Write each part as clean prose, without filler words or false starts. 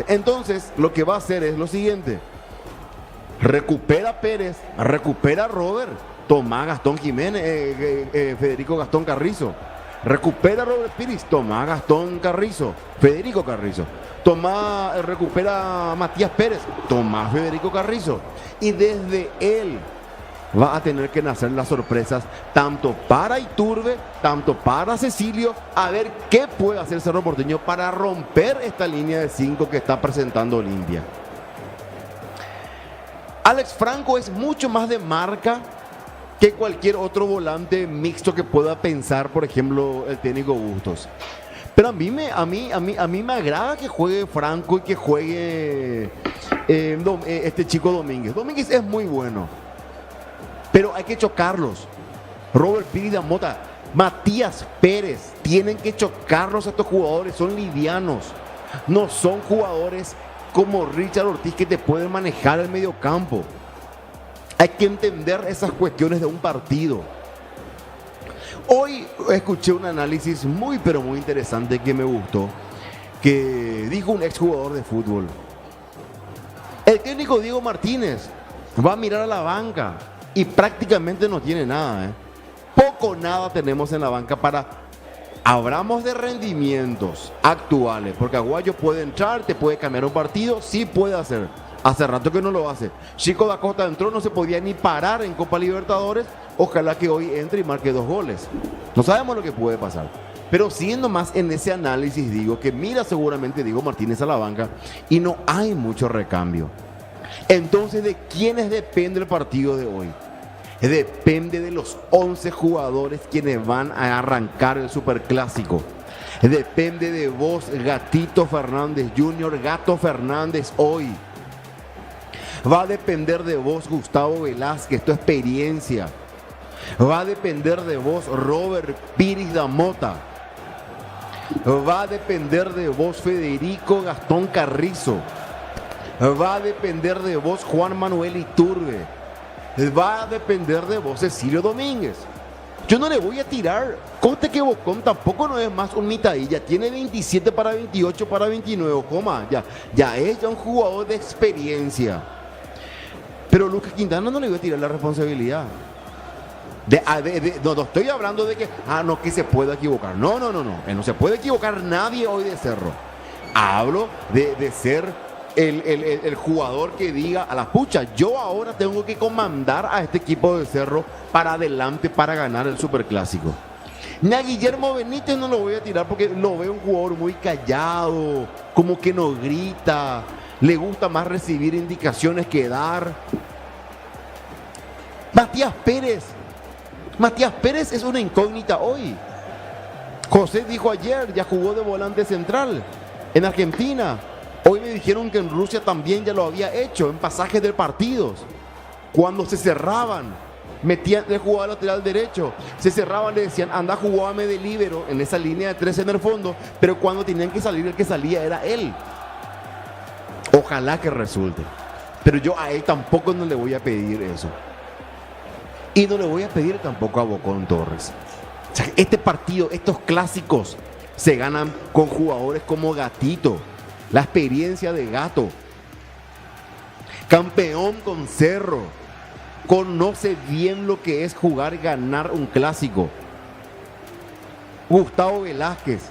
Entonces, lo que va a hacer es lo siguiente. Recupera Pérez, recupera Robert, toma Gastón Jiménez, Federico Gastón Carrizo. Recupera Robert Pires, toma Gastón Carrizo, Federico Carrizo. Recupera Matías Pérez, toma Federico Carrizo. Y desde él va a tener que nacer las sorpresas, tanto para Iturbe, tanto para Cecilio, a ver qué puede hacer Cerro Porteño para romper esta línea de 5 que está presentando Olimpia. Alex Franco es mucho más de marca que cualquier otro volante mixto que pueda pensar, por ejemplo, el técnico Bustos. Pero a mí me agrada que juegue Franco y que juegue este chico Domínguez. Domínguez es muy bueno, pero hay que chocarlos. Robert Pires de Mota, Matías Pérez, tienen que chocarlos a estos jugadores. Son livianos, no son jugadores como Richard Ortiz que te pueden manejar el mediocampo. Hay que entender esas cuestiones de un partido. Hoy escuché un análisis muy pero muy interesante que me gustó, que dijo un exjugador de fútbol. El técnico Diego Martínez va a mirar a la banca y prácticamente no tiene nada, Poco nada tenemos en la banca para... Hablamos de rendimientos actuales, porque Aguayo puede entrar, te puede cambiar un partido, sí puede hacer. Hace rato que no lo hace. Chico da Costa entró, no se podía ni parar en Copa Libertadores. Ojalá que hoy entre y marque 2 goles. No sabemos lo que puede pasar. Pero siendo más en ese análisis, digo que mira seguramente Diego Martínez a la banca y no hay mucho recambio. Entonces, ¿de quiénes depende el partido de hoy? Depende de los 11 jugadores quienes van a arrancar el superclásico. Depende de vos, Gatito Fernández Jr., Gato Fernández hoy. Va a depender de vos, Gustavo Velázquez, tu experiencia. Va a depender de vos, Robert Pires da Mota. Va a depender de vos, Federico Gastón Carrizo. Va a depender de vos, Juan Manuel Iturbe. Va a depender de vos, Cecilio Domínguez. Yo no le voy a tirar. Conste que Bocón tampoco no es más un mitadilla. Tiene 27 para 28 para 29. Ya es un jugador de experiencia. Pero Lucas Quintana no le voy a tirar la responsabilidad. No estoy hablando de que, que se pueda equivocar. No. No se puede equivocar nadie hoy de Cerro. Hablo de ser el jugador que diga a la pucha, yo ahora tengo que comandar a este equipo de Cerro para adelante para ganar el superclásico. Ni a Guillermo Benítez no lo voy a tirar porque lo veo un jugador muy callado, como que no grita, le gusta más recibir indicaciones que dar. Matías Pérez es una incógnita hoy. José dijo ayer, ya jugó de volante central en Argentina. Hoy me dijeron que en Rusia también ya lo había hecho, en pasajes de partidos. Cuando se cerraban, metían de jugador lateral derecho, se cerraban, le decían, anda, jugame de líbero en esa línea de 3 en el fondo, pero cuando tenían que salir, el que salía era él. Ojalá que resulte. Pero yo a él tampoco no le voy a pedir eso. Y no le voy a pedir tampoco a Bocón Torres. O sea, este partido, estos clásicos, se ganan con jugadores como Gatito. La experiencia de Gato, campeón con Cerro, conoce bien lo que es jugar y ganar un clásico. Gustavo Velázquez,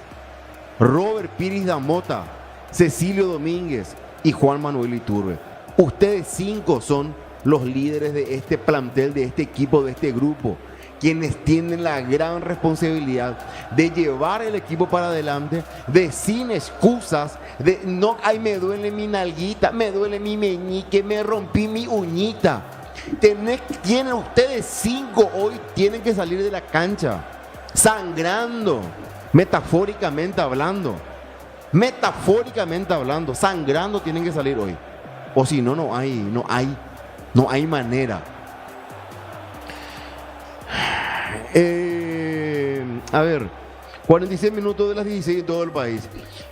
Robert Pires da Mota, Cecilio Domínguez y Juan Manuel Iturbe. Ustedes 5 son los líderes de este plantel, de este equipo, de este grupo, quienes tienen la gran responsabilidad de llevar el equipo para adelante, de sin excusas, de no, ay, me duele mi nalguita, me duele mi meñique, me rompí mi uñita. Tienen ustedes 5 hoy, tienen que salir de la cancha, sangrando, metafóricamente hablando, sangrando tienen que salir hoy. O si no, no hay manera. A ver, 46 minutos de las 16 en todo el país.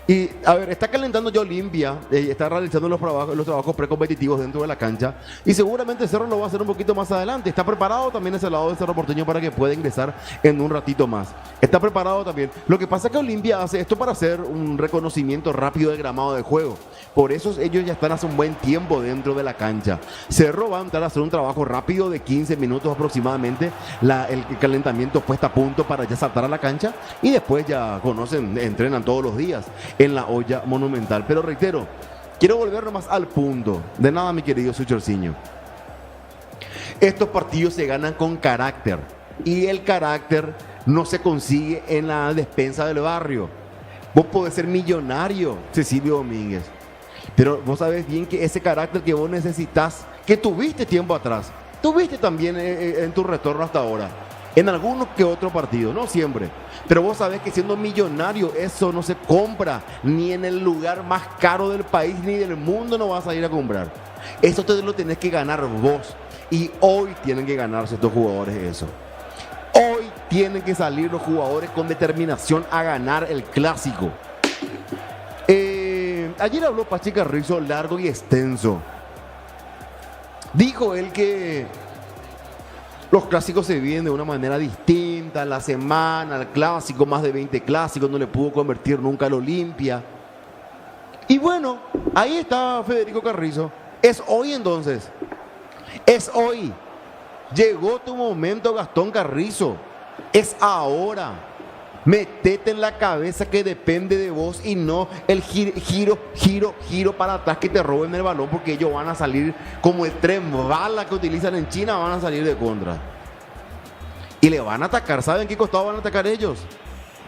Y, a ver, está calentando ya Olimpia, está realizando los trabajos precompetitivos dentro de la cancha. Y seguramente Cerro lo va a hacer un poquito más adelante. Está preparado también ese lado de Cerro Porteño para que pueda ingresar en un ratito más. Está preparado también. Lo que pasa es que Olimpia hace esto para hacer un reconocimiento rápido del gramado de juego. Por eso ellos ya están hace un buen tiempo dentro de la cancha. Cerro va a entrar a hacer un trabajo rápido de 15 minutos aproximadamente. El calentamiento puesta a punto para ya saltar a la cancha. Y después ya conocen, entrenan todos los días en la olla monumental. Pero reitero, quiero volver nomás al punto. De nada, mi querido Suchorciño. Estos partidos se ganan con carácter. Y el carácter no se consigue en la despensa del barrio. Vos podés ser millonario, Cecilio Domínguez. Pero vos sabés bien que ese carácter que vos necesitas, que tuviste tiempo atrás, tuviste también en tu retorno hasta ahora. En alguno que otro partido, no siempre. Pero vos sabés que siendo millonario eso no se compra. Ni en el lugar más caro del país ni del mundo no vas a ir a comprar. Eso te lo tenés que ganar vos. Y hoy tienen que ganarse estos jugadores eso. Hoy tienen que salir los jugadores con determinación a ganar el clásico. Ayer habló Pachi Carrizo largo y extenso. Dijo él que los clásicos se viven de una manera distinta. La semana, el clásico, más de 20 clásicos, no le pudo convertir nunca al Olimpia. Y bueno, ahí está Federico Carrizo. Es hoy entonces. Es hoy. Llegó tu momento, Gastón Carrizo. Es ahora. Metete en la cabeza que depende de vos y no el giro para atrás que te roben el balón, porque ellos van a salir como el tren bala que utilizan en China, van a salir de contra. Y le van a atacar. ¿Saben qué costado van a atacar ellos?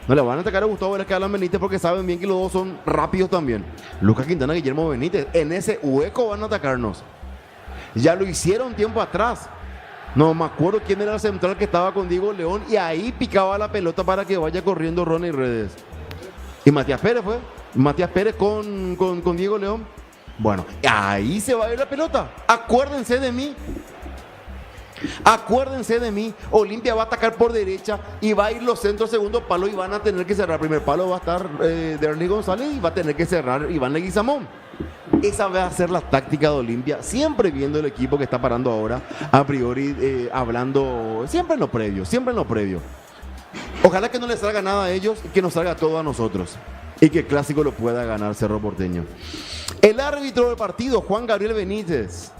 No le van a atacar a Gustavo Vélez, que Alan Benítez, porque saben bien que los dos son rápidos también. Lucas Quintana, Guillermo Benítez. En ese hueco van a atacarnos. Ya lo hicieron tiempo atrás. No me acuerdo quién era el central que estaba con Diego León y ahí picaba la pelota para que vaya corriendo Ronnie Redes. Y Matías Pérez fue. Matías Pérez con Diego León. Bueno, ahí se va a ir la pelota. Acuérdense de mí. Acuérdense de mí. Olimpia va a atacar por derecha y va a ir los centros segundo palo y van a tener que cerrar. Primer palo va a estar Derly González y va a tener que cerrar Iván Leguizamón. Esa va a ser la táctica de Olimpia, siempre viendo el equipo que está parando ahora, a priori hablando, siempre en lo previo. Ojalá que no les salga nada a ellos y que nos salga todo a nosotros. Y que el clásico lo pueda ganar Cerro Porteño. El árbitro del partido, Juan Gabriel Benítez.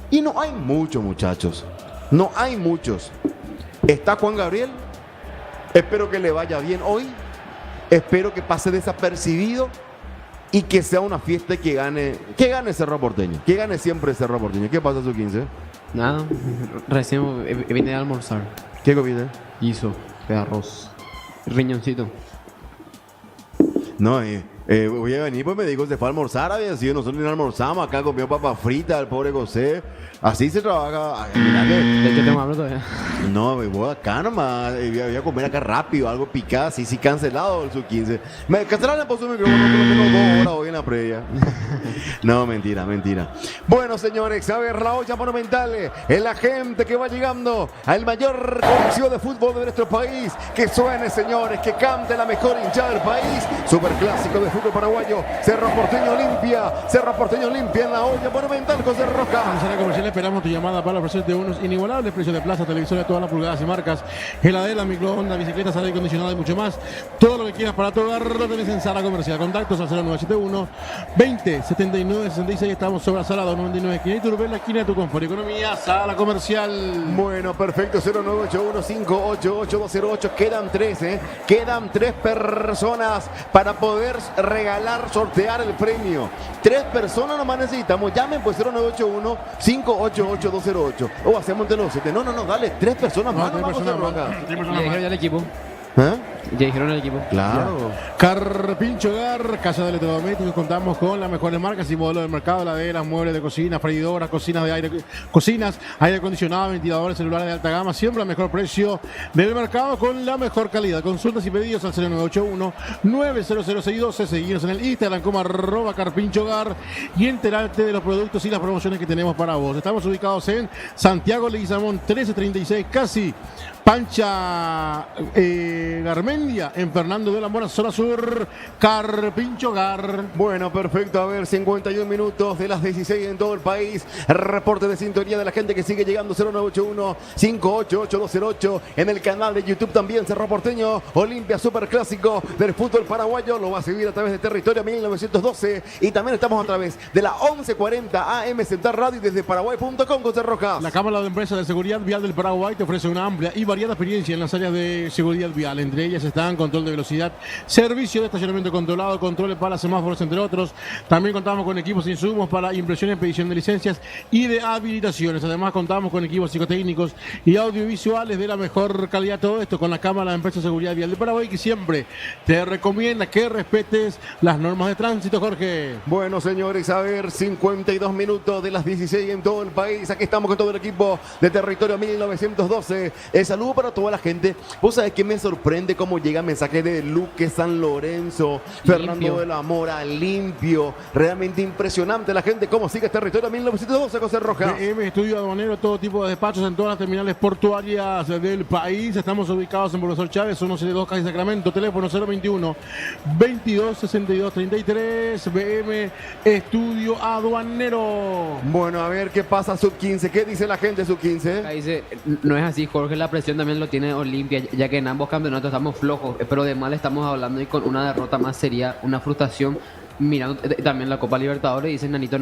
Y no hay muchos, muchachos. No hay muchos. Está Juan Gabriel. Espero que le vaya bien hoy. Espero que pase desapercibido y que sea una fiesta y que gane Cerro Porteño. Que gane siempre Cerro Porteño. ¿Qué pasa su 15? Nada, recién vine de almorzar. ¿Qué comiste? Guiso de arroz, riñoncito. No, voy a venir, pues me dijo, se fue a almorzar, había sido, nosotros ni almorzamos, acá comió papa frita, el pobre José. Así se trabaja. Mira que, ¿De qué tengo hambre todavía? no, voy acá nomás, voy a comer acá rápido, algo picado, sí cancelado el sub-15. Me cancelaron el pozo de micrófono, pero tengo 2 horas hoy en la previa. No, mentira. Bueno, señores, a ver, la olla monumental, es la gente que va llegando al mayor coliseo de fútbol de nuestro país. Que suene, señores, que cante la mejor hinchada del país. Superclásico de fútbol paraguayo, Cerro Porteño Olimpia en la olla monumental, José Roca. Esperamos tu llamada para ofrecerte unos inigualables precios de plaza, televisores de todas las pulgadas y marcas, heladera, microondas, bicicletas, aire acondicionado y mucho más. Todo lo que quieras para tu hogar lo tenés en Sala Comercial. Contactos al 0971 20 79 66. Estamos sobre la Sala 299 500 Urbel, la esquina de tu confort y economía. Sala Comercial. Bueno, perfecto. 0981-588-208. Quedan 3, Quedan 3 personas para poder sortear el premio. 3 personas nomás necesitamos. Llamen pues 0981-588-208. O hacemos entre los 7. No, dale, 3 personas más. Ya dijeron ya el equipo. ¿Eh? Ya dijeron el equipo. Claro. Carpincho Hogar, casa de electrodomésticos. Contamos con las mejores marcas y modelos del mercado: heladeras, muebles de cocina, freidoras, cocinas, aire acondicionado, ventiladores, celulares de alta gama. Siempre al mejor precio del mercado con la mejor calidad. Consultas y pedidos al 0981-90062. Seguirnos en el Instagram como @Carpincho Hogar y enterarte de los productos y las promociones que tenemos para vos. Estamos ubicados en Santiago Leguizamón 1336, casi Pancha Garmendia en Fernando de la Mora, zona sur, Carpincho Gar. Bueno, perfecto. A ver, 51 minutos de las 16 en todo el país. Reporte de sintonía de la gente que sigue llegando. 0981-588-208. En el canal de YouTube también, Cerro Porteño. Olimpia Superclásico del fútbol paraguayo. Lo va a seguir a través de Territorio 1912. Y también estamos a través de la 1140 AM Central Radio y desde Paraguay.com, José Rojas. La Cámara de Empresas de Seguridad Vial del Paraguay te ofrece una amplia y variada experiencia en las áreas de seguridad vial. Entre ellas están control de velocidad, servicio de estacionamiento controlado, controles para semáforos, entre otros. También contamos con equipos e insumos para impresión y expedición de licencias y de habilitaciones. Además contamos con equipos psicotécnicos y audiovisuales de la mejor calidad. Todo esto con la Cámara de Empresas de Seguridad Vial del Paraguay, que siempre te recomienda que respetes las normas de tránsito, Jorge. Bueno, señores, a ver, 52 minutos de las 16 en todo el país. Aquí estamos con todo el equipo de Territorio 1912. El saludo para toda la gente. Vos sabés que me sorprende cómo llega mensaje de Luque San Lorenzo, Fernando de la Mora, limpio. Realmente impresionante la gente cómo sigue Territorio 1912, José Rojas. BM Estudio Aduanero, todo tipo de despachos en todas las terminales portuarias del país. Estamos ubicados en Profesor Chávez, 172 Calle Sacramento, teléfono 021 22 62 33. BM Estudio Aduanero. Bueno, a ver qué pasa sub 15. ¿Qué dice la gente sub 15? Acá dice, no es así, Jorge, la presión también lo tiene Olimpia, ya que en ambos campeonatos estamos flojos, pero de mal estamos hablando y con una derrota más sería una frustración mirando también la Copa Libertadores, dice Nanito.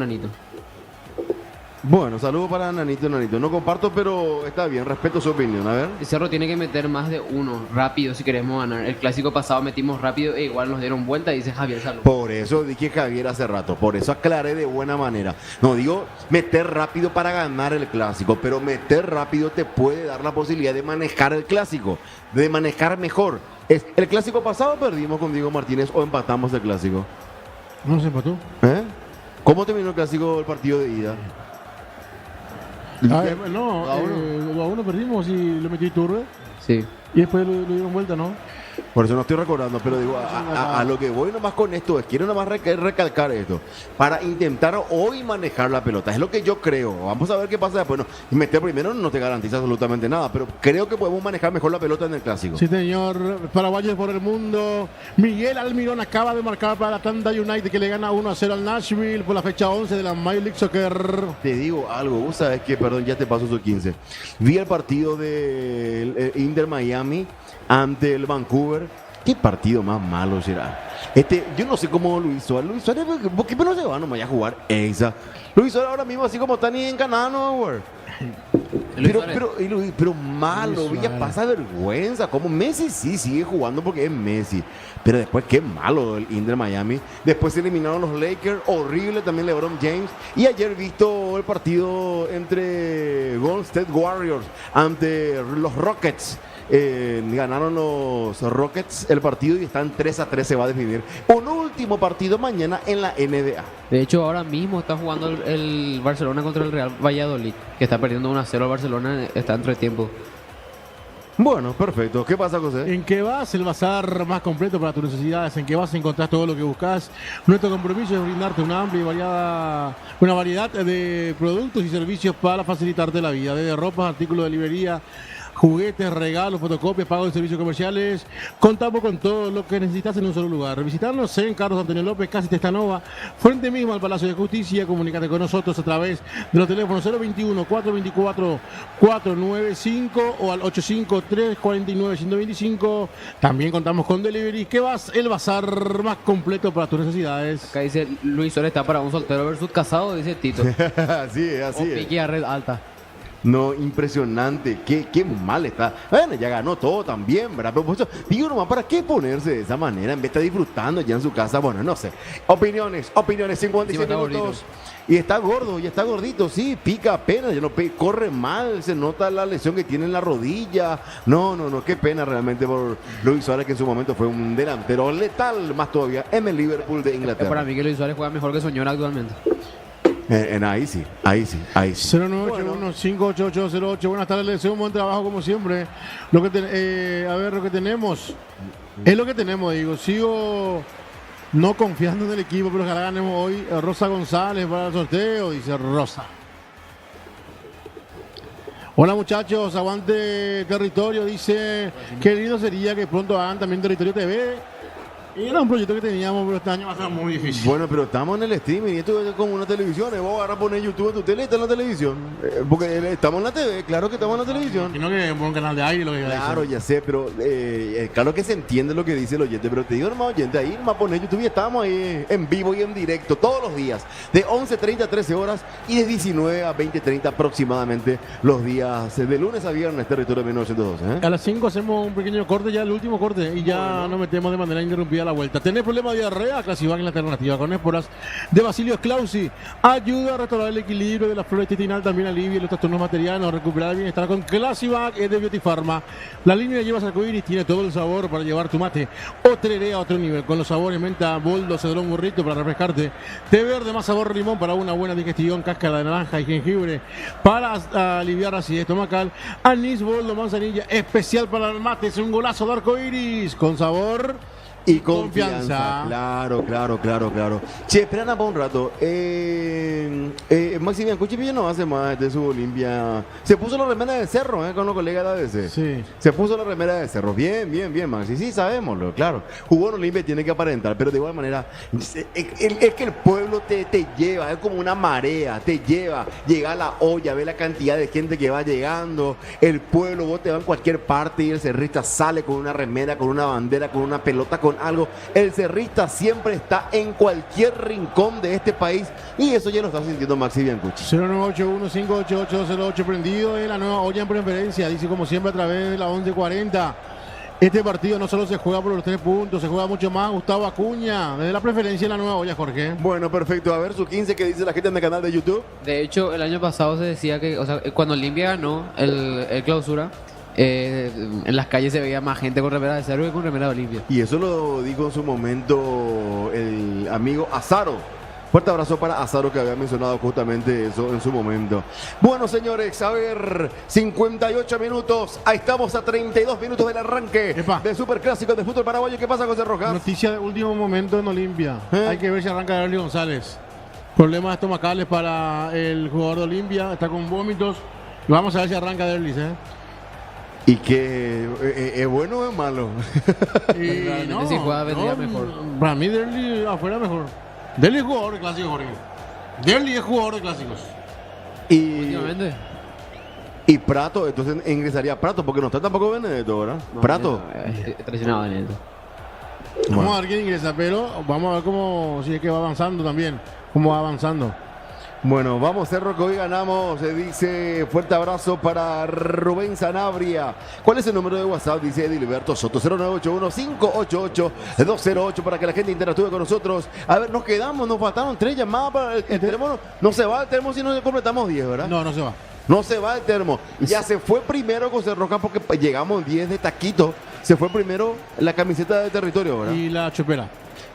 Bueno, saludo para Nanito. No comparto, pero está bien, respeto su opinión. A ver. El Cerro tiene que meter más de uno rápido si queremos ganar. El clásico pasado metimos rápido e igual nos dieron vuelta, dice Javier Salud. Por eso dije Javier hace rato, por eso aclaré de buena manera. No digo meter rápido para ganar el clásico, pero meter rápido te puede dar la posibilidad de manejar el clásico, de manejar mejor. El clásico pasado perdimos con Diego Martínez o empatamos el clásico. ¿No se empató? ¿Eh? ¿Cómo terminó el clásico, el partido de ida? No, 2-1 perdimos y lo metió Iturbe. Sí. Y después lo dieron vuelta, ¿no? Por eso no estoy recordando, pero digo, a lo que voy nomás con esto es, quiero nomás recalcar esto, para intentar hoy manejar la pelota, es lo que yo creo. Vamos a ver qué pasa después. No, meter primero no te garantiza absolutamente nada, pero creo que podemos manejar mejor la pelota en el clásico. Sí, señor. Paraguayos por el mundo. Miguel Almirón acaba de marcar para Atlanta United, que le gana 1-0 al Nashville por la fecha 11 de la Major League Soccer. Te digo algo, vos sabés que, perdón, ya te paso su 15. Vi el partido del Inter Miami ante el Vancouver. Qué partido más malo será. Yo no sé cómo Luis Suárez, ¿por qué no se va nomás a jugar esa? Luis Suárez ahora mismo así como está ni en Canadá, no, güey. Pero malo, ya pasa vergüenza. Como Messi sí sigue jugando porque es Messi. Pero después qué malo el Inter Miami. Después se eliminaron los Lakers, horrible también LeBron James. Y ayer visto el partido entre Golden State Warriors ante los Rockets. Ganaron los Rockets el partido y están 3-3, se va a definir un último partido mañana en la NBA. De hecho, ahora mismo está jugando el Barcelona contra el Real Valladolid, que está perdiendo 1-0 al Barcelona, está entre tiempo. Bueno, perfecto. ¿Qué pasa, José? ¿En qué vas? El bazar más completo para tus necesidades. En qué vas encontrás todo lo que buscas. Nuestro compromiso es brindarte una amplia y una variedad de productos y servicios para facilitarte la vida. Desde ropas, artículos de librería, juguetes, regalos, fotocopias, pago de servicios comerciales. Contamos con todo lo que necesitas en un solo lugar. Visitarnos en Carlos Antonio López, casi Testanova, frente mismo al Palacio de Justicia. Comunícate con nosotros a través de los teléfonos 021-424-495 o al 853-49-125. También contamos con Delivery. ¿Qué vas? El bazar más completo para tus necesidades. Acá dice Luis Suárez está para un soltero versus casado, dice Tito. Así es, así es. Pique a red alta. No, impresionante, qué mal está. Bueno, ya ganó todo también, ¿verdad? Pero pues, digo nomás, ¿para qué ponerse de esa manera? En vez de estar disfrutando ya en su casa, bueno, no sé. Opiniones, 56 minutos. Y está gordo, y está gordito, sí, pica apenas, ya no corre mal, se nota la lesión que tiene en la rodilla. No, qué pena realmente por Luis Suárez, que en su momento fue un delantero letal, más todavía, en el Liverpool de Inglaterra. Para mí que Luis Suárez juega mejor que Soñora actualmente. Ahí sí. 098158808. Buenas tardes, les deseo un buen trabajo como siempre. A ver lo que tenemos. Es lo que tenemos, digo. Sigo no confiando en el equipo, pero ojalá ganemos hoy. Rosa González para el sorteo, dice Rosa. Hola muchachos, aguante territorio. Dice, qué lindo sería que pronto hagan también Territorio TV. Y era un proyecto que teníamos, pero este año va a ser muy difícil. Bueno, pero estamos en el streaming y esto es como una televisión. Vos ahora poner YouTube en tu tele y está en la televisión. Porque estamos en la TV, claro que estamos en la televisión. Y no que un canal de aire lo que Claro, ya sé, pero claro que se entiende lo que dice el oyente, pero te digo, hermano oyente, ahí nomás poner YouTube y estamos ahí en vivo y en directo todos los días, de 11:30 a 13 horas y de 19 a 20:30 aproximadamente los días de lunes a viernes, territorio 1912. A las 5 hacemos un pequeño corte, ya el último corte, y ya nos metemos de manera interrumpida a la vuelta. ¿Tenés problema de diarrea? Clasivac en la alternativa con esporas de Basilio Clausi. Ayuda a restaurar el equilibrio de la flora intestinal, también alivia los trastornos materianos, recuperar el bienestar con Clasivac, es de Biotifarma. La línea de Llevas Arcoiris tiene todo el sabor para llevar tu mate o tereré a otro nivel, con los sabores menta, boldo, cedrón, burrito para refrescarte, té verde más sabor limón para una buena digestión, cáscara de naranja y jengibre para aliviar acidez estomacal, anís, boldo, manzanilla, especial para el mate, es un golazo de Arcoiris con sabor y confianza. Claro. Che, esperan para un rato. Maximiliano Cuchipillo no hace más de su Olimpia. Se puso la remera de Cerro, con los colegas de la ABC. Sí. Se puso la remera de Cerro. Bien, Maxi. Sí, sabémoslo, claro. Jugó en Olimpia, tiene que aparentar, pero de igual manera, es que el pueblo te lleva, es como una marea, te lleva. Llega a la olla, ve la cantidad de gente que va llegando. El pueblo, vos te vas en cualquier parte y el cerrista sale con una remera, con una bandera, con una pelota, con algo. El cerrista siempre está en cualquier rincón de este país y eso ya lo está sintiendo Maxi Biancucci. 0981-588-208 prendido en la nueva olla en preferencia, dice como siempre a través de la 1140. Este partido no solo se juega por los 3 puntos, se juega mucho más. Gustavo Acuña, desde la preferencia en la nueva olla, Jorge. Bueno, perfecto. A ver, su 15, ¿qué dice la gente en el canal de YouTube? De hecho, el año pasado se decía que, o sea, cuando Olimpia ganó el clausura, en las calles se veía más gente con remera de Cerro que con remera de Olimpia. Y eso lo dijo en su momento el amigo Azaro. Fuerte abrazo para Azaro, que había mencionado justamente eso en su momento. Bueno, señores, a ver, 58 minutos. Ahí estamos a 32 minutos del arranque de Superclásico de fútbol paraguayo. ¿Qué pasa, José Rojas? Noticia de último momento en Olimpia. Hay que ver si arranca Derly González. Problemas estomacales para el jugador de Olimpia. Está con vómitos. Vamos a ver si arranca Derly, ¿Y que es bueno o es malo? Y no, si juega vendría mejor. Para mí Derly afuera mejor. Derly es jugador de clásicos, Jorge. Derly es jugador de clásicos. Y Prato, entonces ingresaría Prato, porque no está tampoco Benedetto, ¿verdad? No, Prato. Traicionado Benedetto. Vamos a ver quién ingresa, pero vamos a ver cómo, si es que va avanzando también. Cómo va avanzando. Bueno, vamos Cerro, que hoy ganamos, dice, fuerte abrazo para Rubén Sanabria. ¿Cuál es el número de WhatsApp? Dice Edilberto Soto, 0981-588-208 para que la gente interactúe con nosotros. A ver, nos faltaron 3 llamadas para el termo. No se va el termo si no completamos 10, ¿verdad? No se va. No se va el termo. Ya se fue primero José Rojas porque llegamos 10 de taquito. Se fue primero la camiseta de territorio, ¿verdad? Y la chopera.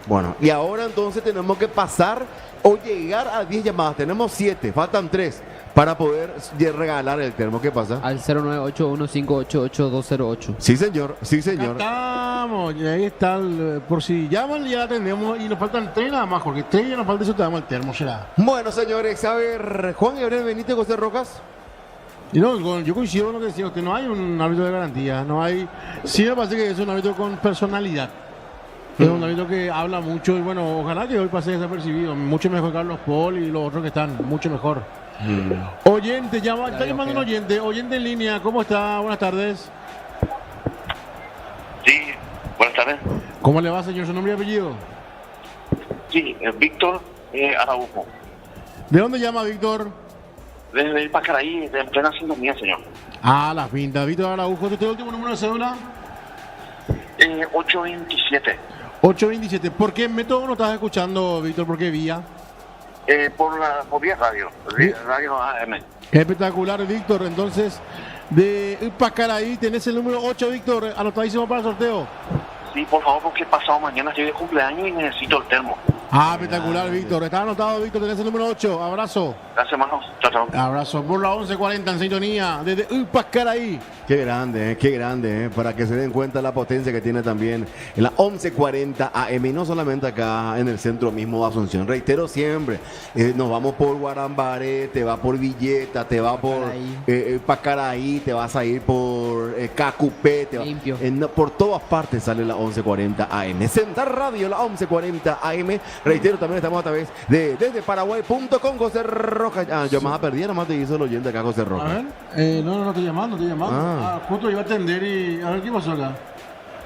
Bueno, y ahora entonces tenemos que pasar o llegar a 10 llamadas. Tenemos 7, faltan 3 para poder regalar el termo. ¿Qué pasa? Al 0981-588-208. Sí, señor. Estamos, y ahí está. Por si llaman, ya la atendemos. Y nos faltan 3 nada más, Jorge. 3 ya nos falta, eso te damos el termo, será. Bueno, señores, a ver, Juan Gabriel Benítez, José Rojas. Y no, yo coincido con lo que decía usted. No hay un árbitro de garantía. No hay. Sí, me parece que es un árbitro con personalidad. Es un árbitro que habla mucho y bueno, ojalá que hoy pase desapercibido. Mucho mejor Carlos Paul y los otros que están, mucho mejor. Oyente, está llamando un oyente en línea, ¿cómo está? Buenas tardes. Sí, buenas tardes. ¿Cómo le va, señor? ¿Su nombre y apellido? Sí, Víctor Araujo. ¿De dónde llama, Víctor? Desde el Pacaraí, de plena sintonía, señor. Ah, la finta. Víctor Araujo, ¿usted el último número de cédula? 827. 827. ¿Por qué método no estás escuchando, Víctor? ¿Por qué vía? Por vía radio. Radio AM. Espectacular, Víctor. Entonces, de Pacaraí, tenés el número 8, Víctor. Anotadísimo para el sorteo. Sí, por favor, porque pasado mañana estoy de cumpleaños y necesito el termo. Ah, espectacular, Víctor. Está anotado, Víctor. Tenés el número 8. Abrazo. Gracias, hermano. Chao, chao. Abrazo por la 11:40 en sintonía desde Upacaraí. Qué grande, para que se den cuenta la potencia que tiene también en la 11:40 AM, y no solamente acá en el centro mismo de Asunción. Reitero siempre, nos vamos por Guarambaré, te va por Villeta, te va por Pacaraí, te vas a ir por Cacupé, te va, Limpio. por todas partes sale la 11:40 AM. Sentar Radio, la 11:40 AM. Reitero, también estamos a través de desde Paraguay.com, José Rojas. Yo más perdí, nomás te hizo el oyente acá, José A Rojas. ver, no, estoy llamando. Justo iba a atender y a ver qué pasó acá.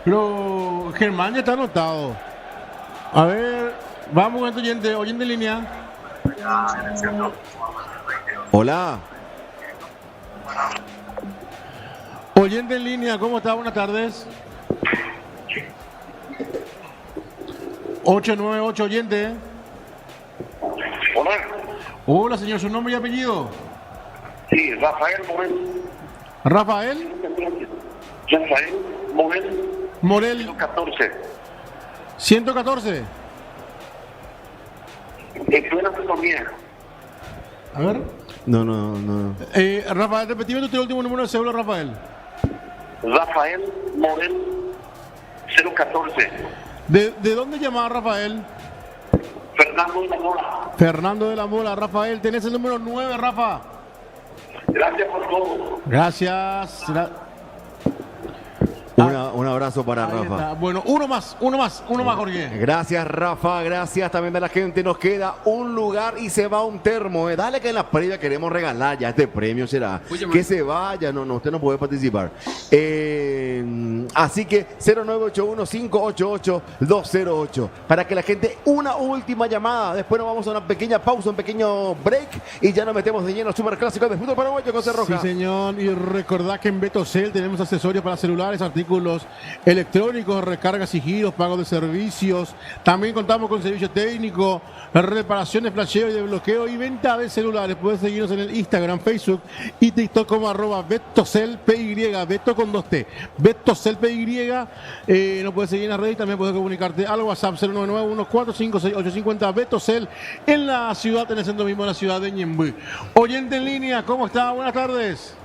Pero Germán ya está anotado. A ver, vamos con este oyente en línea. Hola. Oyente en línea, ¿cómo está? Buenas tardes. 898 oyente. Hola. Hola, señor, ¿su nombre y apellido? Sí, Rafael Morel. Rafael Rafael Morel, Morel 14. 114. En plena sintonía. A ver. No. Rafael, repetime tu último número de cédula, Rafael. Rafael Morel, 014. ¿De dónde llamaba Rafael? Fernando de la Mora. Fernando de la Mola. Rafael, tenés el número 9, Rafa. Gracias por todo. Gracias. Un abrazo para Ahí Rafa. está. Bueno, uno más, Jorge. Gracias, Rafa. Gracias también de la gente. Nos queda un lugar y se va un termo. Dale que en la previa queremos regalar. Ya este premio será. Que se vaya. No, usted no puede participar. Así que 0981-588-208. Para que la gente, una última llamada. Después nos vamos a una pequeña pausa, un pequeño break. Y ya nos metemos de lleno al superclásico de fútbol paraguayo, José Rojas. Sí, señor. Y recordad que en Betocel tenemos accesorios para celulares, artículos electrónicos, recargas y giros, pago de servicios. También contamos con servicio técnico, reparaciones, flasheo y desbloqueo y venta de celulares. Puedes seguirnos en el Instagram, Facebook y TikTok como @BetocelPY, Beto con 2T. BetocelPY. Nos puedes seguir en las redes y también puedes comunicarte al WhatsApp 099-1456850. Betocel en la ciudad, en el centro mismo de la ciudad de Ñemby. Oyente en línea, ¿cómo está? Buenas tardes.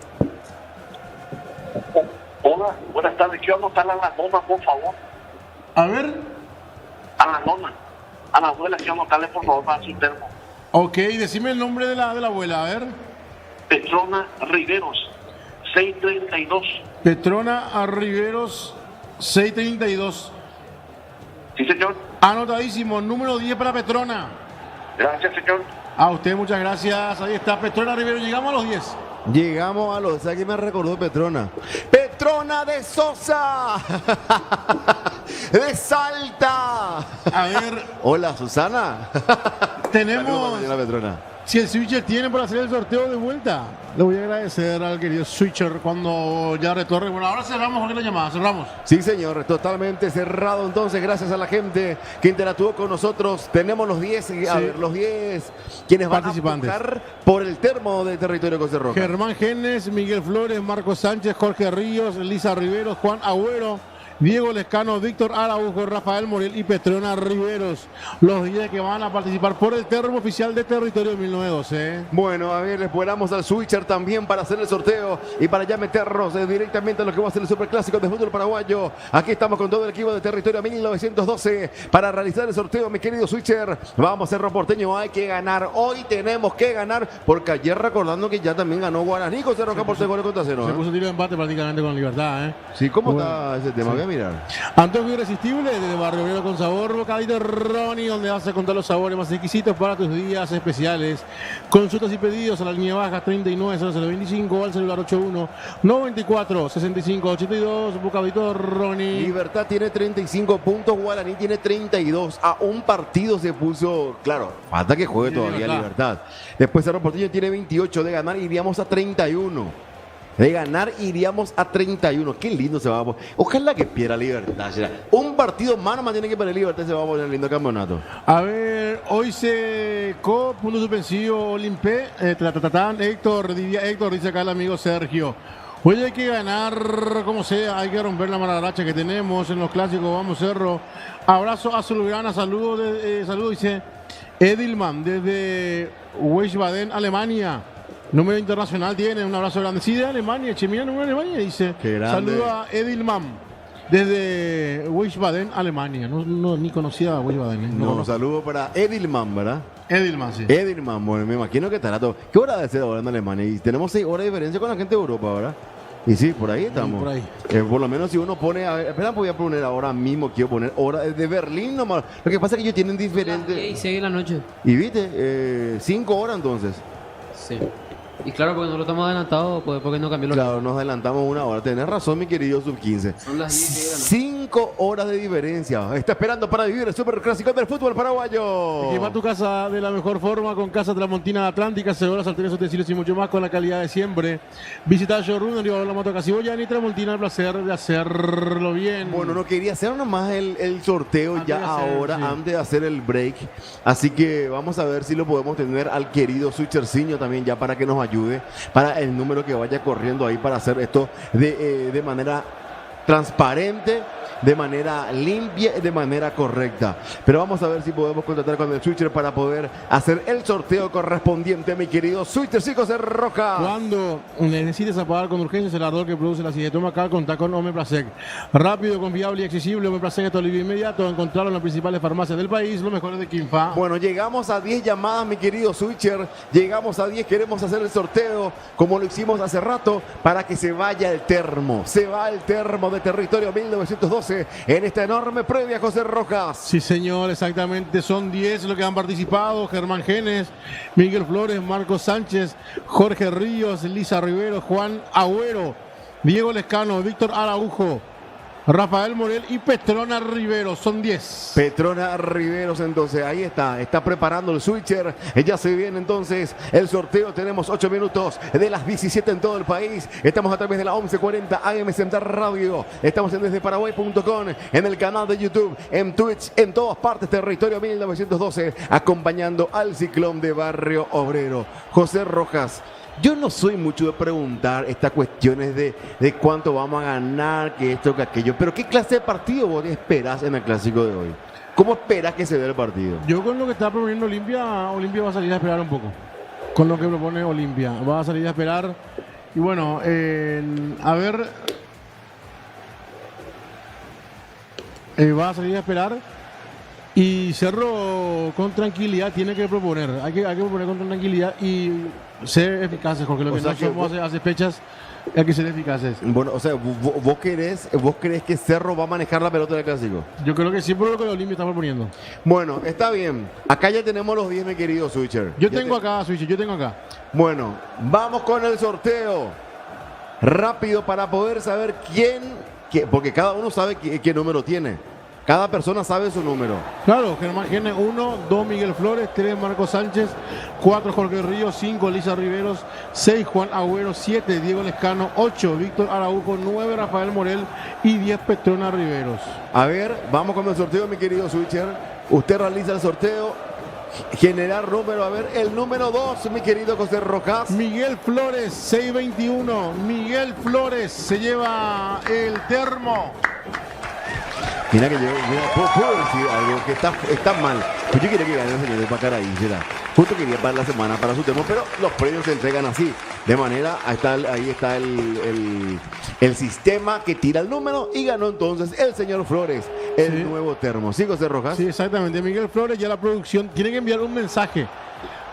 Hola, buenas tardes. Quiero anotar a la nona, por favor. A ver. A la nona. A la abuela, quiero anotarle, por favor, para su termo. Ok, decime el nombre de la abuela, a ver. Petrona Riveros, 632. Petrona a Riveros, 632. Sí, señor. Anotadísimo, número 10 para Petrona. Gracias, señor. A usted muchas gracias. Ahí está Petrona Riveros, llegamos a los 10. Llegamos a los... ¿Sabes qué me recordó Petrona? ¡Petrona de Sosa! ¡De Salta! A ver, Hola, Susana. tenemos... Saludos, señora Petrona. Si el Switcher tiene para hacer el sorteo de vuelta, le voy a agradecer al querido Switcher cuando ya retorne. Bueno, ahora cerramos con la llamada, cerramos. Sí, señor, totalmente cerrado. Entonces, gracias a la gente que interactuó con nosotros. Tenemos los 10, a ver, los 10 quienes van a participantes buscar por el termo de territorio José Rojas. Germán Genes, Miguel Flores, Marcos Sánchez, Jorge Ríos, Lisa Riveros, Juan Agüero, Diego Lescano, Víctor Araujo, Rafael Morel y Petrona Riveros. Los 10 que van a participar por el termo oficial de territorio 1912. Bueno, a ver, esperamos al Switcher también para hacer el sorteo y para ya meternos directamente a lo que va a ser el superclásico de fútbol paraguayo. Aquí estamos con todo el equipo de territorio 1912 para realizar el sorteo, mi querido Switcher. Vamos, Cerro Porteño, hay que ganar. Hoy tenemos que ganar, porque ayer recordando que ya también ganó Guaraní, José Rojas, por 6 goles contra 0. Se puso tiro de empate prácticamente con Libertad. Sí, ¿cómo Bueno, está ese tema? sí. Voy a mirar. Antojo Irresistible desde Barrio Obrero con sabor, bocadito Ronnie, donde vas a contar los sabores más exquisitos para tus días especiales. Consultas y pedidos a la línea baja 390025 al celular 81 94 65 82. Bocadito Ronnie. Libertad tiene 35 puntos, Guaraní tiene 32. A un partido se puso, claro, falta que juegue Sí, todavía Libertad. Libertad. Después Cerro Porteño tiene 28, de ganar iríamos a 31. De ganar iríamos a 31. Qué lindo se va a poner. Ojalá que pierda Libertad. Será un partido más nomás tiene que perder Libertad, se va a poner el lindo campeonato. A ver, hoy se punto suspensivo Olimpé, Héctor, dice acá el amigo Sergio. Hoy hay que ganar como sea, hay que romper la mala racha que tenemos en los clásicos. Vamos, Cerro. Abrazo azulgrana, saludo, dice Edilman desde Wiesbaden, Alemania. Número internacional tiene, un abrazo grande. Sí, de Alemania, Chemina, número de Alemania, dice. Qué grande. Saludo a Edilman desde Wiesbaden, Alemania. No, ni conocía a Wiesbaden. No, saludo para Edilman, ¿verdad? Edilman, sí. Edilman, bueno, me imagino que estará todo. ¿Qué hora debe ser ahora en Alemania? Y tenemos 6 horas de diferencia con la gente de Europa, ¿verdad? Y sí, por ahí estamos. Por ahí. Por lo menos si uno pone, a ver, espera, voy a poner ahora mismo, quiero poner hora de Berlín nomás. Lo que pasa es que ellos tienen diferentes. Y 6 de la noche. Y viste, 5 horas entonces. Sí. Y claro, porque nosotros estamos adelantados, pues porque no cambió los. Claro, nos adelantamos 1 hora. Tenés razón, mi querido Sub-15. Son las 10 de la noche. 5 horas de diferencia. Está esperando para vivir el super clásico del fútbol paraguayo. Equipa tu casa de la mejor forma con Casa Tramontina Atlántica, seguros, sartenes, utensilios y mucho más con la calidad de siempre. Visita el showroom en la Moto Casiboyan y Tramontina, el placer de hacerlo bien. Bueno, no quería hacer nomás el sorteo Antes ya de hacer, ahora, sí. antes de hacer el break. Así que vamos a ver si lo podemos tener al querido Switcherciño también ya para que nos ayude, para el número que vaya corriendo ahí para hacer esto de manera transparente, de manera limpia y de manera correcta. Pero vamos a ver si podemos contactar con el Switcher para poder hacer el sorteo correspondiente, mi querido Switcher José Rojas. Cuando necesites apagar con urgencia el ardor que produce la acidez estomacal, contá con Omeprazec. Rápido, confiable y accesible, Omeprazec es tu alivio inmediato. Encontrarlo en las principales farmacias del país, lo mejor es de Quinfa. Bueno, llegamos a 10 llamadas, mi querido Switcher. Llegamos a 10, queremos hacer el sorteo como lo hicimos hace rato para que se vaya el termo. Se va el termo de Territorio 1912 en esta enorme previa, José Rojas. Sí, señor, exactamente. Son 10 los que han participado. Germán Genes, Miguel Flores, Marcos Sánchez, Jorge Ríos, Lisa Rivero, Juan Agüero, Diego Lescano, Víctor Araujo, Rafael Morel y Petrona Rivero. Son 10. Petrona Riveros, entonces, ahí está preparando el Switcher. Ya se viene entonces el sorteo. Tenemos 8 minutos de las 17 en todo el país. Estamos a través de la 1140 AM Central Radio. Estamos en desdeparaguay.com, en el canal de YouTube, en Twitch, en todas partes, Territorio 1912, acompañando al Ciclón de Barrio Obrero. José Rojas, yo no soy mucho de preguntar estas cuestiones de cuánto vamos a ganar, que esto, que aquello, pero ¿qué clase de partido vos esperás en el clásico de hoy? ¿Cómo esperás que se dé el partido? Yo con lo que está proponiendo Olimpia va a salir a esperar un poco. Con lo que propone Olimpia, va a salir a esperar. Y bueno, a ver, va a salir a esperar. Y Cerro con tranquilidad tiene que proponer. Hay que proponer con tranquilidad y ser eficaces, porque lo O que sea no que somos hace fechas hay que ser eficaces. Bueno, o sea, vos crees que Cerro va a manejar la pelota del clásico? Yo creo que siempre lo que Olimpia está proponiendo. Bueno, está bien. Acá ya tenemos los 10, mi querido Switcher. Yo tengo acá, Switch, yo tengo acá. Bueno, vamos con el sorteo. Rápido para poder saber porque cada uno sabe qué número tiene. Cada persona sabe su número. Claro, Germán Gene 1, 2 Miguel Flores, 3 Marcos Sánchez, 4 Jorge Ríos, 5 Lisa Riveros, 6 Juan Agüero, 7 Diego Lescano, 8 Víctor Araujo, 9 Rafael Morel y 10 Petrona Riveros. A ver, vamos con el sorteo, mi querido Switcher. Usted realiza el sorteo. Generar número, a ver, el número 2, mi querido José Rojas. Miguel Flores, 621. Miguel Flores se lleva el termo. Mira que yo puedo decir algo que está mal. Pues yo quería que gane el señor de Pacaraí, ¿será? Justo quería para la semana para su tema, pero los premios se entregan así. De manera, ahí está el sistema que tira el número y ganó entonces el señor Flores, el nuevo termo. ¿Sí, José Rojas? Sí, exactamente. Miguel Flores, ya la producción tiene que enviar un mensaje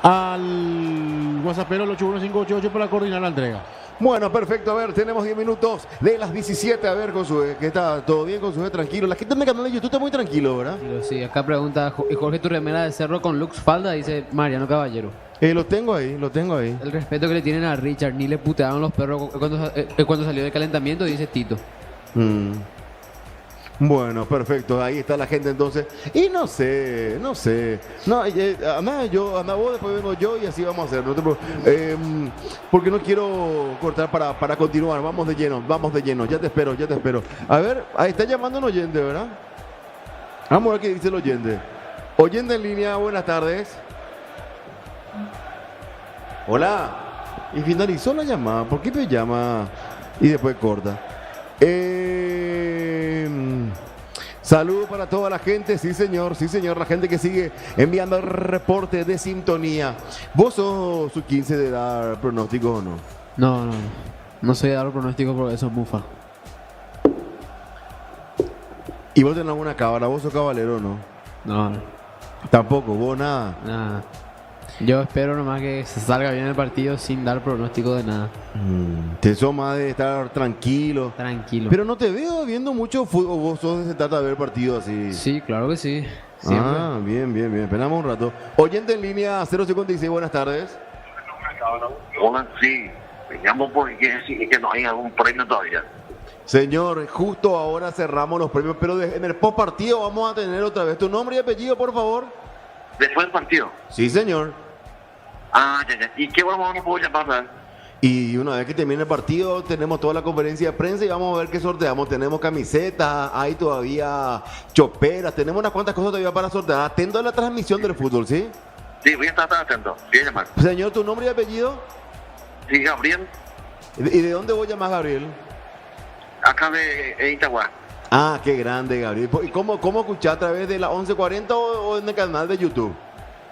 al WhatsAppero, el 81588, para coordinar la entrega. Bueno, perfecto. A ver, tenemos 10 minutos de las 17. A ver, Josué, que está todo bien, Josué, tranquilo. La gente en el canal de YouTube está muy tranquilo, ¿verdad? Sí, acá pregunta Jorge, tu remera de Cerro con Lux falda, dice Mariano Caballero. Lo tengo ahí. El respeto que le tienen a Richard, ni le putearon los perros cuando salió del calentamiento, dice Tito. Bueno, perfecto. Ahí está la gente entonces. Y no sé. No, anda vos, después vengo yo y así vamos a hacer. No te porque no quiero cortar para continuar. Vamos de lleno. Ya te espero. A ver, ahí está llamando un oyente, ¿verdad? Vamos a ver qué dice el oyente. Oyente en línea, buenas tardes. Hola. Y finalizó la llamada. ¿Por qué me llama? Y después corta. Saludos para toda la gente, sí señor, la gente que sigue enviando el reporte de sintonía. ¿Vos sos su 15 de dar pronóstico o no? No soy de dar pronóstico porque eso es mufa. ¿Y vos tenés alguna cábala? ¿Vos sos caballero o no? No. Tampoco, vos nada. Nada. Yo espero nomás que se salga bien el partido sin dar pronóstico de nada. Te sos más de estar tranquilo. Tranquilo. Pero no te veo viendo mucho fútbol, vos sos de se trata de ver partidos así. Sí, claro que sí. Siempre. Ah, bien. Esperamos un rato. Oyente en línea 056, buenas tardes. Hola, sí. Me llamo porque sí, que no hay algún premio todavía. Señor, justo ahora cerramos los premios, pero en el post partido vamos a tener otra vez tu nombre y apellido, por favor. Después del partido. Sí, señor. Ya. ¿Y qué vamos a poder llamar? Y una vez que termine el partido, tenemos toda la conferencia de prensa y vamos a ver qué sorteamos. Tenemos camisetas, hay todavía choperas, tenemos unas cuantas cosas todavía para sortear. Atento a la transmisión del fútbol, ¿sí? Sí, voy a estar atento. Voy a llamar. Señor, ¿tu nombre y apellido? Sí, Gabriel, ¿Y de dónde voy a llamar, Gabriel? acá de Itagua. Ah, qué grande, Gabriel. ¿Y cómo escuchar? ¿A través de la 1140 o en el canal de YouTube?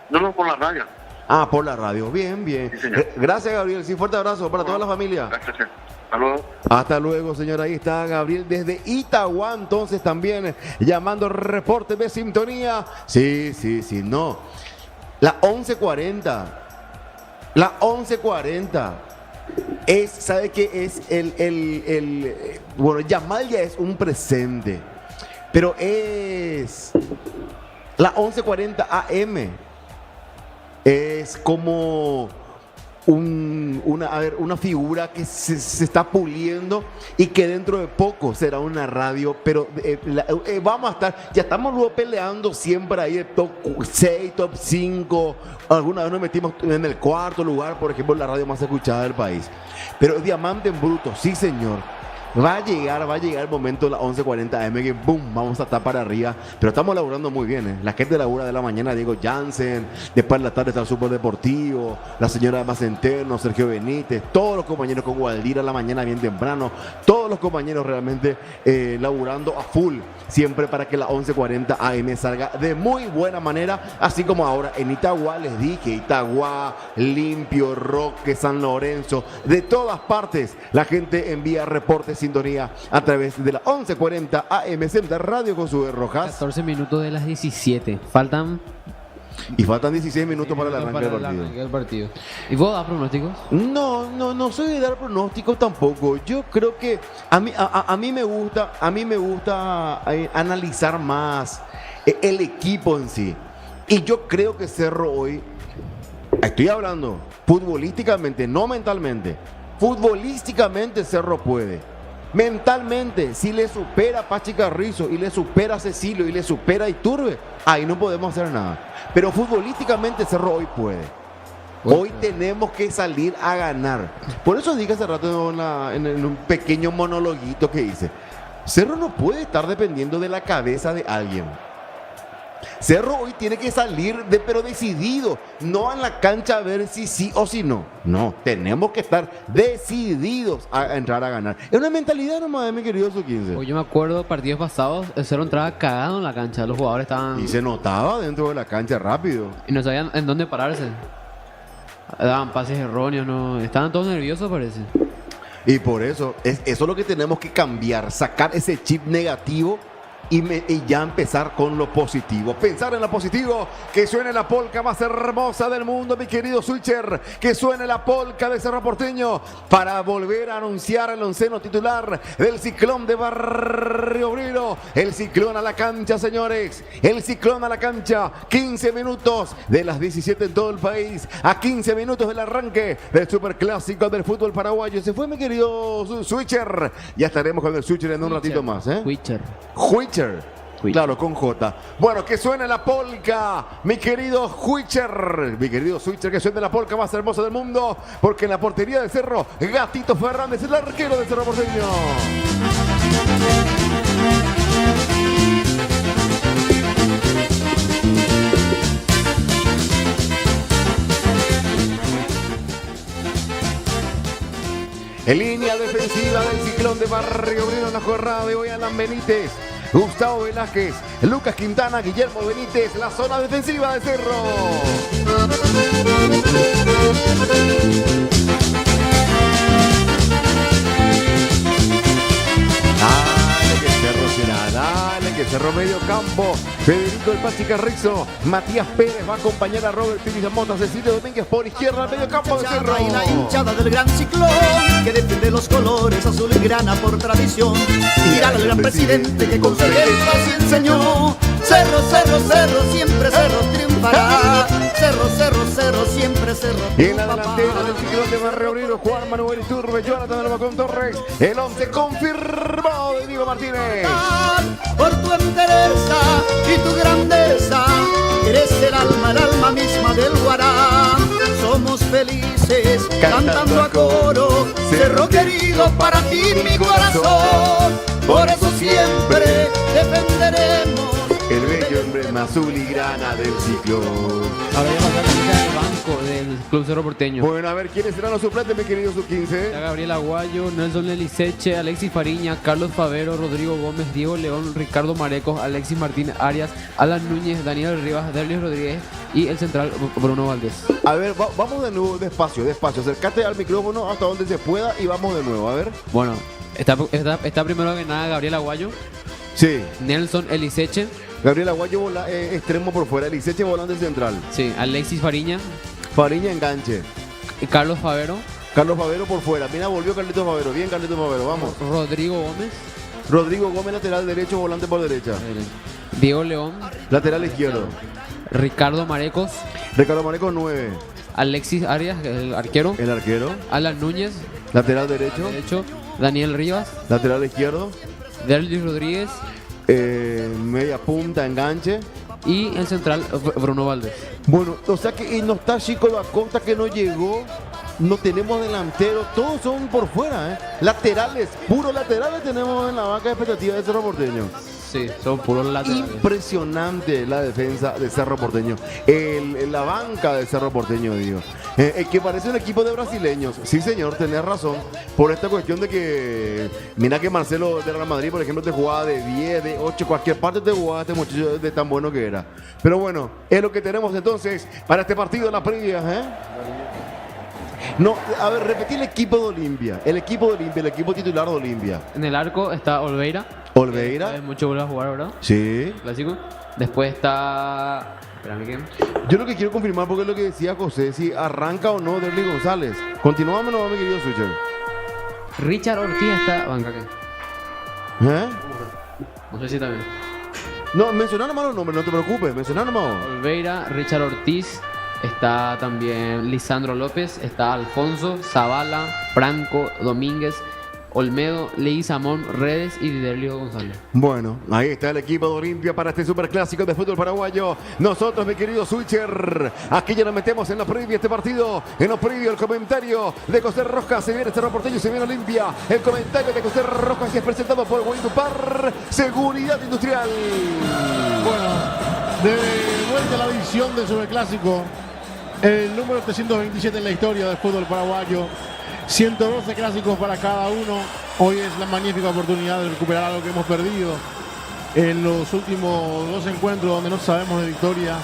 No, por la radio. Ah, por la radio. Bien. Sí, señor. Gracias, Gabriel. Sí, fuerte abrazo para toda la familia. Gracias. Hasta luego. Hasta luego, señor. Ahí está Gabriel desde Itagua, entonces también llamando reporte de sintonía. Sí, no. La 11:40. La 11:40. ¿Sabe qué es bueno, Yamal ya es un presente, pero es la 11:40 AM. Es como una figura que se está puliendo y que dentro de poco será una radio, pero vamos a estar, ya estamos luego peleando siempre ahí el top 6, top 5, alguna vez nos metimos en el cuarto lugar, por ejemplo, la radio más escuchada del país, pero Diamante en Bruto, sí señor. Va a llegar el momento de las 11:40 AM que boom, vamos a estar para arriba. Pero estamos laburando muy bien, La gente labura de la mañana, Diego Jansen. Después de la tarde está el Super Deportivo, la señora Macenterno, Sergio Benítez, todos los compañeros con Gualdira a la mañana bien temprano. Todos los compañeros realmente laburando a full, siempre para que la 11:40 AM salga de muy buena manera. Así como ahora en Itagua, les dije, Itagua, Limpio, Roque, San Lorenzo, de todas partes la gente envía reportes sintonía a través de la 11:40 AM Senda Radio con sus Rojas. 14 minutos de las 17. Faltan 16 minutos para el arranque del partido. ¿Y vos das pronósticos? No soy de dar pronósticos tampoco. Yo creo que a mí me gusta analizar más el equipo en sí. Y yo creo que Cerro hoy, estoy hablando futbolísticamente, no mentalmente. Futbolísticamente Cerro puede. Mentalmente, si le supera a Pachi Carrizo y le supera a Cecilio y le supera a Iturbe, ahí no podemos hacer nada. Pero futbolísticamente Cerro hoy puede. Hoy tenemos que salir a ganar. Por eso dije hace rato en un pequeño monologuito que hice. Cerro no puede estar dependiendo de la cabeza de alguien. Cerro hoy tiene que salir pero decidido, no en la cancha a ver si sí o si no. No, tenemos que estar decididos a entrar a ganar. Es una mentalidad nomás, mi querido Su-15. Oye, yo me acuerdo partidos pasados, el Cerro entraba cagado en la cancha, los jugadores estaban... Y se notaba dentro de la cancha rápido. Y no sabían en dónde pararse. Daban pases erróneos, no, estaban todos nerviosos parece. Y por eso, eso es lo que tenemos que cambiar, sacar ese chip negativo y ya empezar con lo positivo. Pensar en lo positivo, que suene la polca más hermosa del mundo, mi querido Switcher, que suene la polca de Cerro Porteño para volver a anunciar el onceno titular del Ciclón de Barrio Obrero. El Ciclón a la cancha, señores, el Ciclón a la cancha. 15 minutos de las 17 en todo el país, a 15 minutos del arranque del superclásico del fútbol paraguayo. Se fue mi querido Switcher. Ya estaremos con el Switcher en un ratito más, Switcher. Claro, con J. Bueno, que suene la polca, mi querido Switcher, que suene la polca más hermosa del mundo, porque en la portería del Cerro, Gatito Fernández, el arquero del Cerro Porteño. En línea defensiva del Ciclón de Barrio Obrero en la jornada de hoy, Alan Benítez, Gustavo Velázquez, Lucas Quintana, Guillermo Benítez, la zona defensiva de Cerro. Dale que Cerro medio campo, Federico El Pachi Carrizo, Matías Pérez va a acompañar a Robert Pires Mota, Cecilio Domínguez por izquierda, medio campo de Cerro. Y la hinchada del gran Ciclón que defiende los colores azul y grana por tradición. Y al gran presidente que con su ejemplo así enseñó. Cerro, Cerro, Cerro, siempre Cerro triunfará. Cerro, Cerro, Cerro, siempre Cerro Y en la triunfará. delantera del Ciclón de Barrio Obrero, Juan Manuel Iturbe, Jonathan Almacón Torres, el 11 confirmado de Diego Martínez. Por tu entereza y tu grandeza, eres el alma misma del Guará. Somos felices cantando a coro, Cerro querido, para ti mi corazón. Por eso siempre defenderemos El bello emblema azul y grana del Ciclón. Ahora ya pasar la lista del banco del Club Cerro Porteño. Bueno, a ver, ¿quiénes serán los suplentes, mi querido Sub-15? Está Gabriel Aguayo, Nelson Eliseche, Alexis Fariña, Carlos Favero, Rodrigo Gómez, Diego León, Ricardo Marecos, Alexis Martín Arias, Alan Núñez, Daniel Rivas, Derlis Rodríguez y el central Bruno Valdés. A ver, vamos de nuevo, despacio. Acércate al micrófono hasta donde se pueda y vamos de nuevo, a ver. Bueno, está primero que nada Gabriel Aguayo, Sí, Nelson Eliseche, Gabriel Aguayo, extremo por fuera, Eliseche volante central, sí, Alexis Fariña, Fariña enganche, y Carlos Favero, Carlos Favero por fuera. Mira, volvió Carlitos Favero, bien Carlitos Favero, vamos. Rodrigo Gómez, Rodrigo Gómez, lateral derecho, volante por derecha, Diego León, lateral izquierdo, Ricardo Marecos, Ricardo Mareco 9, Alexis Arias, el arquero, el arquero, Alan Núñez, lateral derecho, Daniel Rivas, lateral izquierdo, Derlis Rodríguez media punta, enganche. y el central Bruno Valdés. Bueno, o sea que y no está Chico da Costa que no llegó, no tenemos delantero, todos son por fuera, laterales, puros laterales tenemos en la banca de expectativa de Cerro Porteño. Sí, son puros laterales. Impresionante la defensa de Cerro Porteño, la banca de Cerro Porteño, digo, que parece un equipo de brasileños. Sí, señor, tenés razón, por esta cuestión de que, mira que Marcelo de Real Madrid, por ejemplo, te jugaba de 10, de 8, cualquier parte te jugaba este muchacho de tan bueno que era. Pero bueno, es lo que tenemos entonces para este partido en la previa, No, a ver, repetí el equipo de Olimpia, el equipo titular de Olimpia. En el arco está Olveira. Olveira. Mucho vuelve a jugar, ¿verdad? Sí. Clásico. Después está... Espérame que... Yo lo que quiero confirmar, porque es lo que decía José, si arranca o no Derly González. Continuamos, mi querido Switcher. Richard Ortiz está... Banca aquí. No sé si también. No, mencionar nomás los nombres, no te preocupes, mencionar nomás. Olveira, Richard Ortiz. Está también Lisandro López. Está Alfonso, Zavala, Franco, Domínguez, Olmedo, Leguizamón, Redes y Didelio González. Bueno, ahí está el equipo de Olimpia para este superclásico de fútbol paraguayo. Nosotros, mi querido Switcher, aquí ya nos metemos en la previa de este partido. En lo previo, el comentario de José Rojas. Se viene Cerro Porteño, se viene Olimpia. El comentario de José Rojas que es presentado por Guayupar Seguridad Industrial. Bueno, de vuelta a la edición del superclásico, el número 327 en la historia del fútbol paraguayo. 112 clásicos para cada uno. Hoy es la magnífica oportunidad de recuperar algo que hemos perdido en los últimos 2 encuentros donde no sabemos de victorias.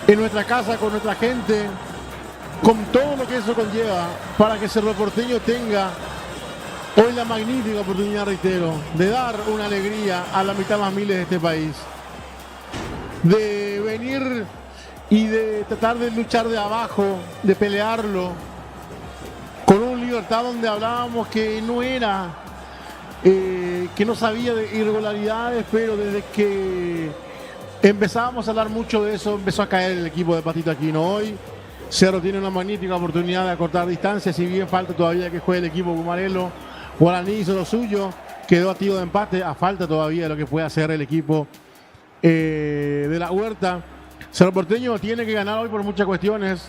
En nuestra casa, con nuestra gente, con todo lo que eso conlleva, para que Cerro Porteño tenga hoy la magnífica oportunidad, reitero, de dar una alegría a la mitad más miles de este país. De venir y de tratar de luchar de abajo, de pelearlo, con un Libertad donde hablábamos que no era, que no sabía de irregularidades, pero desde que empezábamos a hablar mucho de eso, empezó a caer el equipo de Patito Aquino. Hoy Cerro tiene una magnífica oportunidad de acortar distancias, si bien falta todavía que juegue el equipo Gumarelo. Guaraní hizo lo suyo, quedó a tiro de empate, a falta todavía de lo que puede hacer el equipo de la Huerta. Cerro Porteño tiene que ganar hoy por muchas cuestiones,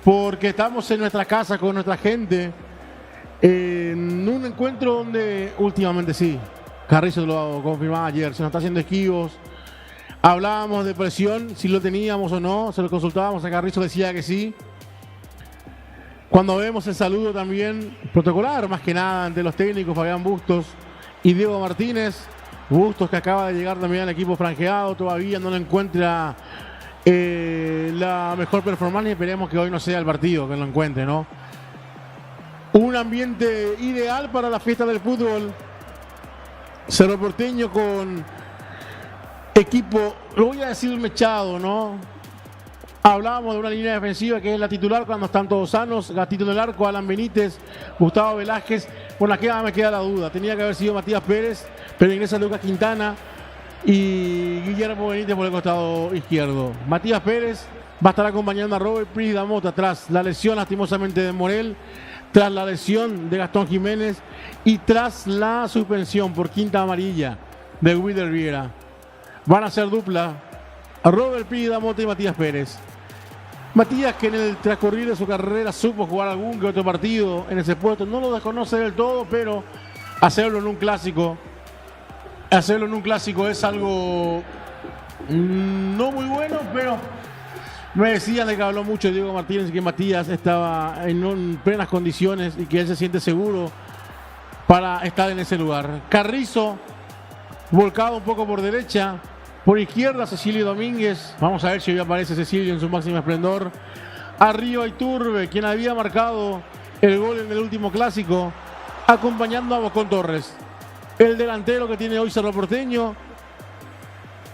porque estamos en nuestra casa con nuestra gente, en un encuentro donde últimamente sí, Carrizo lo confirmaba ayer, se nos está haciendo esquivos. Hablábamos de presión, si lo teníamos o no, se lo consultábamos a Carrizo, decía que sí. Cuando vemos el saludo también protocolar, más que nada, ante los técnicos Fabián Bustos y Diego Martínez. Bustos, que acaba de llegar también al equipo franjeado, todavía no lo encuentra la mejor performance, y esperemos que hoy no sea el partido que lo encuentre, ¿no? Un ambiente ideal para la fiesta del fútbol. Cerro Porteño con equipo, lo voy a decir mechado, ¿no? Hablábamos de una línea defensiva que es la titular cuando están todos sanos. Gatito en el arco, Alan Benítez, Gustavo Velázquez. Por la que me queda la duda. Tenía que haber sido Matías Pérez, pero ingresa Lucas Quintana y Guillermo Benítez por el costado izquierdo. Matías Pérez va a estar acompañando a Robert Pris Damota tras la lesión lastimosamente de Morel, tras la lesión de Gastón Jiménez y tras la suspensión por quinta amarilla de Wilder Viera. Van a ser dupla a Robert Pris Damota y Matías Pérez. Matías, que en el transcurrir de su carrera supo jugar algún que otro partido en ese puesto, no lo desconoce del todo, pero hacerlo en un clásico es algo no muy bueno, pero me decían de que habló mucho Diego Martínez y que Matías estaba en plenas condiciones y que él se siente seguro para estar en ese lugar. Carrizo, volcado un poco por derecha. Por izquierda, Cecilio Domínguez. Vamos a ver si hoy aparece Cecilio en su máximo esplendor. Arriba, Iturbe, quien había marcado el gol en el último clásico, acompañando a Bocón Torres. El delantero que tiene hoy Cerro Porteño.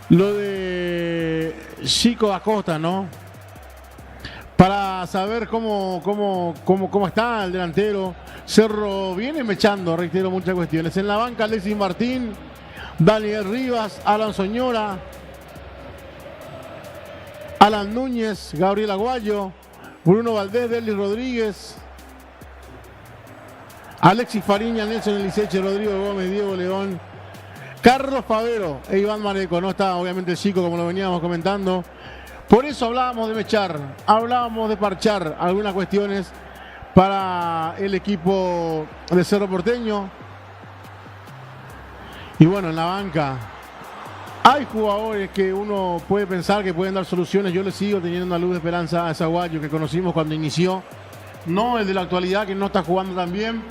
Lo de Chico Acosta, ¿no? Para saber cómo está el delantero. Cerro viene mechando, reitero, muchas cuestiones. En la banca, Alexis Martín, Daniel Rivas, Alan Soñora, Alan Núñez, Gabriel Aguayo, Bruno Valdés, Delis Rodríguez, Alexis Fariña, Nelson Eliseche, Rodrigo Gómez, Diego León, Carlos Favero e Iván Mareco. No está obviamente el chico, como lo veníamos comentando. Por eso hablábamos de mechar, hablábamos de parchar algunas cuestiones para el equipo de Cerro Porteño. Y bueno, en la banca hay jugadores que uno puede pensar que pueden dar soluciones. Yo le sigo teniendo una luz de esperanza a ese Aguayo que conocimos cuando inició. No el de la actualidad, que no está jugando tan bien.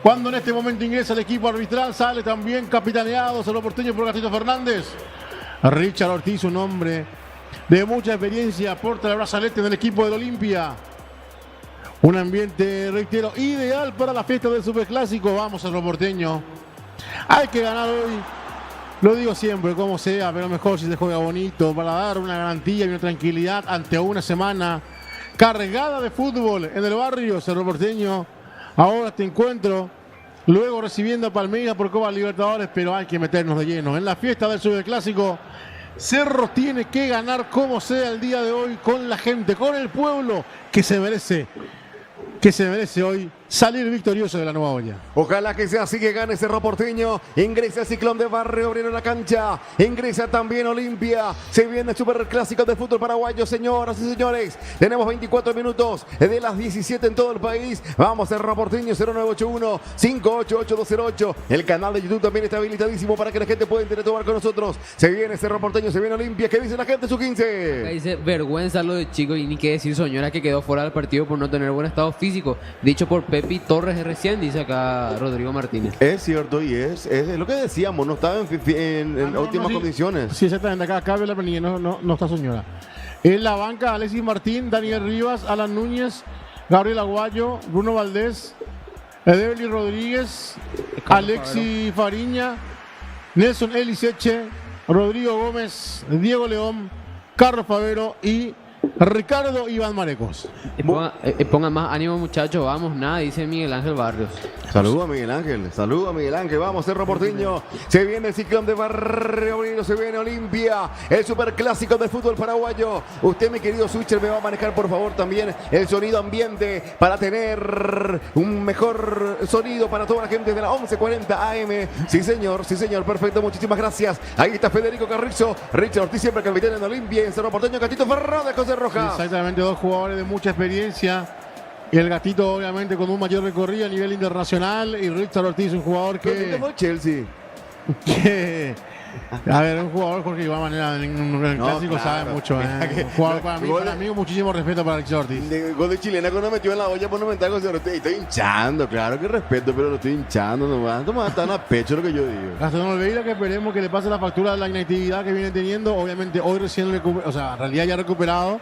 Cuando en este momento ingresa el equipo arbitral, sale también capitaneado Cerro Porteño por Gatito Fernández. Richard Ortiz, un hombre de mucha experiencia, porta el brazalete del equipo del Olimpia. Un ambiente, reitero, ideal para la fiesta del Superclásico. Vamos, Cerro Porteño. Hay que ganar hoy, lo digo siempre, como sea, pero mejor si se juega bonito, para dar una garantía y una tranquilidad ante una semana cargada de fútbol en el barrio. Cerro Porteño, ahora este encuentro, luego recibiendo a Palmeiras por Copa Libertadores, pero hay que meternos de lleno en la fiesta del Superclásico. Cerro tiene que ganar como sea el día de hoy, con la gente, con el pueblo que se merece hoy salir victorioso de la nueva olla. Ojalá que sea así, que gane Cerro Porteño. Ingresa el Ciclón de Barrio Obrero en la cancha. Ingresa también Olimpia. Se viene el Superclásico de fútbol paraguayo, señoras y señores. Tenemos 24 minutos de las 17 en todo el país. Vamos, Cerro Porteño, 0981-588208. El canal de YouTube también está habilitadísimo para que la gente pueda interactuar con nosotros. Se viene Cerro Porteño, se viene Olimpia. ¿Qué dice la gente, su 15? Dice, vergüenza lo de Chico, y ni qué decir Soñora, que quedó fuera del partido por no tener buen estado físico. Dicho por Pepi Torres recién, dice acá Rodrigo Martínez. Es cierto, y es lo que decíamos, no estaba en óptimas condiciones. Sí, exactamente, acá ve la planilla, no está Soñora. En la banca, Alexis Martín, Daniel Rivas, Alan Núñez, Gabriel Aguayo, Bruno Valdés, Edebeli Rodríguez, Alexis Fariña, Nelson Eliseche, Rodrigo Gómez, Diego León, Carlos Favero y Ricardo Iván Marecos. Pongan más ánimo, muchachos, vamos, nada, dice Miguel Ángel Barrios. Saludos a Miguel Ángel, vamos, Cerro Porteño. Se viene el Ciclón de Barrio Obrero, se viene Olimpia, el Superclásico del fútbol paraguayo. Usted, mi querido Switcher, me va a manejar, por favor, también el sonido ambiente para tener un mejor sonido para toda la gente de la 1140 AM. Sí, señor, perfecto, muchísimas gracias. Ahí está Federico Carrizo, Richard Ortiz, siempre capitán en Olimpia, en Cerro Porteño, Gatito Fernández, José Rojas. Exactamente, dos jugadores de mucha experiencia. Y el Gatito, obviamente, con un mayor recorrido a nivel internacional. Y Richard Ortiz, un jugador que Chelsea. A ver, un jugador, Jorge Iván Manera, en el No, clásico claro. sabe mucho. Mira que- Un jugador para gol mí, muchísimo respeto para Alex Ortiz. De gol de chilena cuando metió en la olla monumental con Cerro. Estoy hinchando, claro que respeto, pero lo estoy hinchando nomás. Nomás tan a pecho lo que yo digo. Gastón Olveira, que esperemos que le pase la factura de la inactividad que viene teniendo. Obviamente hoy recién recuperado, o sea, en realidad ya recuperado,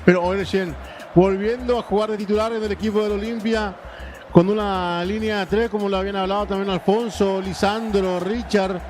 pero hoy recién volviendo a jugar de titular en el equipo del Olimpia con una línea de 3, como lo habían hablado también Alfonso, Lisandro, Richard.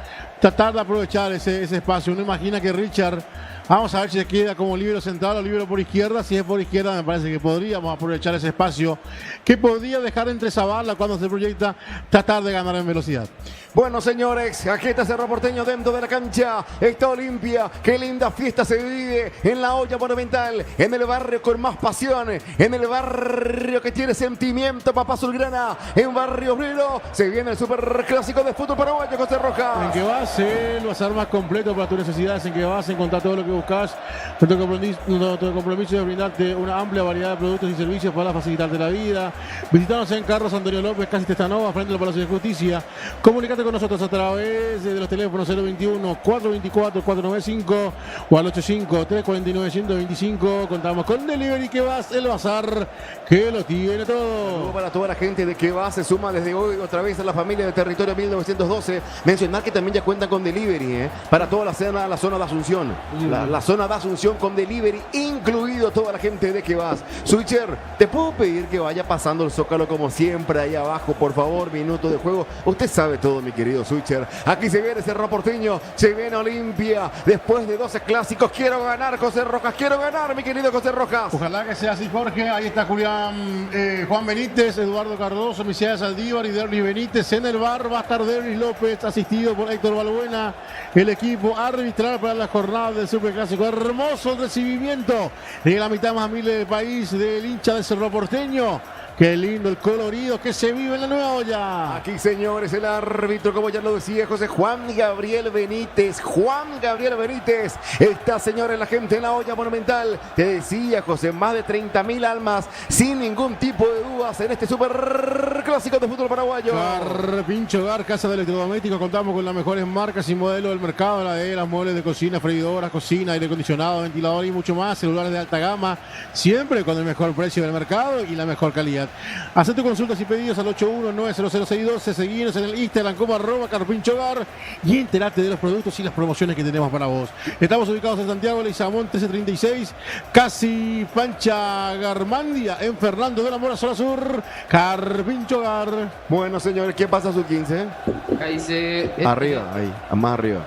Tratar de aprovechar ese espacio. Uno imagina que Richard, vamos a ver si se queda como líbero central o líbero por izquierda. Si es por izquierda, me parece que podríamos aprovechar ese espacio que podría dejar entre Zavala cuando se proyecta tratar de ganar en velocidad. Bueno, señores, aquí está Cerro Porteño dentro de la cancha. Está Olimpia. Qué linda fiesta se vive en la olla monumental, en el barrio con más pasión, en el barrio que tiene sentimiento, papá azulgrana, en Barrio Obrero. Se viene el superclásico de fútbol paraguayo, José En Rojas. que vas, el bazar más completo para tus necesidades. En que vas a encontrar todo lo que buscas. Nuestro compromiso de brindarte una amplia variedad de productos y servicios para facilitarte la vida. Visítanos en Carlos Antonio López, casi Testanova, frente al Palacio de Justicia. Comunícate con nosotros a través de los teléfonos 021-424-495 o al 85-349-125. Contamos con Delivery Que Vas, el bazar que lo tiene todo. Saludo para toda la gente de que va, se suma desde hoy otra vez a la familia de Territorio 1912. Mencionar que también ya cuentan con delivery, para toda la zona de Asunción. La zona de Asunción con delivery, incluido toda la gente de que vas. Switcher, te puedo pedir que vaya pasando el Zócalo como siempre ahí abajo, por favor, minuto de juego. Usted sabe todo, mi querido Switcher. Aquí se viene Cerro Porteño, se viene Olimpia. Después de 12 clásicos, quiero ganar, José Rojas, quiero ganar, mi querido José Rojas. Ojalá que sea así, Jorge. Ahí está Juan Benítez, Eduardo Cardoso, Misael Saldívar y Derly Benítez. En el bar va a estar Derly López, asistido por Héctor Balbuena. El equipo arbitral para la jornada del Superclásico. Hermoso recibimiento de la mitad más humilde del país, del hincha del Cerro Porteño. Qué lindo el colorido que se vive en la nueva olla. Aquí, señores, el árbitro, como ya lo decía José Juan Gabriel Benítez. Juan Gabriel Benítez. Está, señores, la gente en la olla monumental. Te decía, José, más de 30.000 almas, sin ningún tipo de dudas, en este super clásico de fútbol paraguayo. Carpincho Hogar, casa de electrodomésticos. Contamos con las mejores marcas y modelos del mercado. Heladeras, muebles de cocina, freidoras, cocina, aire acondicionado, ventilador y mucho más. Celulares de alta gama. Siempre con el mejor precio del mercado y la mejor calidad. Haz tu consultas y pedidos al 8190062. Seguinos en el Instagram como @carpinchogar y enterate de los productos y las promociones que tenemos para vos. Estamos ubicados en Santiago, Leizamón 1336, casi Pancha Garmandia, en Fernando de la Mora, zona sur. Carpinchogar. Bueno, señores, ¿qué pasa a su 15? Acá dice... Arriba, ahí, más arriba.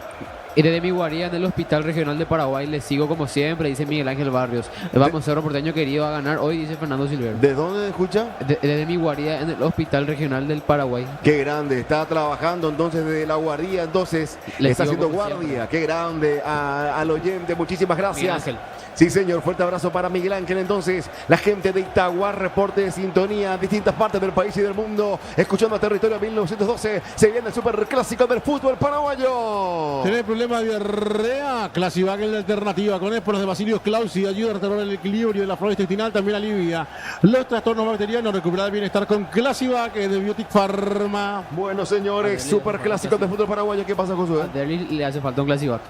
Iré de mi guarida en el Hospital Regional de Paraguay. Le sigo como siempre, dice Miguel Ángel Barrios. Vamos, Cerro Porteño querido a ganar hoy, dice Fernando Silvero. ¿De dónde escucha? De mi guarida en el Hospital Regional del Paraguay. Qué grande, está trabajando entonces desde la guardia, entonces Le está sigo haciendo como guardia. siempre. Qué grande al oyente, muchísimas Miguel gracias. Ángel. Sí, señor, fuerte abrazo para Miguel Ángel. Entonces, la gente de Itagua, reporte de sintonía, distintas partes del país y del mundo, escuchando a Territorio 1912. Se viene el superclásico del fútbol paraguayo. ¿Tenés problema de diarrea? Clasivac es la alternativa. Con ésporos de Basilius Clausi ayuda a restaurar el equilibrio de la flora intestinal, también alivia los trastornos bacterianos. Recuperar el bienestar con Clasivac de Biotic Pharma. Bueno, señores, superclásico del fútbol paraguayo. ¿Qué pasa, Josué? A Derly le hace falta un Clasivac.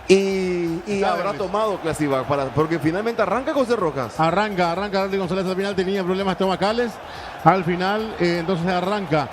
Y habrá tomado Clasivac porque finalmente arranca José Rojas. Arranca Darly González al final, tenía problemas estomacales. Al final, entonces arranca.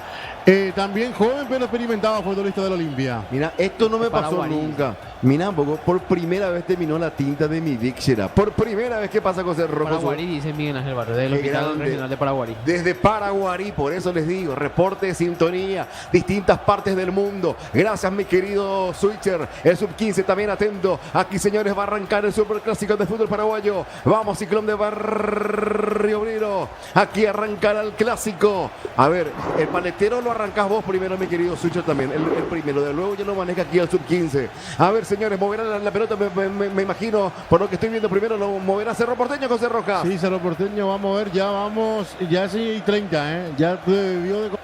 También joven pero experimentado futbolista del Olimpia. Mira, esto no me pasó Paraguay. nunca. Mira, un poco, por primera vez terminó la tinta de mi Dixera. Por primera vez que pasa José Rojas. Paraguarí, dice Miguel Ángel Barrios, del Qué Hospital grande. Regional de Paraguarí. Desde Paraguarí, por eso les digo, reporte de sintonía, distintas partes del mundo. Gracias, mi querido Switcher. El sub-15 también atento. Aquí, señores, va a arrancar el superclásico de fútbol paraguayo. Vamos, Ciclón de Barrio Obrero. Aquí arrancará el clásico. A ver, el paletero lo arrancás vos primero, mi querido Switcher también. El primero, de luego ya lo maneja aquí el sub-15. A ver, señores, moverá la pelota, me imagino, por lo que estoy viendo primero, lo moverá Cerro Porteño con Cerro Rojas. Sí, Cerro Porteño va a mover, ya sí 30, ya debió de...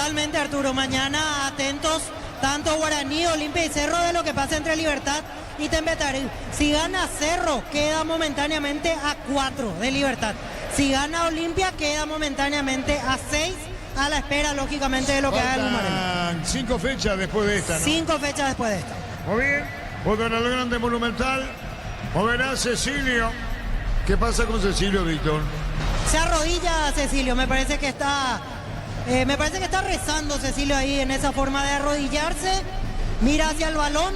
Totalmente, Arturo. Mañana atentos, tanto Guaraní, Olimpia y Cerro, de lo que pasa entre Libertad y Tembetarí. Si gana Cerro, queda momentáneamente a 4 de Libertad. Si gana Olimpia, queda momentáneamente a 6, a la espera, lógicamente, de lo que haga el Lumarén. Faltan 5 fechas después de esta, ¿no? 5 fechas después de esta. Muy bien. Otro en el grande Monumental. Moverá Cecilio. ¿Qué pasa con Cecilio, Víctor? Se arrodilla Cecilio, me parece que está rezando Cecilio ahí en esa forma de arrodillarse, mira hacia el balón,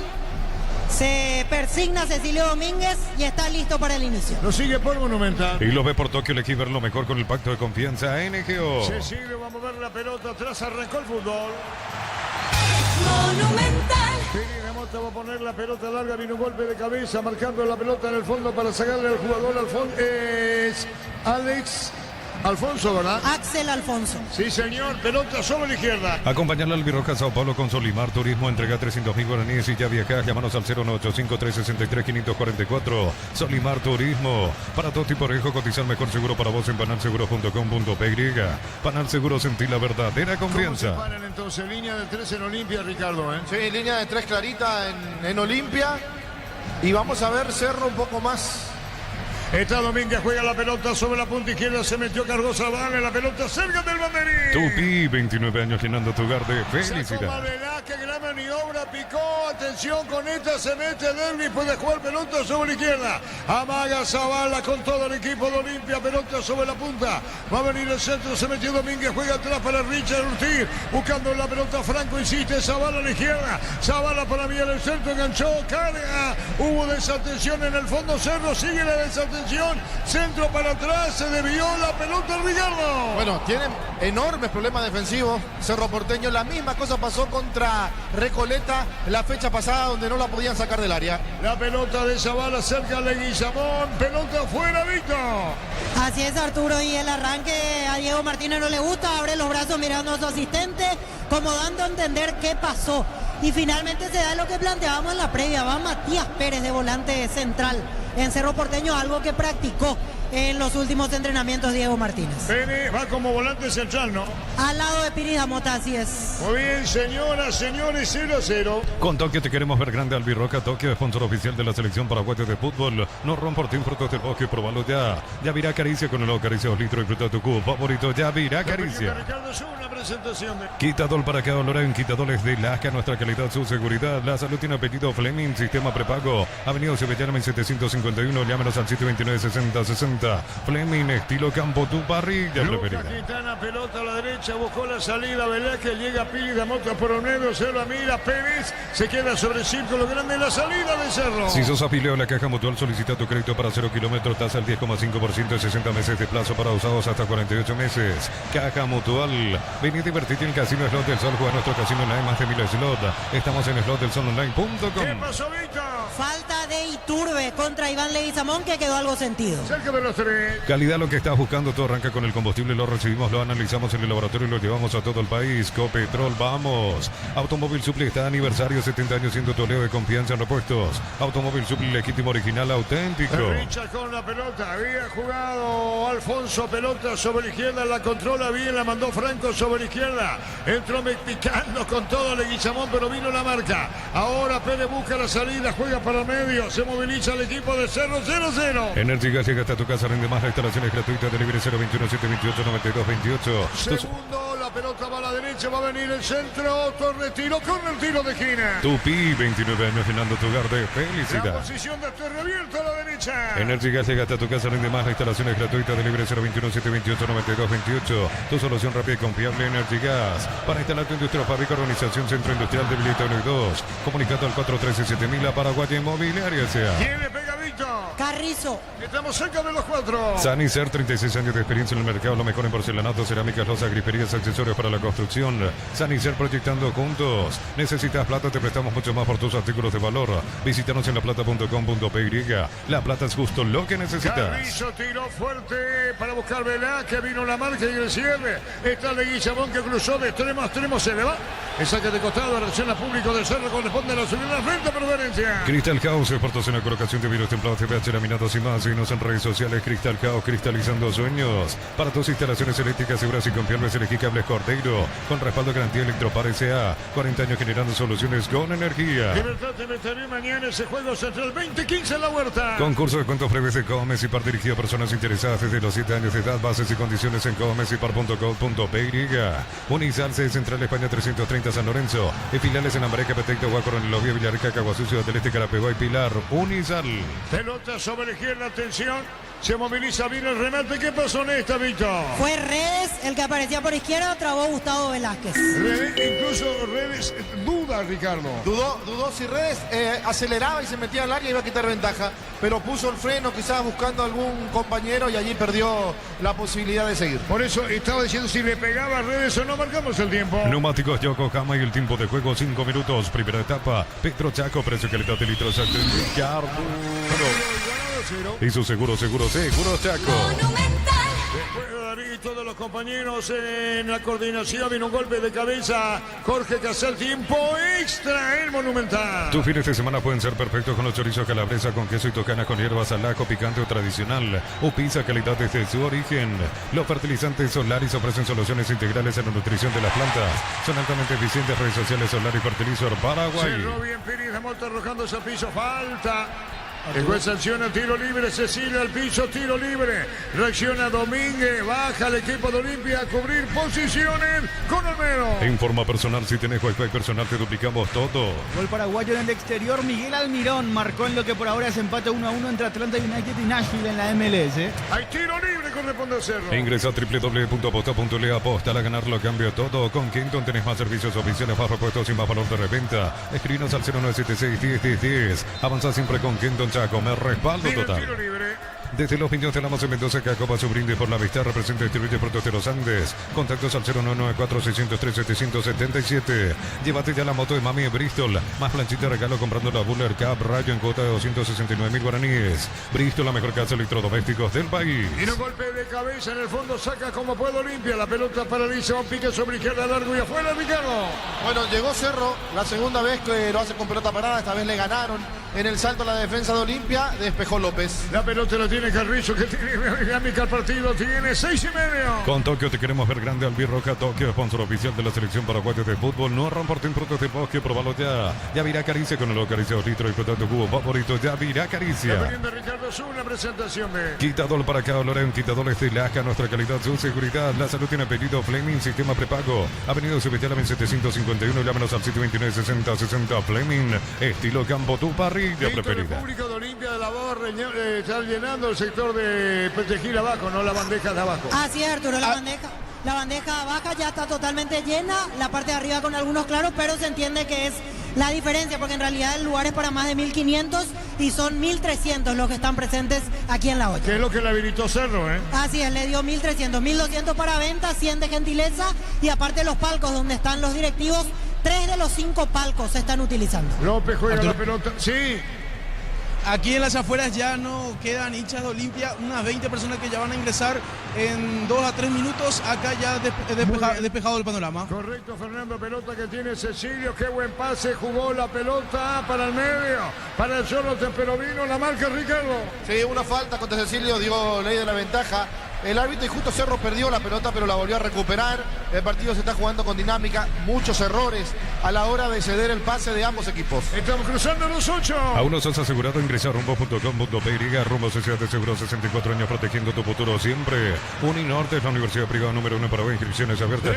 se persigna Cecilio Domínguez y está listo para el inicio. Lo sigue por Monumental. Y lo ve por Tokio, elegí ver lo mejor con el pacto de confianza NGO. Cecilio va a mover la pelota atrás, arrancó el fútbol. Monumental. Pini de Mota va a poner la pelota larga, vino un golpe de cabeza, marcando la pelota en el fondo para sacarle al jugador al fondo. Es Alex Alfonso, ¿verdad? Axel Alfonso. Sí, señor, pelota sobre la izquierda. Acompañar la Albirroja Sao Paulo con Solimar Turismo, entrega 300.000 guaraníes y ya viajas, llámanos al 0985-363-544. Solimar Turismo, para todo tipo de riesgo, cotizar mejor seguro para vos en panalseguro.com.py. Panal Seguro, sentí la verdadera ¿Cómo se confianza. paran entonces? Línea de 3 en Olimpia, Ricardo, ¿eh? Sí, línea de 3 clarita en Olimpia. Y vamos a ver Cerro un poco más. Está Domínguez, juega la pelota sobre la punta izquierda, se metió, cargó Zavala, la pelota cerca del banderín. Tupi, 29 años llenando tu hogar de Sacó felicidad. Velázquez, gran maniobra, picó, atención con esta, se mete Derby, puede jugar pelota sobre la izquierda. Amaga Zavala con todo el equipo de Olimpia, pelota sobre la punta. Va a venir el centro, se metió Domínguez, juega atrás para Richard Urtiz, buscando la pelota, Franco insiste, Zavala a la izquierda, Zavala para mí en el centro, enganchó, carga, hubo desatención en el fondo, Cerro sigue la desatención. Centro para atrás, se desvió la pelota Ricardo. Bueno, tienen enormes problemas defensivos. Cerro Porteño, la misma cosa pasó contra Recoleta la fecha pasada, donde no la podían sacar del área. La pelota de Zavala cerca de Guillamón, pelota afuera, Víctor. Así es, Arturo, y el arranque a Diego Martínez no le gusta, abre los brazos mirando a su asistente, como dando a entender qué pasó. Y finalmente se da lo que planteábamos en la previa, va Matías Pérez de volante central en Cerro Porteño, algo que practicó en los últimos entrenamientos Diego Martínez. Pérez va como volante central, ¿no? Al lado de Piri Damota, así es. Muy bien, señoras, señores, 0-0. Con Tokio te queremos ver grande. Albirroja Tokio, sponsor oficial de la selección paraguaya de fútbol. No ron por ti, frutos del bosque, probalo ya. Ya virá Caricia con el nuevo Caricia 2 litros y fruta tu cubo favorito. Ya virá Caricia. Ricardo, es una presentación de... Quitadol para cada dolor en Quitadoles de Lasca, nuestra calidad, su seguridad. La salud tiene apellido Fleming, sistema prepago. Avenida Sevillana 1751, llámenos al 729-6060. Fleming, estilo campo, tu parrilla Lucas preferida. Quintana, pelota a la derecha, buscó la salida, Velázquez, llega Piri de Mota por un medio, se la mira, Pérez, se queda sobre el círculo grande, la salida de Cerro. Si sos afiliado a la Caja Mutual, solicita tu crédito para 0 kilómetros, tasa al 10,5% de 60 meses de plazo para usados hasta 48 meses. Caja Mutual. Vení a divertirte en Casino Slot del Sol, juega nuestro casino online, más de 1000 slot. Estamos en slotdelsolonline.com. ¿Qué pasó, Víctor? Falta de Iturbe contra Iván Leguizamón, que quedó algo sentido. Cerca de los 3. Calidad lo que estás buscando, todo arranca con el combustible, lo recibimos, lo analizamos en el laboratorio y lo llevamos a todo el país. Copetrol, vamos. Automóvil Supli está de aniversario, 70 años siendo tu oleo de confianza en repuestos. Automóvil Supli, legítimo, original, auténtico. Richard con la pelota, había jugado Alfonso, pelota sobre la izquierda, la controla bien, la mandó Franco sobre la izquierda. Entró picando con todo Leguizamón, pero vino la marca. Ahora Pérez busca la salida, juega para el medio, se moviliza el equipo de Cerro, 0-0. Energy Gas llega hasta tu casa, rinde más, la instalación es gratuita, delivery 021-728-9228. Segundo, la pelota va a la derecha, va a venir el centro, Torres tiró con el tiro de esquina. Tupi, 29 años llenando tu hogar de La felicidad. posición de Torre abierta a la derecha. Energy Gas llega hasta tu casa, rinde más, la instalación es gratuita, delivery 021-728-9228. Tu solución rápida y confiable, Energy Gas. Para instalar tu industria, fábrica, organización, centro industrial de Vileta 1 y 2. Comunicado al 413-7000, la Paraguaya Inmobiliaria sea. ¿Quién le pega, Víctor? Carrizo. Estamos cerca de los 4. Sanicer, 36 años de experiencia en el mercado, lo mejor en porcelanato, cerámicas, losas, griferías, accesorios para la construcción. Sanicer, proyectando juntos. Necesitas plata, te prestamos mucho más por tus artículos de valor. Visítanos en laplata.com.py. La Plata es justo lo que necesitas. Carrizo tiró fuerte para buscar Velázquez, vino la marca y el cierre. Está Leguizamón que cruzó de extremo a extremo, se le va. El saque de costado, reacción a público del Cerro, corresponde a la subida de la frente, preferencia. Crystal House, exportación y colocación de virus templados Plot, PH Laminados y más. Síguenos en redes sociales, Cristal Caos, cristalizando sueños. Para tus instalaciones eléctricas seguras y confiables, elegí Cables Cordeiro. Con respaldo garantía Electropar S.A. 40 años generando soluciones con energía. Libertad de Vetería mañana ese juego central 2015 en la Huerta. Concurso de cuentos breves de Comecipar dirigido a personas interesadas desde los 7 años de edad. Bases y condiciones en comecipar.co.py. Unizarse, Central España 330 San Lorenzo. Y filiales en Ambareca, Petecta, Huácaro, en el Lobía, Villarrica, Caguazú, del Este, Carapeguá y Pilar. Unizal. Pelota sobre la izquierda, atención. Se moviliza bien el remate. ¿Qué pasó en esta, Víctor? Fue Redes el que aparecía por izquierda, trabó Gustavo Velázquez. Incluso Redes duda, Ricardo. Dudó si Redes aceleraba y se metía al área y iba a quitar ventaja, pero puso el freno quizás buscando algún compañero y allí perdió la posibilidad de seguir. Por eso estaba diciendo si le pegaba a Redes o no. Marcamos el tiempo. Neumáticos Yokohama y el tiempo de juego 5 minutos. Primera etapa. Petro Chaco, precio calidad de litros. Y su seguro Chaco. Después de David, todos los compañeros en la coordinación, viene un golpe de cabeza. Jorge Casal, tiempo extra el Monumental. Tus fines de semana pueden ser perfectos con los chorizos calabresa con queso y tocana con hierbas al ajo, picante o tradicional. O pizza calidad desde su origen. Los fertilizantes Solaris ofrecen soluciones integrales en la nutrición de las plantas. Son altamente eficientes. Redes sociales Solaris Fertilizar Paraguay. Cerró bien Pérez de Mota arrojándose al piso. Falta. El juez sanciona tiro libre, Cecilia al piso, tiro libre. Reacciona Domínguez, baja el equipo de Olimpia a cubrir posiciones con Olmedo. En forma personal, si tenés Wi-Fi personal, te duplicamos todo. Gol paraguayo en el exterior, Miguel Almirón marcó en lo que por ahora es empate 1-1 entre Atlanta United y Nashville en la MLS. Hay tiro libre, corresponde hacerlo. Ingresa a www.aposta.le, aposta a ganarlo, cambio todo. Con Kenton tenés más servicios oficiales, más repuestos y más valor de reventa. Escribinos al 0976-101010. Avanza siempre con Kenton Chaco, me respaldo total. Tiro libre. Desde los Piños de Lamos en Mendoza, Cacopa su brinde por la amistad, representa y distribuye productos de los Andes. Contactos al 0994-603-777. Llévate ya la moto de Mami de Bristol. Más planchita regalo comprando la Buller Cup Rayo en cuota de 269.000 guaraníes. Bristol, la mejor casa de electrodomésticos del país. Y un golpe de cabeza en el fondo, saca como puede Olimpia. La pelota paraliza, un pique sobre izquierda largo y afuera, Ricardo. Bueno, llegó Cerro, la segunda vez que lo hace con pelota parada, esta vez le ganaron. En el salto a la defensa de Olimpia, despejó López. La pelota la tiene Carrizo, que tiene dinámica el partido, tiene 6:30. Con Tokio te queremos ver grande, Albirroja Tokio, sponsor oficial de la selección paraguaya de fútbol. No romporten productos de bosque, probalo ya. Ya virá Caricia con el Caricia 2 litros y flotando cubo favorito. Ya virá Caricia. Dependiendo de Ricardo, es una presentación de Quitador para cada Loren, quitadores de Laja, nuestra calidad, su seguridad. La salud tiene apellido Fleming, sistema prepago. Avenida Sebetiala 1751, llámanos al 729-6060 Fleming. Estilo campo, tu parrilla preferida. El público de Olimpia de la Voz está llenando el sector de Petejil abajo, no la bandeja de abajo. Así es, Arturo, la bandeja baja ya está totalmente llena, la parte de arriba con algunos claros, pero se entiende que es la diferencia, porque en realidad el lugar es para más de 1.500 y son 1.300 los que están presentes aquí en la olla. Que es lo que le habilitó Cerro, ¿eh? Así es, le dio 1.300, 1.200 para venta, 100 de gentileza y aparte los palcos donde están los directivos, 3 de los 5 palcos se están utilizando. López juega la pelota, sí. Aquí en las afueras ya no quedan hinchas de Olimpia, unas 20 personas que ya van a ingresar en 2 a 3 minutos. Acá ya despejado el panorama. Correcto, Fernando, pelota que tiene Cecilio, qué buen pase, jugó la pelota para el medio, para el solo Temperovino, la marca Ricardo. Sí, una falta contra Cecilio, dio ley de la ventaja. El árbitro y justo Cerro perdió la pelota, pero la volvió a recuperar. El partido se está jugando con dinámica, muchos errores a la hora de ceder el pase de ambos equipos. Estamos cruzando los 8. Aún no sos asegurado, ingresa a rumbo.com.py. Rumbo Sociedad de Seguros, 64 años protegiendo tu futuro siempre. Uninorte es la universidad privada número 1 para inscripciones abiertas.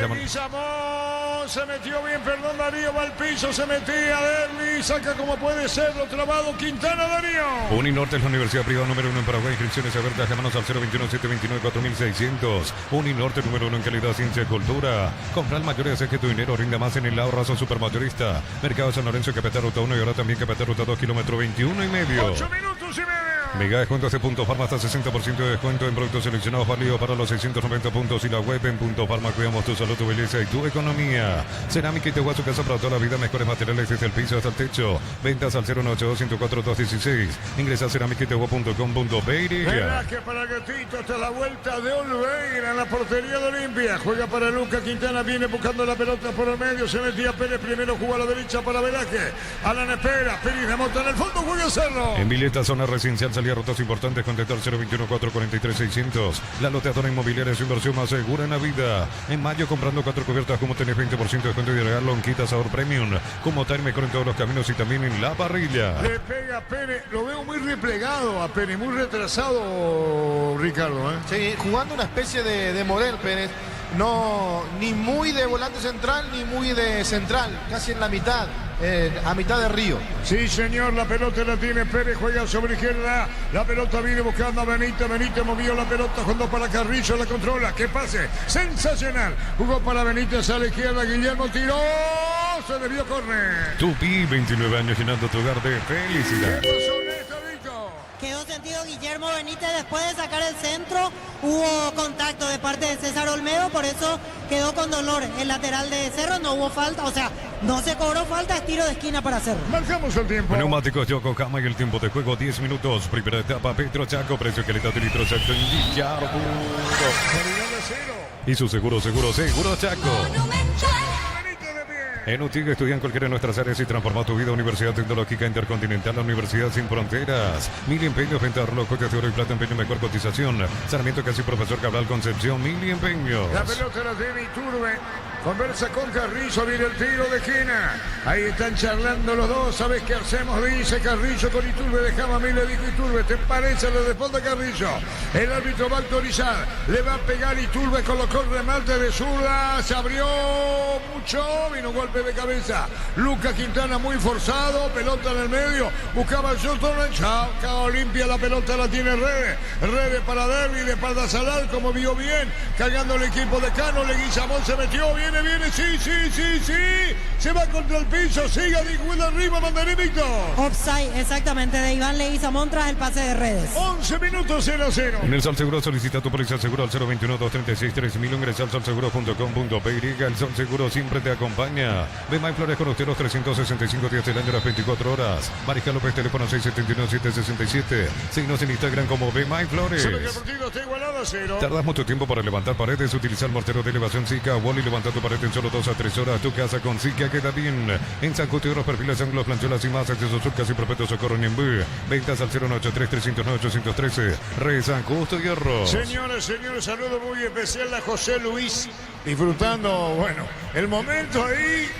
Se metió bien, perdón, Darío, va al piso, se metía Derli, saca como puede ser, lo trabado, Quintana, Darío. Uninorte es la universidad privada número 1 en Paraguay, inscripciones abiertas, llámanos al 021-729-4600. Uninorte número 1 en calidad, ciencia y cultura. Compra el mayor y hace que tu dinero rinda más en el ahorrazo supermayorista. Mercado San Lorenzo, Capital Ruta 1 y ahora también Capital Ruta 2, kilómetro 21 y medio. 8 minutos y medio. Mega descuentos de Punto Farma, hasta 60% de descuento en productos seleccionados, válido para los 690 puntos y la web en Punto Farma. Cuidamos tu salud, tu belleza y tu economía. Cerámica y Tegua, su casa para toda la vida, mejores materiales desde el piso hasta el techo. Ventas al 092-104-216. Ingresa a cerámicategua.com.py. Verás que para Gatito hasta la vuelta de Olveira en la portería de Olimpia. Juega para Luca Quintana, viene buscando la pelota por el medio. Se metía Pérez, primero jugó a la derecha para Velázquez. Alan espera, Pérez de Mota en el fondo, juega Cerro. En Vileta, zona residencial salida rutas importantes. Contactar 021-443-600. La loteadora inmobiliaria es su inversión más segura en la vida. En mayo, comprando 4 cubiertas, como tenés 20% de descuento y de regalo en Quita Sabor Premium. Como tal, mejor en todos los caminos y también en la parrilla. Le pega a Pérez, lo veo muy replegado a Pérez, muy retrasado, Ricardo. Sí, jugando una especie de Morel Pérez. No, ni muy de volante central, ni muy de central. Casi en la mitad. A mitad de Río. Sí, señor, la pelota la tiene Pérez, juega sobre izquierda. La pelota viene buscando a Benítez. Benítez movió la pelota, jugó para Carrillo, la controla. ¡Qué pase! ¡Sensacional! Jugó para Benítez a la izquierda. Guillermo tiró. Se debió correr. Tupi, 29 años llenando tu hogar de felicidad. Quedó sentido Guillermo Benítez después de sacar el centro. Hubo contacto de parte de César Olmedo, por eso quedó con dolor el lateral de Cerro. No hubo falta, o sea, no se cobró falta, es tiro de esquina para Cerro. Marcamos el tiempo. Neumáticos Yokohama y el tiempo de juego 10 minutos. Primera etapa, Petro Chaco, precio calidad de litro exacto en Villarburgo. Y su seguro Chaco. En UTIG estudia en cualquiera de nuestras áreas y transforma tu vida. Universidad Tecnológica Intercontinental, la Universidad Sin Fronteras. 1000 empeños, venta de reloj, joyas de oro y plata, empeño, mejor cotización. Sarmiento Casi, Profesor Cabral, Concepción, 1000 empeños. La pelota la tiene Iturbe. Conversa con Carrillo, viene el tiro de esquina. Ahí están charlando los dos. ¿Sabes qué hacemos? Dice Carrillo con Iturbe. Dejaba a mí, le dijo Iturbe. ¿Te parece? Le responde Carrillo. El árbitro va a autorizar. Le va a pegar Iturbe. Colocó el remate de zurda. Se abrió mucho. Vino un golpe de cabeza. Lucas Quintana muy forzado. Pelota en el medio. Buscaba el Johnston. Chao. Limpia la pelota. La tiene Redes. Redes para Derby. De espalda Salar. Como vio bien. Cargando el equipo de Cano. Leguizamón se metió bien. Viene, sí. Se va contra el piso, sigue Digüel arriba, Mandarín Víctor. Offside, exactamente, de Iván Leguizamón tras el pase de Redes. 11 minutos 0-0. En el Sol Seguro solicita tu póliza seguro al 021-236-3000. Ingresa al solseguro.com.py. El Sol Seguro siempre te acompaña. Bemay Flores con usted los 365 días del año, las 24 horas. Mariscal López, teléfono 671-767. Síguenos en Instagram como Bemay Flores. El partido está igualado a 0. Tardas mucho tiempo para levantar paredes. Utiliza el mortero de elevación Zika Wall y levanta tu pared en solo 2 a 3 horas. Tu casa con Zika queda bien. En San Justo, los perfiles, ángulos, planchuelas y más. Acceso Surcas y Propeto Socorro Niembú. Ventas al 093-309-813. Re San Justo y Hierro. Señores, saludo muy especial a José Luis. Disfrutando, bueno, el momento ahí.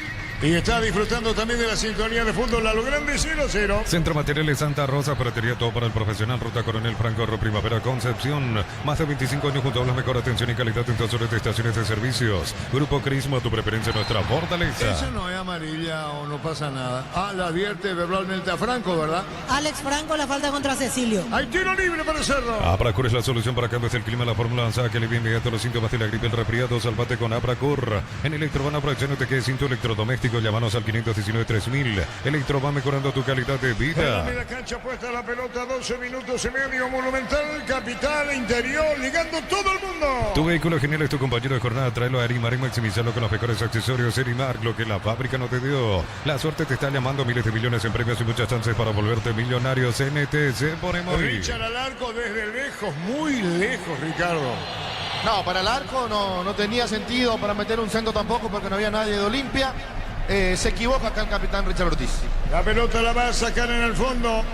Y está disfrutando también de la sintonía de fútbol a lo grande 0-0. Centro Materiales Santa Rosa, ferretería todo para el profesional. Ruta Coronel Franco, Primavera, Concepción. Más de 25 años junto a la mejor atención y calidad en todas las estaciones de servicios. Grupo Crismo, tu preferencia, nuestra fortaleza. Eso no es amarilla o no pasa nada. La advierte verbalmente a Franco, ¿verdad? Alex Franco, la falta contra Cecilio. Hay tiro libre para Cerro. Apracur es la solución para cambios del clima. La fórmula lanzada que alivia inmediato los síntomas de la gripe, el resfriado. Salvate con Apracur. En Electroban, aprovechándote que es cinto electrodoméstico. Llámanos al 519-3000. Electro va mejorando tu calidad de vida. En la cancha puesta la pelota, 12 minutos y medio. Monumental, capital, interior, llegando todo el mundo. Tu vehículo genial es tu compañero de jornada. Tráelo a Erimar y maximizarlo con los mejores accesorios. Erimar, lo que la fábrica no te dio. La suerte te está llamando, miles de millones en premios y muchas chances para volverte millonario. NTC por Emoy. Richard al arco desde lejos, muy lejos, Ricardo. No, para el arco no tenía sentido, para meter un centro tampoco, porque no había nadie de Olimpia. Se equivoca acá el capitán Richard Ortiz. La pelota la va a sacar en el fondo.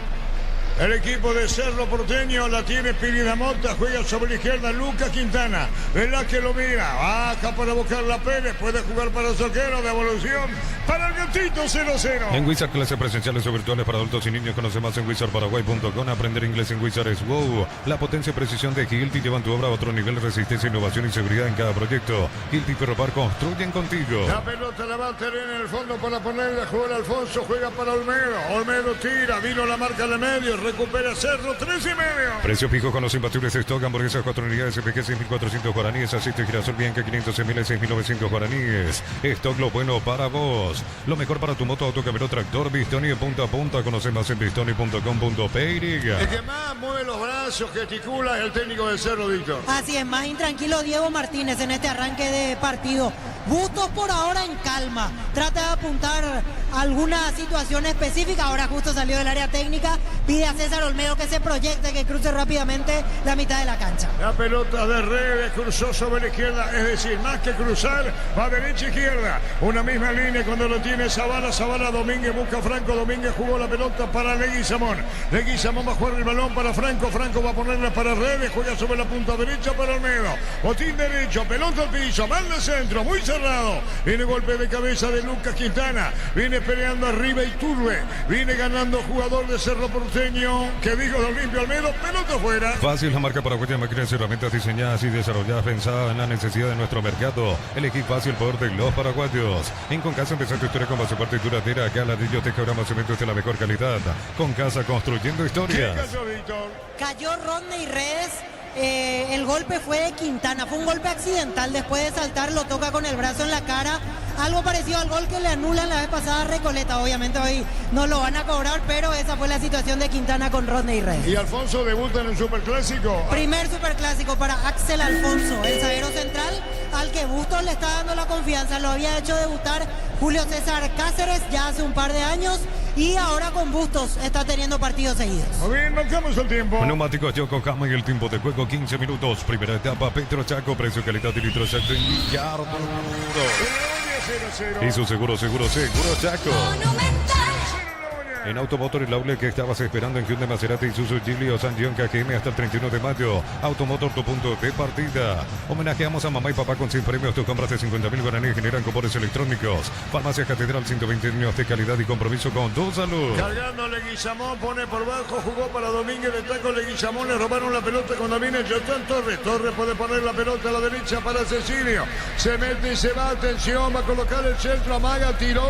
El equipo de Cerro Porteño la tiene Piridamota, juega sobre la izquierda Lucas Quintana. Velázquez lo mira, baja para buscar la Pérez, puede jugar para Soquero, devolución para el gatito 0-0. En Wizard, clases presenciales o virtuales para adultos y niños. Conoce más en wizardparaguay.com. Aprender inglés en Wizard es wow. La potencia y precisión de Hilti llevan tu obra a otro nivel. Resistencia, innovación y seguridad en cada proyecto. Hilti Ferropar construyen contigo. La pelota la va a tener en el fondo para ponerla a jugar Alfonso, juega para Olmedo. Olmedo tira, vino la marca de medio. Recupera Cerro, 3,5. Precio fijo con los imbatibles stock. Hamburguesas 4 unidades, CPG 6.400 guaraníes. Aceite girasol Bianca 500 ml 6.900 guaraníes. Stock lo bueno para vos. Lo mejor para tu moto, auto, camioneta, tractor. Bistoni de punta a punta. Conoce más en bistoni.com.py. El que más mueve los brazos, gesticula, es el técnico del Cerro, Víctor. Así es, más intranquilo Diego Martínez en este arranque de partido. Bustos por ahora en calma, trata de apuntar alguna situación específica, ahora justo salió del área técnica, pide a César Olmedo que se proyecte, que cruce rápidamente la mitad de la cancha. La pelota de Redes cruzó sobre la izquierda, es decir, más que cruzar, va derecha izquierda. Una misma línea cuando lo tiene Zavala, Domínguez busca a Franco, Domínguez jugó la pelota para Leguizamón. Leguizamón va a jugar el balón para Franco, Franco va a ponerla para Redes, juega sobre la punta derecha para Olmedo. Botín derecho, pelota al piso, mal de centro, muy cerrado. Viene golpe de cabeza de Lucas Quintana, viene peleando arriba Iturbe, viene ganando jugador de Cerro Porteño, que dijo de Olimpia Olmedo, pelota fuera. Fácil la marca paraguaya, máquinas y herramientas diseñadas y desarrolladas pensadas en la necesidad de nuestro mercado. Elegí fácil el poder de los paraguayos. En Concasa empezó tu historia con base parte duradera. Acá ladrillo, teja, grama, cementos de la mejor calidad. Concasa, construyendo historias. Cayó Rodney Redes. El golpe fue de Quintana, fue un golpe accidental, después de saltar lo toca con el brazo en la cara, algo parecido al gol que le anulan la vez pasada a Recoleta. Obviamente hoy no lo van a cobrar, pero esa fue la situación de Quintana con Rodney Redes. Y Alfonso debuta en el Superclásico. Primer Superclásico para Axel Alfonso, el zaguero central al que Bustos le está dando la confianza. Lo había hecho debutar Julio César Cáceres ya hace un par de años y ahora con Bustos está teniendo partidos seguidos. Muy bien, marcamos el tiempo. Neumáticos Yokohama y el tiempo de juego 15 minutos. Primera etapa, Petro Chaco, precio, calidad y litro exacto en Villar. Y su seguro Chaco. En Automotor el outlet que estabas esperando en Hyundai, Maserati, Isuzu, Giglio, San John, KGM hasta el 31 de mayo. Automotor, tu punto de partida. Homenajeamos a mamá y papá con 100 premios. Tus compras de 50.000 guaraníes generan cupones electrónicos. Farmacia Catedral, 120 años de calidad y compromiso con tu salud. Cargando Leguizamón, pone por bajo, jugó para Domínguez, de taco Leguizamón, le robaron la pelota cuando viene Jotán Torres. Torres puede poner la pelota a la derecha para Cecilio. Se mete y se va, atención, va a colocar el centro, amaga, tiró.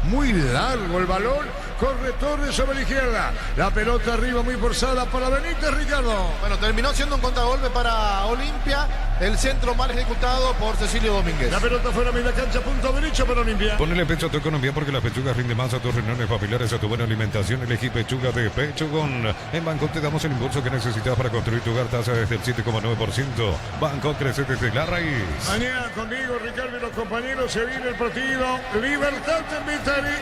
Muy largo el balón, corre Torres sobre la izquierda, la pelota arriba muy forzada para Benítez, Ricardo. Bueno, terminó siendo un contragolpe para Olimpia, el centro mal ejecutado por Cecilio Domínguez. La pelota fuera a media cancha, punto derecho para Olimpia. Ponele pecho a tu economía porque las pechugas rinden más a tus riñones papilares, a tu buena alimentación. Elegí pechuga de Pechugón. En Bangkok te damos el impulso que necesitas para construir tu hogar, tasa desde el 7,9%. Bangkok crece desde la raíz. Mañana conmigo, Ricardo y los compañeros, se viene el partido. Libertad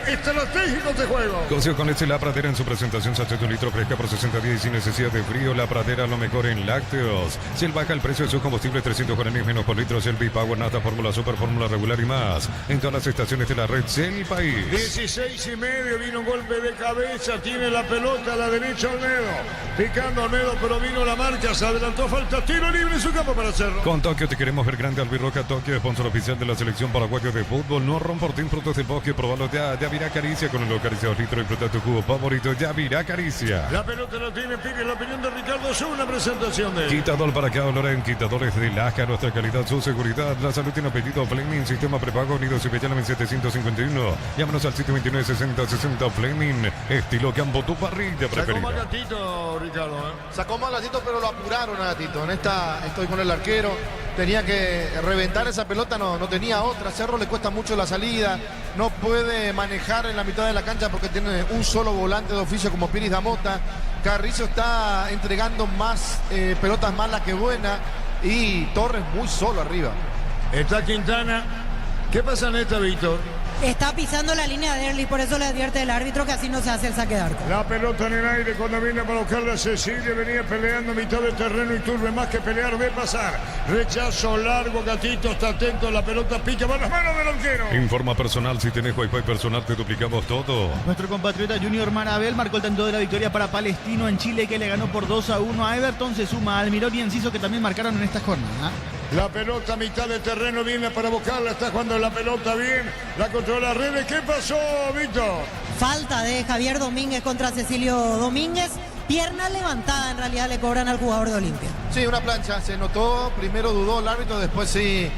estratégico de juego. Cocio con leche La Pradera en su presentación, sachet de litro fresca por 60 días y sin necesidad de frío. La Pradera, lo mejor en lácteos. Shell baja el precio de su combustible 300 guaraníes menos por litro. Shell B-Power, Nata, Fórmula Super, Fórmula Regular y más. En todas las estaciones de la red Shell País. 16:30, vino un golpe de cabeza, tiene la pelota a la derecha Olmedo. Picando Olmedo, pero vino la marca, se adelantó, falta tiro libre en su campo para Cerro. Con Tokio te queremos ver grande. Albirroja Tokio, sponsor oficial de la selección paraguaya de fútbol. No romportín, frutos del bosque, probalo ya. Yavirá Caricia con el Acaricia 2 litros y fruta tu jugo favorito. Yavirá Caricia. La pelota la tiene Piri, la opinión de Ricardo es una presentación de él. Quitador para cada olor en quitadores de Laja, nuestra calidad, su seguridad. La salud tiene apellido Fleming, sistema prepago unidos y Peñalame 751. Llámanos al sitio 296060 Fleming, estilo campo, tu parrilla preferida. Sacó más gatito, Ricardo. Sacó más gatito, pero lo apuraron a gatito. En esta estoy con el arquero. Tenía que reventar esa pelota, no tenía otra. Cerro le cuesta mucho la salida. No puede manejar en la mitad de la cancha porque tiene un solo volante de oficio como Piris Damota. Carrizo está entregando más pelotas malas que buenas. Y Torres muy solo arriba. Está Quintana. ¿Qué pasa en esta, Víctor? Está pisando la línea de Erlich, por eso le advierte el árbitro que así no se hace el saque de arco. La pelota en el aire cuando viene para buscarla a Cecilia, venía peleando a mitad del terreno y Turbe más que pelear, ve pasar. Rechazo largo, Gatito está atento, la pelota pica, va a las manos del arquero. Informa personal, si tenés Wi-Fi personal te duplicamos todo. Nuestro compatriota Junior Marabel marcó el tanto de la victoria para Palestino en Chile, que le ganó por 2-1 a Everton. Se suma Almirón y Enciso, que también marcaron en esta jornada. La pelota a mitad de terreno viene para buscarla, está jugando la pelota bien, la controla Redes. ¿Qué pasó, Víctor? Falta de Javier Domínguez contra Cecilio Domínguez. Pierna levantada, en realidad le cobran al jugador de Olimpia. Sí, una plancha, se notó, primero dudó el árbitro, después sí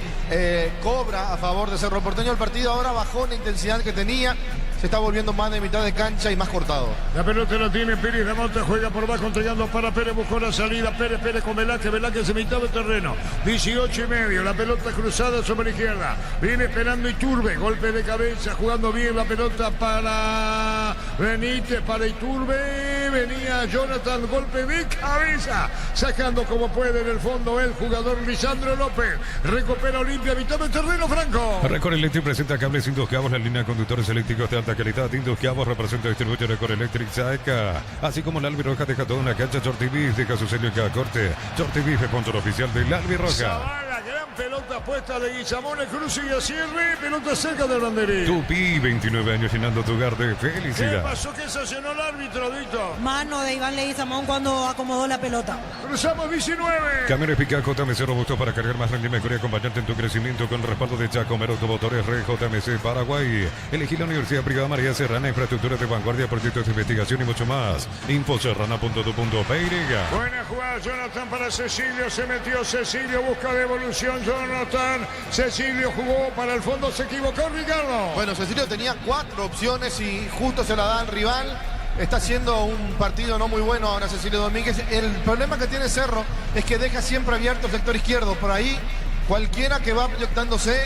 cobra a favor de Cerro Porteño. El partido ahora bajó la intensidad que tenía, se está volviendo más de mitad de cancha y más cortado. La pelota la tiene Pérez de Monte, juega por abajo, entregando para Pérez, buscó la salida, Pérez con Velázquez se mitad de terreno, 18,5, la pelota cruzada sobre la izquierda, viene esperando Iturbe, golpe de cabeza, jugando bien la pelota para Benítez, para Iturbe, venía Jonathan, golpe de cabeza, sacando como puede en el fondo el jugador Lisandro López, recupera Olimpia, mitad de terreno, Franco. Record Electric presenta cables Indus Cabos, la línea de conductores eléctricos de alta calidad. Indus Cabos representa y distribuye Record Electric Saeca. Así como el Albirroja deja toda una cancha, Short TV deja su sello en cada corte. Short TV, sponsor oficial del Albirroja. Zavala, gran pelota puesta de Guizamón, el cruce y a cierre, pelota cerca del banderín. Tupi, 29 años llenando tu hogar de ¿Qué felicidad. pasó? ¿Qué sancionó el árbitro, Dito? Mano de Iván Leguizamón cuando acomodó la pelota. Cruzamos 19. Camiones Pica JMC robusto para cargar más rendimiento y acompañante en tu crecimiento con respaldo de Chacomero Automotores Red JMC Paraguay. Elegí la Universidad Privada María Serrana, infraestructura de vanguardia, proyectos de investigación y mucho más. Infoserrana.tu.py. Buena jugada, Jonathan para Cecilio, se metió Cecilio, busca devolución, Jonathan. Cecilio jugó para el fondo, se equivocó Ricardo. Bueno, Cecilio tenía 4 opciones y justo se la da al rival. Está haciendo un partido no muy bueno ahora Cecilio Domínguez. El problema que tiene Cerro es que deja siempre abierto el sector izquierdo. Por ahí, cualquiera que va proyectándose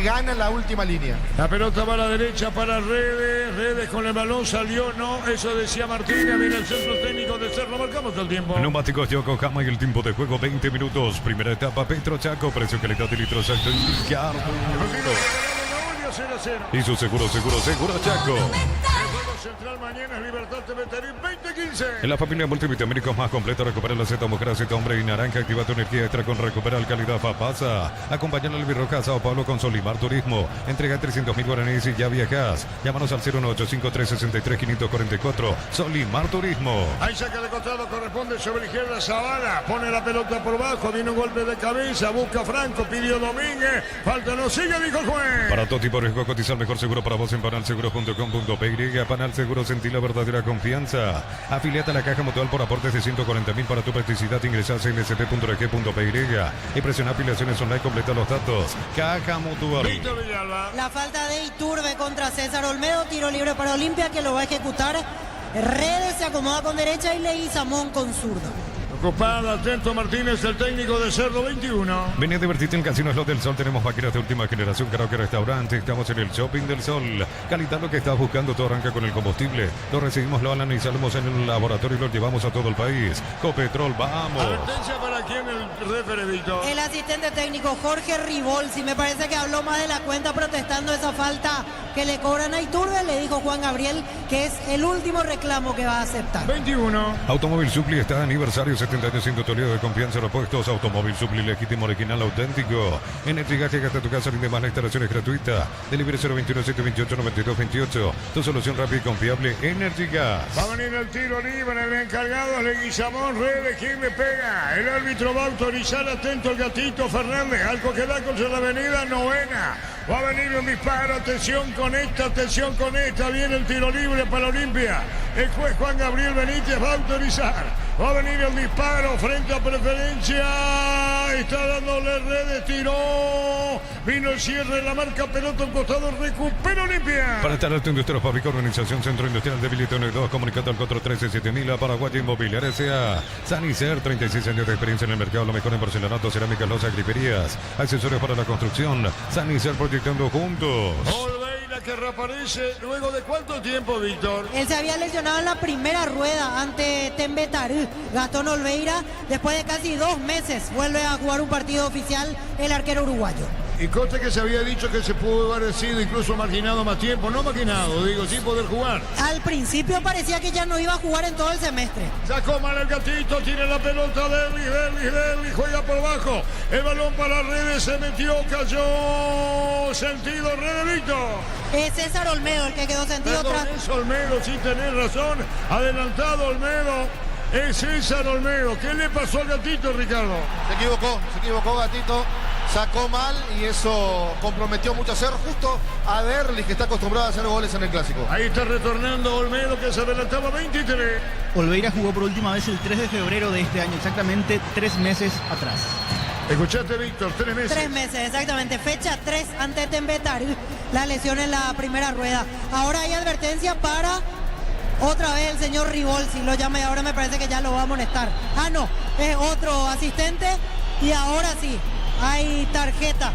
gana la última línea. La pelota va a la derecha para Redes con el balón, salió, no, eso decía Martínez, viene el centro técnico de Cerro, marcamos el tiempo. Neumáticos Yokohama y el tiempo de juego 20 minutos. Primera etapa Petro Chaco, precio calidad de litros exacto en Carbo. Y su seguro Chaco. Central mañana es Libertad TV 2015. En la familia multivitamínicos más completa, recupera la Z mujer, Z hombre y naranja, activa tu energía extra con Recuperal calidad Papasa. Acompañan al Albirroja Sao Paulo con Solimar Turismo. Entrega 300.000 guaraníes y ya viajas. Llámanos al 0185363-544. Solimar Turismo. Ahí saca de costado, corresponde sobre la izquierda Zavala. Pone la pelota por bajo, viene un golpe de cabeza, busca Franco, pidió Domínguez. Falta no sigue, dijo el juez. Para todo tipo de riesgo, cotiza el mejor seguro para vos en panalseguro.com.py. Panal Seguro, sentí la verdadera confianza. Afiliate a la Caja Mutual por aportes de 140.000 para tu practicidad. Ingresa a lsp.rg.py y presiona afiliaciones online, completa los datos. Caja Mutual. La falta de Iturbe contra César Olmedo, tiro libre para Olimpia que lo va a ejecutar. Redes se acomoda con derecha y Leguizamón con zurdo. Ocupada, atento Martínez, el técnico de Cerro 21. Vení a divertirte en Casino Slot del Sol. Tenemos máquinas de última generación, karaoke, restaurante. Estamos en el Shopping del Sol. Calidad lo que estás buscando, todo arranca con el combustible. Lo recibimos, lo analizamos en el laboratorio y lo llevamos a todo el país. Copetrol, vamos. Advertencia para quien el referedito. El asistente técnico Jorge Rivolsi, me parece que habló más de la cuenta protestando esa falta que le cobran a Iturbe. Le dijo Juan Gabriel que es el último reclamo que va a aceptar. 21. Automóvil Supli está de aniversario, 70 años siendo tu aliado de confianza, repuestos. Automóvil Supli, legítimo, original, auténtico. Energía que gasta tu casa, rinde más, la instalación es gratuita. Delivery 021-728-9228. Tu solución rápida y confiable, Energy Gas. Va a venir el tiro libre, el encargado es Leguizamón, Redes, ¿quién le pega? El árbitro va a autorizar, atento el gatito Fernández, algo que da contra la avenida Novena. Va a venir un disparo, atención con esta, viene el tiro libre para Olimpia. El juez Juan Gabriel Benítez va a autorizar. Va a venir el disparo frente a preferencia. Está dándole Redes, tiró. Vino el cierre, la marca pelota al costado, recupera Olimpia. Para estar alto industria fábrica, organización Centro Industrial de Billete 2, comunicado al 413-7000 a Paraguay Inmobiliaria S.A. Sanicer, 36 años de experiencia en el mercado, lo mejor en porcelanato, cerámica, losa, griferías, accesorios para la construcción. Sanicer proyectando juntos. Olveira que reaparece luego de cuánto tiempo, Víctor. Él se había lesionado en la primera rueda ante Tembetarú. Gastón Olveira, después de casi 2 meses, vuelve a jugar un partido oficial el arquero uruguayo. Y conste que se había dicho que se pudo haber sido incluso marginado más tiempo, no marginado, digo, sin poder jugar. Al principio parecía que ya no iba a jugar en todo el semestre. Sacó mal el gatito, tiene la pelota, Derli, juega por abajo. El balón para Redes, se metió, cayó, sentido, Redevito. Es César Olmedo el que quedó sentido atrás. Es Olmedo, sí tenés razón, adelantado Olmedo. Es César Olmedo. ¿Qué le pasó al gatito, Ricardo? Se equivocó Gatito. Sacó mal y eso comprometió mucho a hacer justo a Derli, que está acostumbrado a hacer goles en el Clásico. Ahí está retornando Olmedo, que se adelantaba 23. Olveira jugó por última vez el 3 de febrero de este año, exactamente 3 meses atrás. Escuchaste, Víctor, 3 meses. 3 meses, exactamente. Fecha 3 ante Tembetarú. la lesión en la primera rueda. Ahora hay advertencia para otra vez el señor Ribolsi, lo llama y ahora me parece que ya lo va a amonestar. Ah, no, es otro asistente y ahora sí, hay tarjeta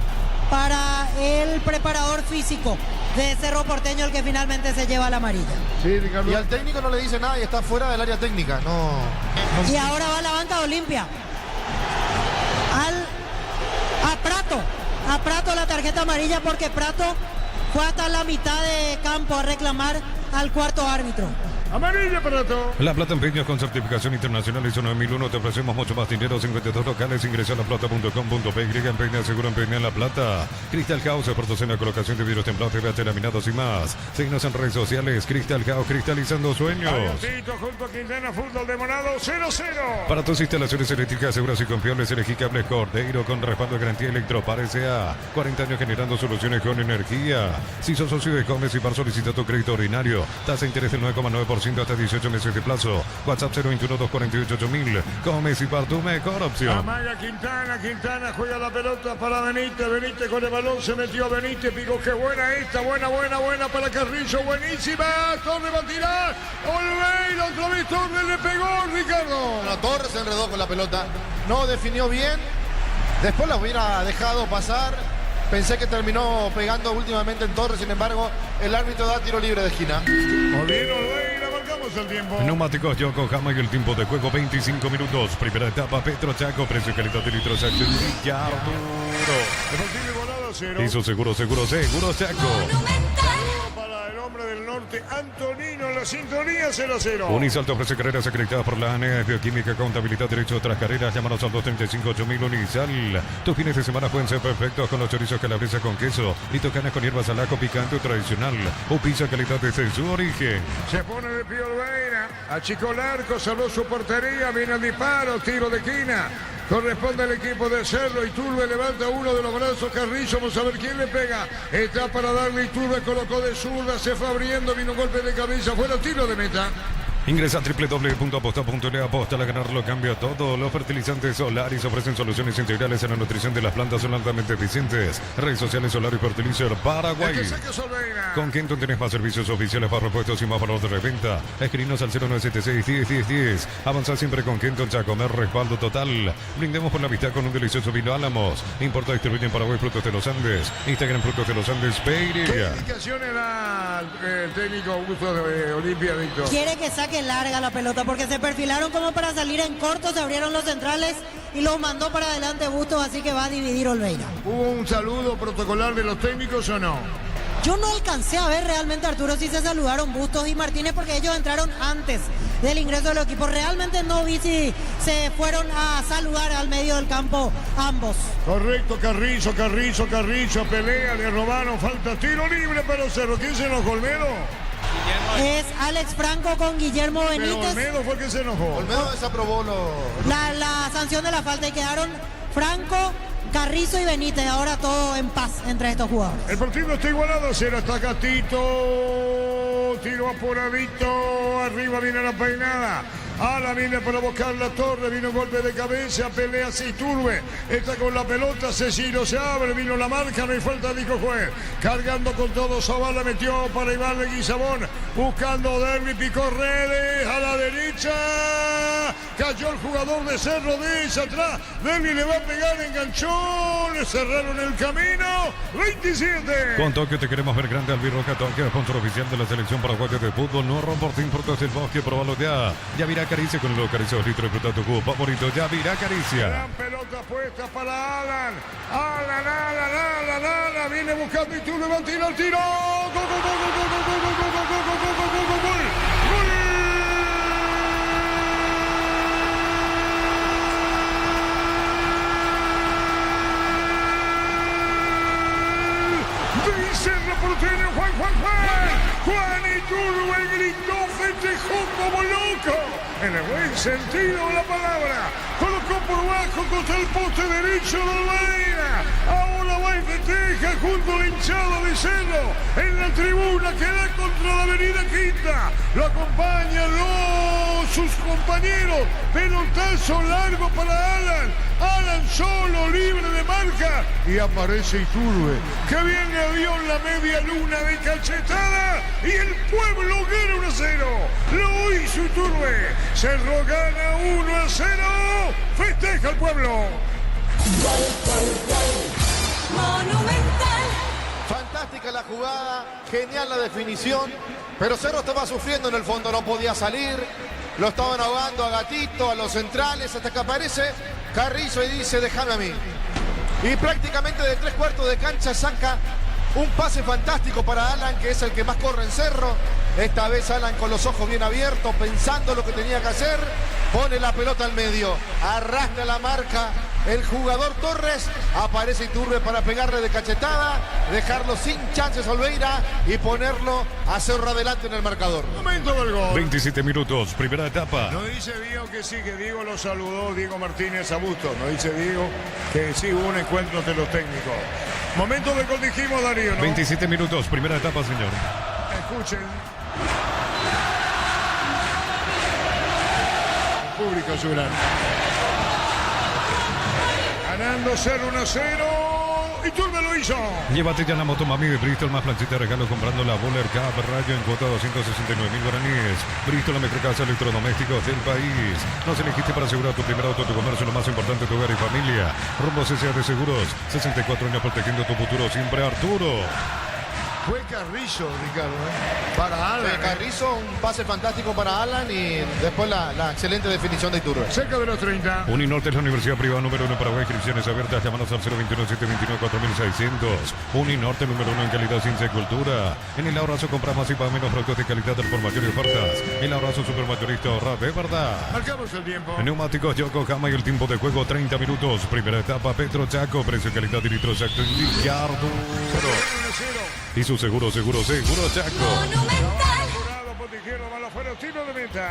para el preparador físico de Cerro Porteño, el que finalmente se lleva la amarilla. Sí, Ricardo. Y al técnico no le dice nada y está fuera del área técnica. Y ahora va la banca de Olimpia. A Prato la tarjeta amarilla porque Prato fue hasta la mitad de campo a reclamar al cuarto árbitro. Amarilla, Prato. La Plata Empeños con certificación internacional ISO 9001. Te ofrecemos mucho más dinero. 52 locales. Ingresa a laplata.com.py. Empeña, seguro empeña en La Plata. Crystal House, expertos en la colocación de vidrios templados, TVH laminados y más. Síguenos en redes sociales. Crystal House, cristalizando sueños. Avioncito junto a Quintana, fútbol de Monado, 0-0. Para tus instalaciones eléctricas seguras y confiables, elegí Cables Cordeiro con respaldo de garantía Electropar S.A. 40 años generando soluciones con energía. Si sos socio de Comes y Par, solicita tu crédito ordinario. Tasa de interés del 9,9% hasta 18 meses de plazo. WhatsApp 021-248-8000. Comes y Par, tu mejor opción. Amaga Quintana juega la pelota para Benítez con el balón se metió Benítez, picó, qué buena esta, buena para Carrillo, buenísima, Torres va a tirar, Olveira, otra vez Torres le pegó, Ricardo. Bueno, Torres se enredó con la pelota, no definió bien, después la hubiera dejado pasar, pensé que terminó pegando últimamente en Torres, sin embargo, el árbitro da tiro libre de esquina. Olveira, marcamos el tiempo. Neumáticos Yokohama y el tiempo de juego 25 minutos. Primera etapa, Petro Chaco, precio y calidad de litros Chaco. Deportivo Igualada 0. Hizo seguro Chaco. Para el hombre del norte, Antonino en la sintonía 0-0. Unisal te ofrece carreras acreditadas por la ANE, bioquímica, contabilidad, derecho a otras carreras. Llámanos al 235-8000 Unisal. Tus fines de semana pueden ser perfectos con los chorizos calabresa con queso y tocanas con hierbas al ajo picante o tradicional. O pizza calidad desde su origen. Se pone de pie Olveira, achicó el arco, salvó su portería, viene el disparo, tiro de esquina. Corresponde al equipo de Cerro. Iturbe levanta uno de los brazos. Carrillo, vamos a ver quién le pega. Está para darle Iturbe, colocó de zurda, se fue abriendo, vino un golpe de cabeza, fuera tiro de meta. Ingresa a www.aposta.le. Aposta a ganarlo cambia todo. Los fertilizantes Solaris ofrecen soluciones integrales en la nutrición de las plantas, son altamente eficientes. Redes sociales Solaris Fertilizer Paraguay. Con Kenton tenés más servicios oficiales para repuestos y más valor de reventa. Escribinos al 0976-10-10-10. Avanza siempre con Kenton, ya comer respaldo total. Brindemos por la amistad con un delicioso vino Álamos. Importa y distribuye en Paraguay Frutos de los Andes. Instagram Frutos de los Andes Peiria. ¿Qué indicaciones da el técnico Augusto de Olimpia, Víctor? Quiere que saque larga la pelota porque se perfilaron como para salir en corto, se abrieron los centrales y los mandó para adelante Bustos, así que va a dividir Olveira. ¿Hubo un saludo protocolar de los técnicos o no? Yo no alcancé a ver realmente, Arturo, si se saludaron Bustos y Martínez porque ellos entraron antes del ingreso del equipo. Realmente no vi si se fueron a saludar al medio del campo ambos. Correcto, Carrillo, pelea, le robaron, falta, tiro libre para Cerro. ¿Quién se enojó, Olmedo? Es Alex Franco con Guillermo Benítez. Pero Olmedo fue quien se enojó. Olmedo desaprobó la sanción de la falta y quedaron Franco, Carrizo y Benítez. Ahora todo en paz entre estos jugadores. El partido está igualado, será hasta Catito. Tiro apuradito. Arriba viene la peinada. Ala viene para buscar la torre, vino un golpe de cabeza, pelea Iturbe, está con la pelota, Cecilio se abre, vino la marca, no hay falta, dijo juez, cargando con todo, Zavala metió para Iván Leguizamón, buscando Derby, picó redes, a la derecha, cayó el jugador de Cerro de esa atrás, Derby le va a pegar, enganchó, le cerraron el camino, 27. Con Tokio te queremos ver grande, Albirroja Tokio, sponsor oficial de la selección paraguaya de fútbol, no Romportín, Frutos del Bosque, probalo ya virá Caricia con los caricios litros, disfruta tu jugo favorito, ya virá Caricia. Gran pelota puesta para Alan, viene buscando Iturbe, va a tirar el tiro, gol. Cerro Porteño, Juan Iturbe gritó, festejó como loco, en el buen sentido de la palabra, colocó por bajo contra el poste derecho de Olveira, ahora va y festeja junto al hinchado de Cerro, en la tribuna que da contra la avenida Quinta, lo acompaña los todos sus compañeros. Pelotazo largo para Alan. Alan solo, libre de marca. Y aparece Iturbe, que bien le dio en la media luna de cachetada. Y el pueblo gana 1-0. Lo hizo Iturbe. Cerro gana 1-0. Festeja el pueblo. Monumental. Fantástica la jugada, genial la definición, pero Cerro estaba sufriendo en el fondo, no podía salir, lo estaban ahogando a Gatito, a los centrales, hasta que aparece Carrizo y dice, déjame a mí. Y prácticamente de 3/4 de cancha saca un pase fantástico para Alan, que es el que más corre en Cerro. Esta vez Alan con los ojos bien abiertos, pensando lo que tenía que hacer, pone la pelota al medio, arrastra la marca. El jugador Torres, aparece Iturbe para pegarle de cachetada, dejarlo sin chances a Olveira y ponerlo a Cerro adelante en el marcador. Momento del gol. 27 minutos, primera etapa. No dice Diego que sí, que Diego lo saludó, Diego Martínez a Bustos. No dice Diego que sí hubo un encuentro entre los técnicos. Momento del gol, dijimos, Darío, ¿no? 27 minutos, primera etapa, señor. Escuchen. El público Zulán. Ganando 0-1-0. Iturbe lo hizo. Llévate ya la moto Mami de Bristol, más planchita de regalo comprando la Bowler Cup Rayo en cuota 269.000 guaraníes. Bristol, la mejor casa electrodomésticos del país. Nos elegiste para asegurar tu primer auto, tu comercio, lo más importante, tu hogar y familia. Rumbo CCA de Seguros, 64 años protegiendo tu futuro siempre, Arturo. Fue Carrizo, Ricardo, para Alan. Carrizo, un pase fantástico para Alan y después la excelente definición de Iturbe. Cerca de los 30. Uninorte es la universidad privada número 1 en Paraguay. Inscripciones abiertas. Llámanos al 021-729-4600. Uninorte número 1 en calidad, ciencia y cultura. En el Abrazo compras más y pagas menos productos de calidad al por mayor y ofertas. El Abrazo supermayorista, ahorra de verdad. Marcamos el tiempo. Neumáticos Yokohama y el tiempo de juego 30 minutos. Primera etapa Petro Chaco. Precio, calidad y litro exacto en Ricardo. Y su seguro Chaco.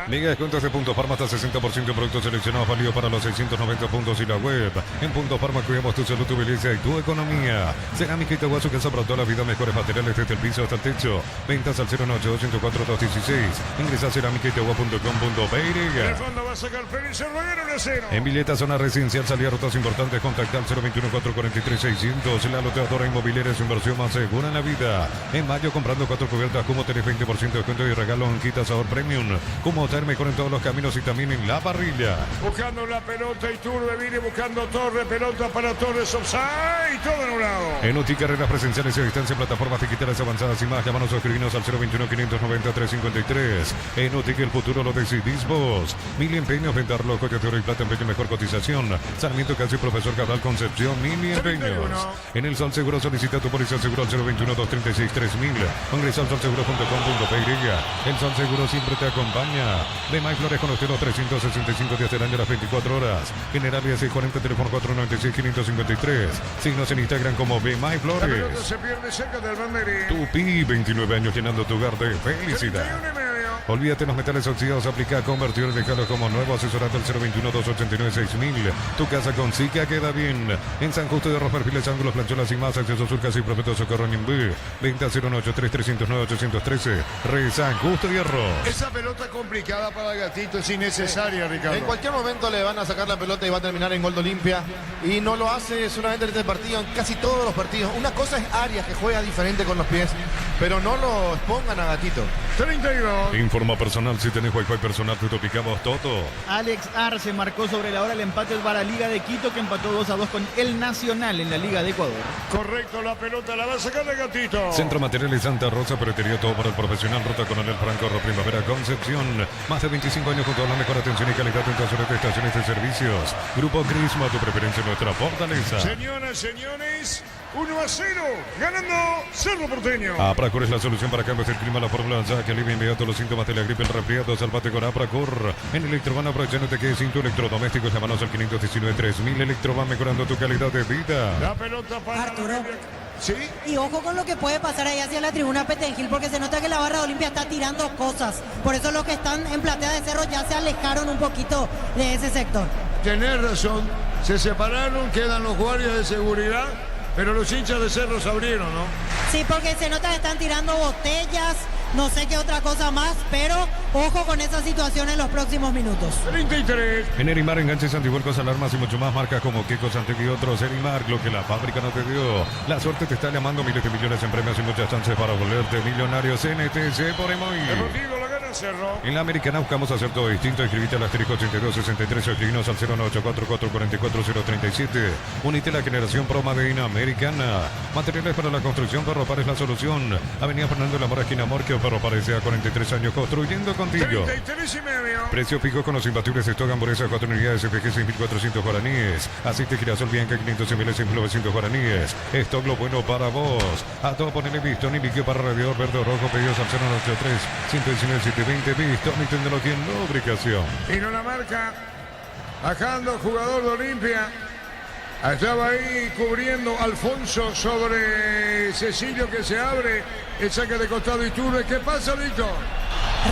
Liga de descuentos de Punto Farma hasta 60% en productos seleccionados, válido para los 690 puntos y la web. En Punto Farma cuidamos tu salud, tu belleza y tu economía. Cerámica Itagua, su casa para toda la vida, mejores materiales desde el piso hasta el techo. Ventas al 098-104-216. Ingresa a cerámicaitagua.com.py. El fondo va a sacar Félix Cerro, gana 1-0. En Villeta, zona residencial, salida rutas importantes, contacta al 021-443-600. La loteadora inmobiliaria es su inversión más segura en la vida. En mayo, comprando 4 cubiertas, como tenés 20% de descuento y regalo en Quita Sabor Premium. Como estar mejor en todos los caminos y también en la parrilla. Buscando la pelota, Iturbe viene buscando Torres, pelota para Torres, offside, todo anulado. En UTI, carreras presenciales y a distancia, plataformas digitales avanzadas y más. Llámanos o escribinos al 021-590-353. En UTI, el futuro lo decidís vos. Mil empeños, venta reloj, coche de oro y plata, empeño, mejor cotización. Sarmiento Casi, Profesor Cabral, Concepción, Mil empeños. En el Sol Seguro, solicita tu póliza seguro al 021-236-3000. Ingresa al solseguro.com.py. El Sol Seguro siempre te acompaña. De May Flores con usted los 365 días del año, las 24 horas. General 640, teléfono 496-553. Signos en Instagram como Be My Flores. La pelota se pierde cerca del banderín. Tupi, 29 años llenando tu hogar de felicidad. Olvídate los metales oxidados, aplica convertidor, déjalo como nuevo, asesorate al 021-289-6000. Tu casa con Sica queda bien. En San Justo de Arroz, Perfiles, Ángulos, Plancholas y más, acceso surcas y Profeto Socorro Ñimbú. Venta 093-309-813. San Justo y Arroz. Esa pelota complicada para Gatito es innecesaria, Ricardo. En cualquier momento le van a sacar la pelota y va a terminar en gol de Olimpia. Y no lo hace solamente en este partido, en casi todos los partidos. Una cosa es Arias, que juega diferente con los pies, pero no lo expongan a Gatito. 32. Informa personal, si tenés Wi-Fi personal, te topicamos todo. Alex Arce marcó sobre la hora el empate para Liga de Quito, que empató 2-2 con el Nacional en la Liga de Ecuador. Correcto, la pelota la va a sacar de Gatito. Centro Materiales Santa Rosa, Ferretería, todo para el profesional. Ruta Coronel Franco, Primavera, Concepción. Más de 25 años junto a la mejor atención y calidad en todas las estaciones de servicios. Grupo Crisma, tu preferencia, nuestra fortaleza. Señoras, señores, 1-0, ganando Cerro Porteño. Apracor es la solución para cambios del clima, la fórmula ya que alivia inmediato los síntomas de la gripe, el resfriado. Salvate con Apracor. En Electroban, aprovechándote que sin tu electrodoméstico, llámanos al 519-3000. Electroban, mejorando tu calidad de vida. La pelota para Arturo. ¿Sí? Y ojo con lo que puede pasar ahí hacia la tribuna Petengil, porque se nota que la barra de Olimpia está tirando cosas. Por eso los que están en Platea de Cerro ya se alejaron un poquito de ese sector. Tenés razón, se separaron, quedan los guardias de seguridad, pero los hinchas de Cerro se abrieron, ¿no? Sí, porque se nota que están tirando botellas, no sé qué otra cosa más, pero ojo con esa situación en los próximos minutos. 33. En Erimar, enganches, antivuelcos, alarmas y mucho más. Marcas como Kiko, Santec y otros. Erimar, lo que la fábrica no te dio. La suerte te está llamando, miles de millones en premios y muchas chances para volverte millonario. CNTC por Emoy. Deportivo la gana Cerro. En la Americana buscamos hacer todo distinto. Escribite al asterisco 8263 o escribinos al 098444437. Unite a la generación Pro Made in Americana. Materiales para la construcción, Ferropar es la solución. Avenida Fernando de la Mora, esquina Morquio, Ferropar desde a 43 años construyendo contigo. 33 y medio. Precio fijo con los imbatibles de stock hamburguesa 4 unidades FG 6.400 guaraníes. Aceite girasol Bianca 500 ml 6.900 guaraníes. Stock lo bueno para vos. A todo ponele Bistoni, líquido para radiador verde o rojo. Pedidos al 093 119 720 Bistoni, tecnología en lubricación. Y no la marca. Bajando jugador de Olimpia. Estaba ahí cubriendo Alfonso sobre Cecilio que se abre. El saque de costado Iturbe. ¿Qué pasa, Víctor?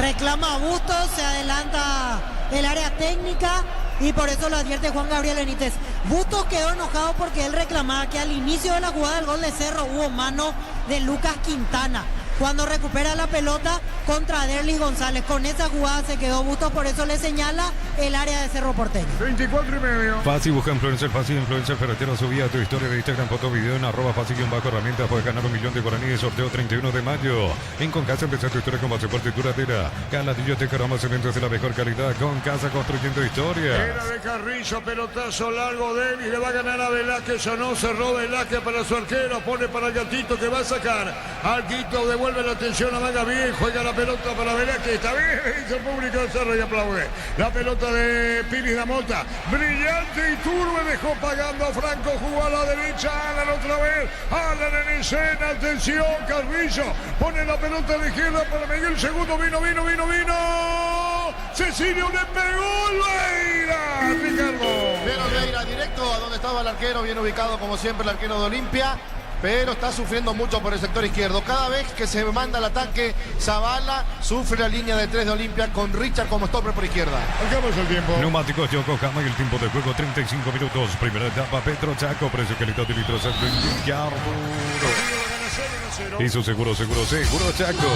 Reclama Bustos, se adelanta el área técnica y por eso lo advierte Juan Gabriel Benítez. Bustos quedó enojado porque él reclamaba que al inicio de la jugada del gol de Cerro hubo mano de Lucas Quintana. Cuando recupera la pelota contra Derlis González. Con esa jugada se quedó Bustos, por eso le señala el área de Cerro Porteño. 24 y medio. Fácil, busca influencer, fácil, influencer ferretero. Subía tu historia de Instagram, foto, video en @fácil_herramientas. Puedes ganar 1 millón de guaraníes. Sorteo 31 de mayo. En Concasa empezar tu historia con pasaporte duradera. Caladillo te cargamos eventos de la mejor calidad. Con Casa construyendo historias. Era de Carrillo, pelotazo largo de él y le va a ganar a Velázquez. O no, cerró Velázquez para su arquero. Pone para el Gatito que va a sacar. Arguito devuelve la atención a Manga bien. Juega la pelota para Velázquez. Está bien, dice el público de Cerro y aplaude. La pelota de Piris Damota. Brillante Iturbe dejó pagando a Franco. Jugó a la derecha. Alan otra vez. Alan en escena. Atención, Carrillo. Pone la pelota a la izquierda para Miguel. Segundo vino. Cecilio le pegó el Veira. Ricardo. Bien Olveira, directo a donde estaba el arquero. Bien ubicado como siempre el arquero de Olimpia. Pero está sufriendo mucho por el sector izquierdo. Cada vez que se manda el ataque, Zavala sufre la línea de 3 de Olimpia con Richard como stopper por izquierda. Acabamos el tiempo. Neumáticos Yokohama y el tiempo de juego 35 minutos. Primera etapa Petro Chaco, precio calidad de litros al y su seguro Chaco.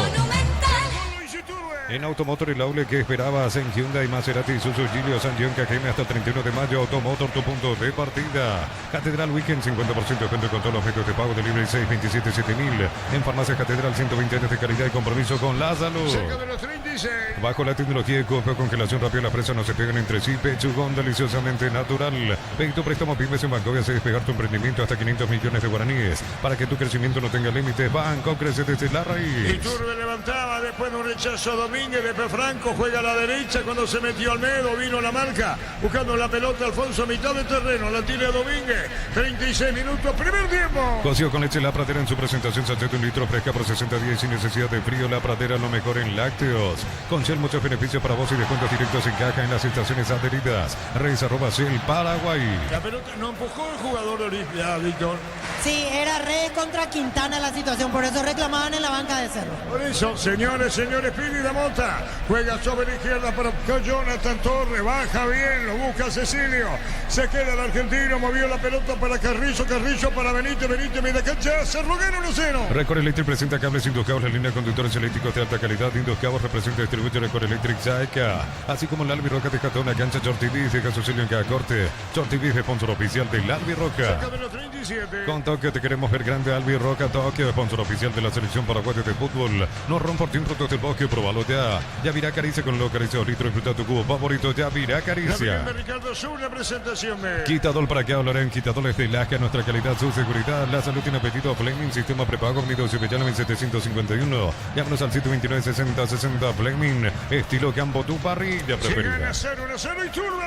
En Automotor el aule que esperabas en Hyundai, Maserati, Isuzu, Giglio, San John, Cajeme hasta el 31 de mayo. Automotor, tu punto de partida. Catedral Weekend, 50% de descuento con todos los métodos de pago de libre 627 7000. En Farmacia Catedral, 120 años de calidad y compromiso con la salud. Cerca de los 36. Bajo la tecnología de congelación rápida, las presas no se pegan entre sí. Pechugón, deliciosamente natural. Ven tu préstamo Pymes en Banco y hace despegar tu emprendimiento hasta 500 millones de guaraníes. Para que tu crecimiento no tenga límites, Banco crece desde la raíz. Iturbe levantaba después de un rechazo Domínguez, después Franco juega a la derecha cuando se metió Almedo, vino la marca, buscando la pelota Alfonso a mitad de terreno, la tira Domínguez, 36 minutos, primer tiempo. Cocido con leche La Pradera en su presentación, sachet de 1 litro fresca por 60 días sin necesidad de frío. La Pradera, lo mejor en lácteos. Con Shell, muchos beneficios para vos y descuentos directos en caja en las estaciones adheridas. Reyes @Shell Paraguay. La pelota no empujó el jugador de Olimpia, Víctor. Sí, era Reyes contra Quintana la situación, por eso reclamaban en la banca de Cerro. Por eso, señores, Pili Damota juega sobre la izquierda para Jonathan Torres, baja bien, lo busca Cecilio, se queda el argentino, movió la pelota para Carrillo para Benítez, mira cancha, Cerro gana 1-0. Record Electric presenta cables Induscables, la línea de conductores eléctricos de alta calidad. Induscables representa y distribuye Record Electric Saeca, así como el Albi Roca te cató una cancha Chortibis, deja su sello en cada corte. Chortibis, sponsor oficial del Albi Roca. Cerca de los 37. Con Tokio te queremos ver grande. Albi Roca Tokio, sponsor oficial de la selección paraguaya de fútbol. No rompo frutos del bosque, probalo ya. Yavirá Caricia con lo Caricia litro, disfruta tu cubo favorito. Yavirá Caricia. Ricardo Sur, la presentación de Quitador, para que hablarán quitadores de Laja, nuestra calidad, su seguridad. La salud tiene apetito. Fleming, sistema prepago, Unidos y Bellano 1751. Llámanos al 729-6060. Fleming, estilo campo, tu parrilla preferida. 1-0 y Turbo.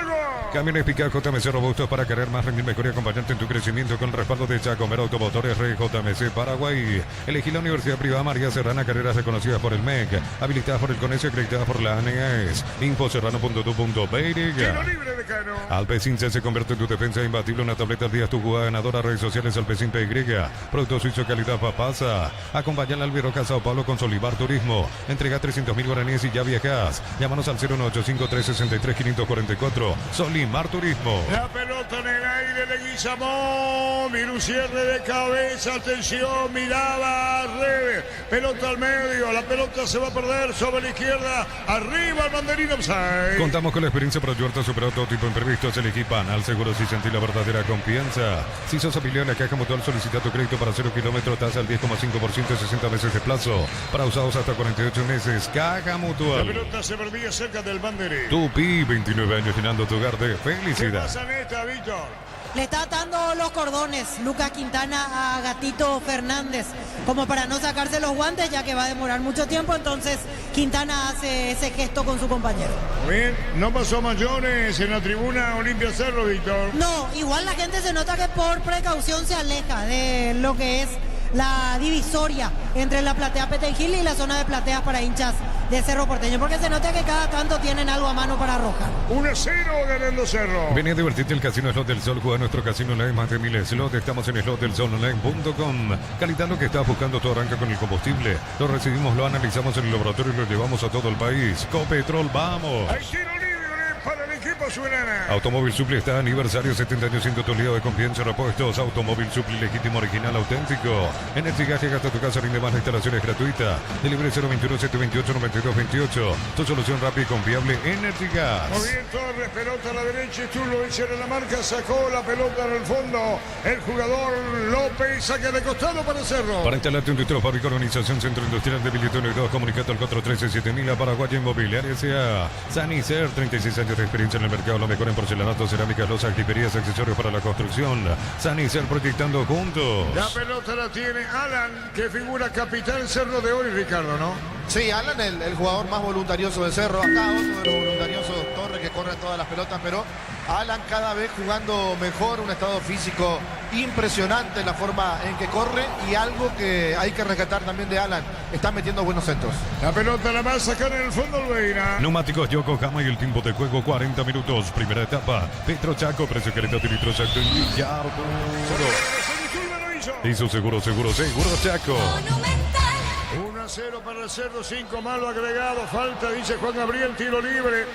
Camiones Pickup JMC robustos para cargar más, rendir mejor y acompañarte en tu crecimiento con respaldo de Chacomer Automotores Rey JMC Paraguay. Elegí la Universidad Privada María Serrana, carreras reconocidas por el MEC, habilitadas por el CONESIO, acreditadas por la ANEAES. Infoserrano.tu.br. Tiro libre de Cano. Alpecin se convierte en tu defensa imbatible. Una tableta al día es tu jugada ganadora. Redes sociales Alpecin PY. Producto suizo calidad Papasa. Acompaña al Albi Roca Sao Paulo con Solivar Turismo. Entrega 300.000 guaraníes y ya viajas. Llámanos al 0185-363-544. Solimar Turismo. La pelota en el aire. viene Leguizamón, viene un cierre de cabeza, atención, miraba a Rebe, pelota al medio, la pelota se va a perder sobre la izquierda, arriba el banderín offside. Contamos con la experiencia para ayudarte a superar todo tipo de imprevistos. Elegí Panal, seguro si sentí la verdadera confianza. Si sos afiliado en la Caja Mutual, solicita tu crédito para 0 kilómetros, tasa al 10,5%, 60 meses de plazo, para usados hasta 48 meses. Caja La Mutual. pelota se perdía cerca del banderín. Tupi, 29 años llenando tu hogar de ¿Qué felicidad. pasa en esta, Víctor? Le está atando los cordones Lucas Quintana a Gatito Fernández, como para no sacarse los guantes, ya que va a demorar mucho tiempo. Entonces Quintana hace ese gesto con su compañero. Bien, no pasó mayores en la tribuna Olimpia Cerro, Víctor. No, igual la gente se nota que por precaución se aleja de lo que es la divisoria entre la platea Petengil y la zona de plateas para hinchas de Cerro Porteño, porque se nota que cada tanto tienen algo a mano para arrojar. 1-0 ganando Cerro. Vení a divertirte el Casino Slot del Sol. Juega nuestro casino online, más de 1000 slots. Estamos en slotdelsolonline.com. Calidad lo que estás buscando, todo arranca con el combustible. Lo recibimos, lo analizamos en el laboratorio y lo llevamos a todo el país. Copetrol, vamos. Hay tiro libre para el equipo Suenana. Automóvil Supli está aniversario, 70 años siendo tu aliado de confianza, repuestos. Automóvil Supli, legítimo, original, auténtico. Energigaje, gasta tu casa, rinde más, la instalación es gratuita. Delibre 021-728-9228. Tu solución rápida y confiable, Energigas. Muy bien, Torres, pelota a la derecha, Chulo hicieron la marca, sacó la pelota en el fondo. El jugador López, saque de costado para Cerro. Para instalarte un título fábrica, organización Centro Industrial de Billetón y 2, comunicate al 413-7000 a Paraguay Inmobiliaria S.A. Sanicer, 36 años de experiencia en el mercado, lo mejor en porcelanato, cerámicas, losas, griperías, accesorios para la construcción. Sanicer, proyectando juntos. La pelota la tiene Alan, que figura capitán Cerro de hoy, Ricardo, ¿no? Sí, Alan, el jugador más voluntarioso de Cerro. Acá otro de los voluntariosos, Torres, que corre todas las pelotas, pero Alan cada vez jugando mejor, un estado físico impresionante, la forma en que corre, y algo que hay que rescatar también de Alan, está metiendo buenos centros. La pelota la va a sacar en el fondo Olveira. Neumáticos Yokohama y el tiempo de juego 40 minutos. Primera etapa. Petro Chaco, precio calidad y litros acto en Villardo. Hizo seguro Chaco. 1-0 para el Cerro, 5 malo agregado, falta, dice Juan Gabriel, tiro libre.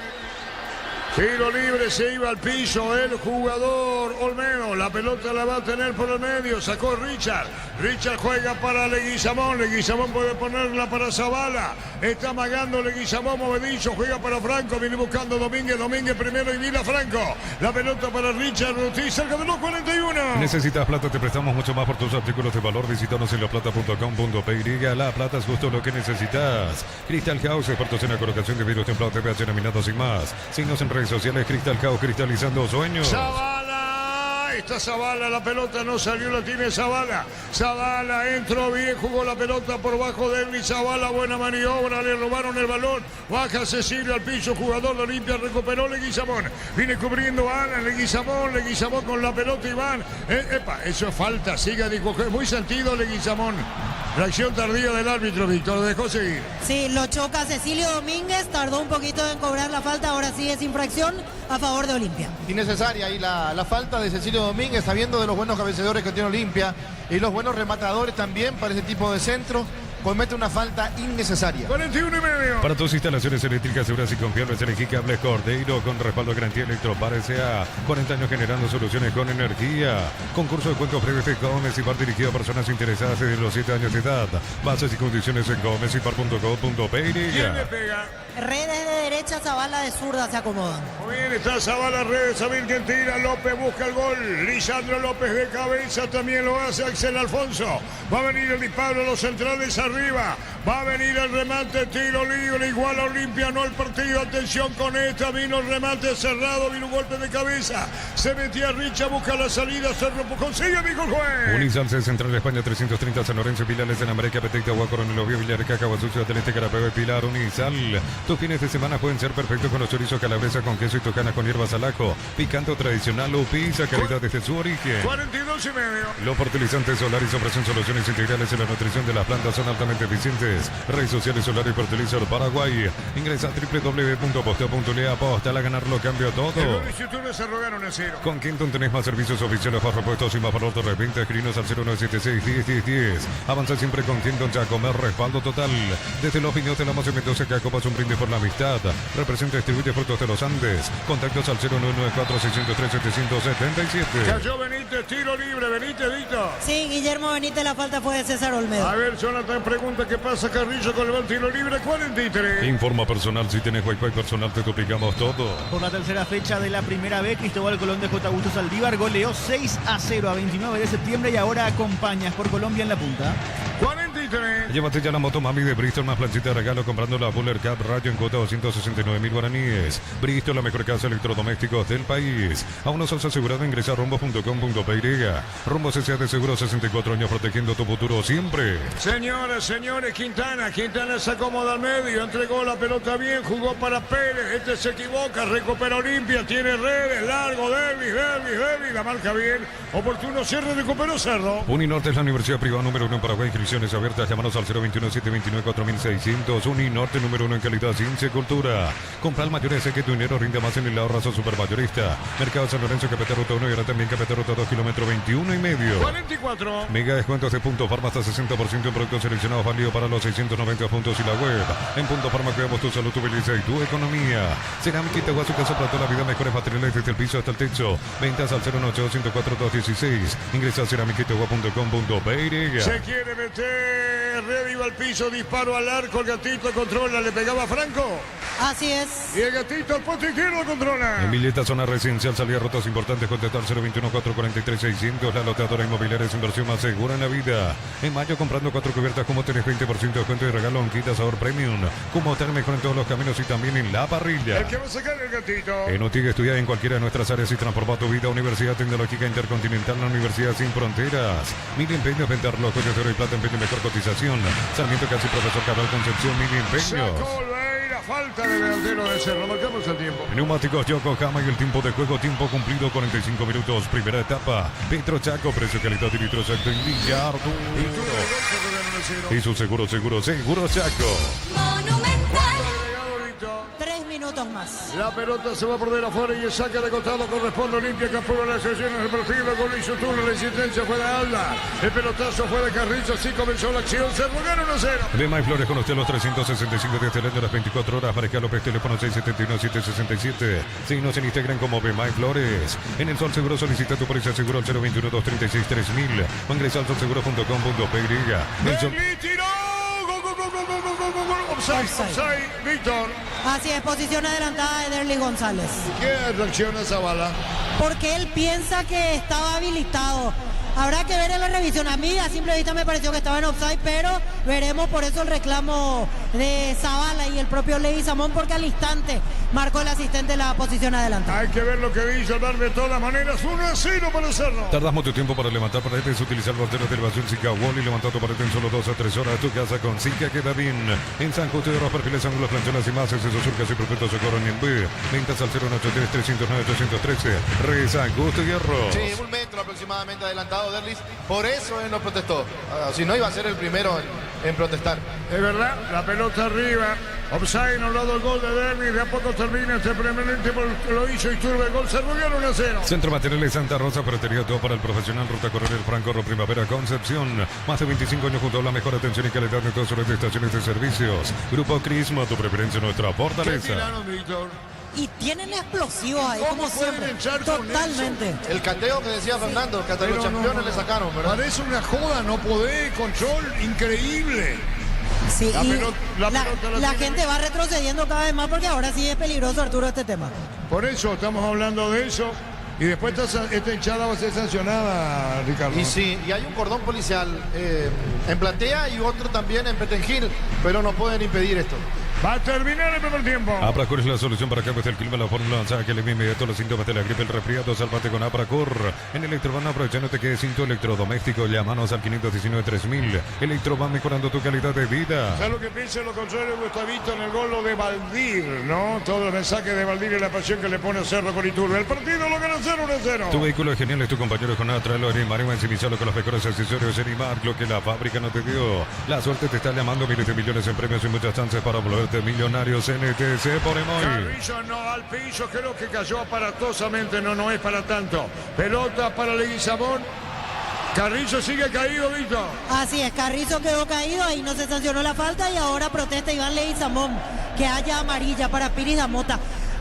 Tiro libre, se iba al piso el jugador Olmedo. La pelota la va a tener por el medio. Sacó Richard. Richard juega para Leguizamón. Leguizamón puede ponerla para Zavala. Está amagando Leguizamón, movedizo. Juega para Franco. Viene buscando Domínguez. Domínguez primero y Vila Franco. La pelota para Richard Ortiz, cerca de los 41. Necesitas plata, te prestamos mucho más por tus artículos de valor. Visítanos en laplata.com.py. La plata es justo lo que necesitas. Crystal House, expertos en la colocación de vidrios templados, TPH laminados y más. Signos en redes sociales, Crystal House, cristalizando sueños. Zavala, está Zavala, la pelota no salió, la tiene Zavala. Zavala entró bien, jugó la pelota por bajo de él y Zavala, buena maniobra, le robaron el balón. Baja Cecilio al piso, jugador de Olimpia, recuperó Leguizamón. Viene cubriendo a Alan, Leguizamón con la pelota y van. Epa, eso es falta, siga, dijo que es muy sentido Leguizamón. Reacción tardía del árbitro, Víctor, lo dejó seguir. Sí, lo choca Cecilio Domínguez, tardó un poquito en cobrar la falta, ahora sí es infracción a favor de Olimpia. Innecesaria ahí la falta de Cecilio Domínguez, sabiendo de los buenos cabeceadores que tiene Olimpia y los buenos rematadores también para ese tipo de centro. Comete una falta innecesaria. 41,5. Para tus instalaciones eléctricas seguras y confiables, elegí Cables Cordeiro con respaldo de garantía Electropar S.A. 40 años generando soluciones con energía. Concurso de cuentos breves Gómez y Par dirigido a personas interesadas desde los 7 años de edad. Bases y condiciones en gómezipar.co.py. ¿Quién le pega? Redes de derecha, Zavala de zurda se acomodan. Muy bien, está Zavala, redes, a ver quién tira. López busca el gol. Lisandro López de cabeza también lo hace. Axel Alfonso. Va a venir el disparo, los centrales arriba. Va a venir el remate, tiro libre. Igual a Olimpia, no el partido. Atención con esta. Vino el remate cerrado, vino un golpe de cabeza. Se metía Richa, busca la salida. Cerro, consigue, amigo juez. Unizalce, Central España 330, San Lorenzo, Pilales, en América, Petecta, Huacorón, Obvio, Villarrecaja, Guasucio, Celeste, Carapeo, Pilar, Unizal. Tus fines de semana pueden ser perfectos con los chorizos calabresa con queso y tocanas con hierbas al ajo. Picante tradicional o pizza, calidad desde su origen. 42,5. Los fertilizantes solares ofrecen soluciones integrales en la nutrición de las plantas, son altamente eficientes. Fernández. Redes sociales Solar y Fertilizer Paraguay. Ingresa a www.posta.le. Aposta a ganar lo cambia todo. Se rogaron el cero. Con Quinton tenés más servicios oficiales, más repuestos y más valor de reventa. Escribinos al 0976-10-10-10. Avanza siempre con Quinton ya comer respaldo total. Desde los viñedos de la Mose Mendoza que acopas un brindis por la amistad. Representa y distribuye frutos de los Andes. Contactos al 0994-603-777. Cayó Benítez, tiro libre. Benítez, Dito. Sí, Guillermo Benítez, la falta fue de César Olmedo. A ver, Jonathan pregunta qué pasa Carrillo con el tiro libre 43. Informa personal, si tenés Wi-Fi personal te duplicamos todo. Por la tercera fecha de la primera B, Cristóbal Colón de J. Augusto Saldívar goleó 6-0 a 29 de septiembre y ahora acompañas por Colombia en la punta. 43. Llévate ya la moto Mami de Bristol, más planchita de regalo comprando la Buller Cup Rayo en cuota 269.000 guaraníes. Bristol, la mejor casa de electrodomésticos del país. Aún no sos asegurado, ingresa a rumbos.com.py. Rumbos S.A. de seguro, 64 años protegiendo tu futuro siempre. Señoras, señores, Quintana se acomoda al medio, entregó la pelota bien, jugó para Pérez, este se equivoca, recupera Olimpia, tiene redes, largo, Davis, la marca bien, oportuno cierre, recuperó Cerro. Uninorte es la universidad privada número 1 en Paraguay, inscripciones abiertas, llámanos al 021-729-4600. Uninorte número 1 en calidad, ciencia y cultura. Compra el mayor ese que tu dinero rinde más en el ahorrazo supermayorista. Mercado San Lorenzo, Capeta Ruta 1 y ahora también Capeta Ruta 2, kilómetro 21 y medio. 44. Mega descuentos de Punto Farma hasta 60% en productos seleccionados, válido para los 690 puntos y la web. En Punto Farma cuidamos tu salud, tu belleza y tu economía. Cerámica Itagua, su casa para toda la vida, mejores materiales desde el piso hasta el techo. Ventas al 098-104-216. Ingresa a cerámicaitagua.com.py. Se quiere meter, Reviva al piso, disparo al arco, el gatito controla, le pegaba a Franco. Así es. Y el gatito al poste izquierdo controla. En Villeta, zona residencial, salida rotas importantes, contestar 021-443-600. La lotadora inmobiliaria es inversión más segura en la vida. En mayo, comprando 4 cubiertas, como tenés 20% de descuento y regalo en Quita Sabor Premium. Como tener mejor en todos los caminos y también en la parrilla. El que va a sacar el gatito. En UTIG estudia en cualquiera de nuestras áreas y transforma tu vida. Universidad Tecnológica Intercontinental, la Universidad Sin Fronteras. Mil empeños, vender los coches de oro y plata, empeño y mejor cotización. Sarmiento Casi, Profesor Cabral Concepción, mil empeños. Falta de delantero de Cerro, marcamos el tiempo. Neumáticos Yokohama y el tiempo de juego, tiempo cumplido, 45 minutos, primera etapa. Petro Chaco, precio, calidad y litro exacto en Villar. Y su seguro Chaco. 3 minutos más. La pelota se va a perder afuera y el saque de costado corresponde a Olimpia, campo de las sesiones del partido con hizo turno, la insistencia fue de Alda, el pelotazo fue de Carrillo, así comenzó la acción, se rogaron 1-0. De May Flores con usted los 365 días del año, las 24 horas, Mariscal López, teléfono 671-767. Signos en Instagram como Bemay Flores. En el Sol Seguro solicita tu póliza seguro al 021-236-3000 o ingresa al solseguro.com.py. El Sol... Offside, Víctor. Así es, posición adelantada de Derlis González. ¿Qué reacciona esa bala? Porque él piensa que estaba habilitado. Habrá que ver en la revisión. A mí a simple vista me pareció que estaba en offside, pero veremos por eso el reclamo de Zavala y el propio Ley Samón, porque al instante marcó el asistente la posición adelantada. Hay que ver lo que dice Dar de todas maneras. 1-0 para el Cerro. Tardas mucho tiempo para levantar paredes, utilizar borderos de elevación Zika Wall y levantar tu pared en solo 2 a 3 horas. Tu casa con Zika queda bien. En San Justo de los perfiles, ángulos, planchonas y más. Excesos, surcas y perfectos socorro en B. Ventas al 093-309-813. San Justo y Hierro. Sí, un metro aproximadamente adelantado Derlis. Por eso él no protestó. Si no, iba a ser el primero en protestar. Es verdad, la pelota arriba. Offside, no lado el gol de Derlis. De a poco termina este primer tiempo. Lo hizo Iturbe. El gol se rogaron 1-0. Centro Materiales Santa Rosa, ferretería todo para el profesional. Ruta Coronel Franco, Primavera, Concepción. Más de 25 años junto a la mejor atención y calidad de todas sus estaciones de servicios. Grupo Crisma, tu preferencia, nuestra fortaleza. Y tienen explosivos ahí, como siempre. Totalmente. El cateo que decía Fernando, que hasta los campeones le sacaron, ¿verdad? Parece una joda, no podés, control increíble. Sí, la gente va retrocediendo cada vez más porque ahora sí es peligroso, Arturo, este tema. Por eso estamos hablando de eso. Y después esta hinchada va a ser sancionada, Ricardo. Y sí, y hay un cordón policial en Platea y otro también en Petengil, pero no pueden impedir esto. Va a terminar el primer tiempo. Apracor es la solución para cambios del clima, la fórmula saca el inmediato los síntomas de la gripe, el resfriado, sálvate con Apracor. En Electroban aprovechándote que es cinto electrodoméstico, llámanos al 519-3000. Electroban mejorando tu calidad de vida. Ya lo que piensa lo contrario, Gustavito, en el gol lo de Valdir, ¿no? Todo el mensaje de Valdir y la pasión que le pone a Cerro con Iturbe. El partido lo gana 0-1-0. Tu vehículo es genial, es tu compañero con tráelo en Mario, ensimizalo con los mejores accesorios en Imark, lo que la fábrica no te dio. La suerte te está llamando, miles de millones en premios y muchas chances para volverte millonarios. NTC por Emoy. Carrillo no al piso, creo que cayó aparatosamente, no es para tanto. Pelota para Leguizamón. Carrizo sigue caído, Víctor. Así es, Carrizo quedó caído, ahí no se sancionó la falta y ahora protesta Iván Leguizamón que haya amarilla para Piris Damota.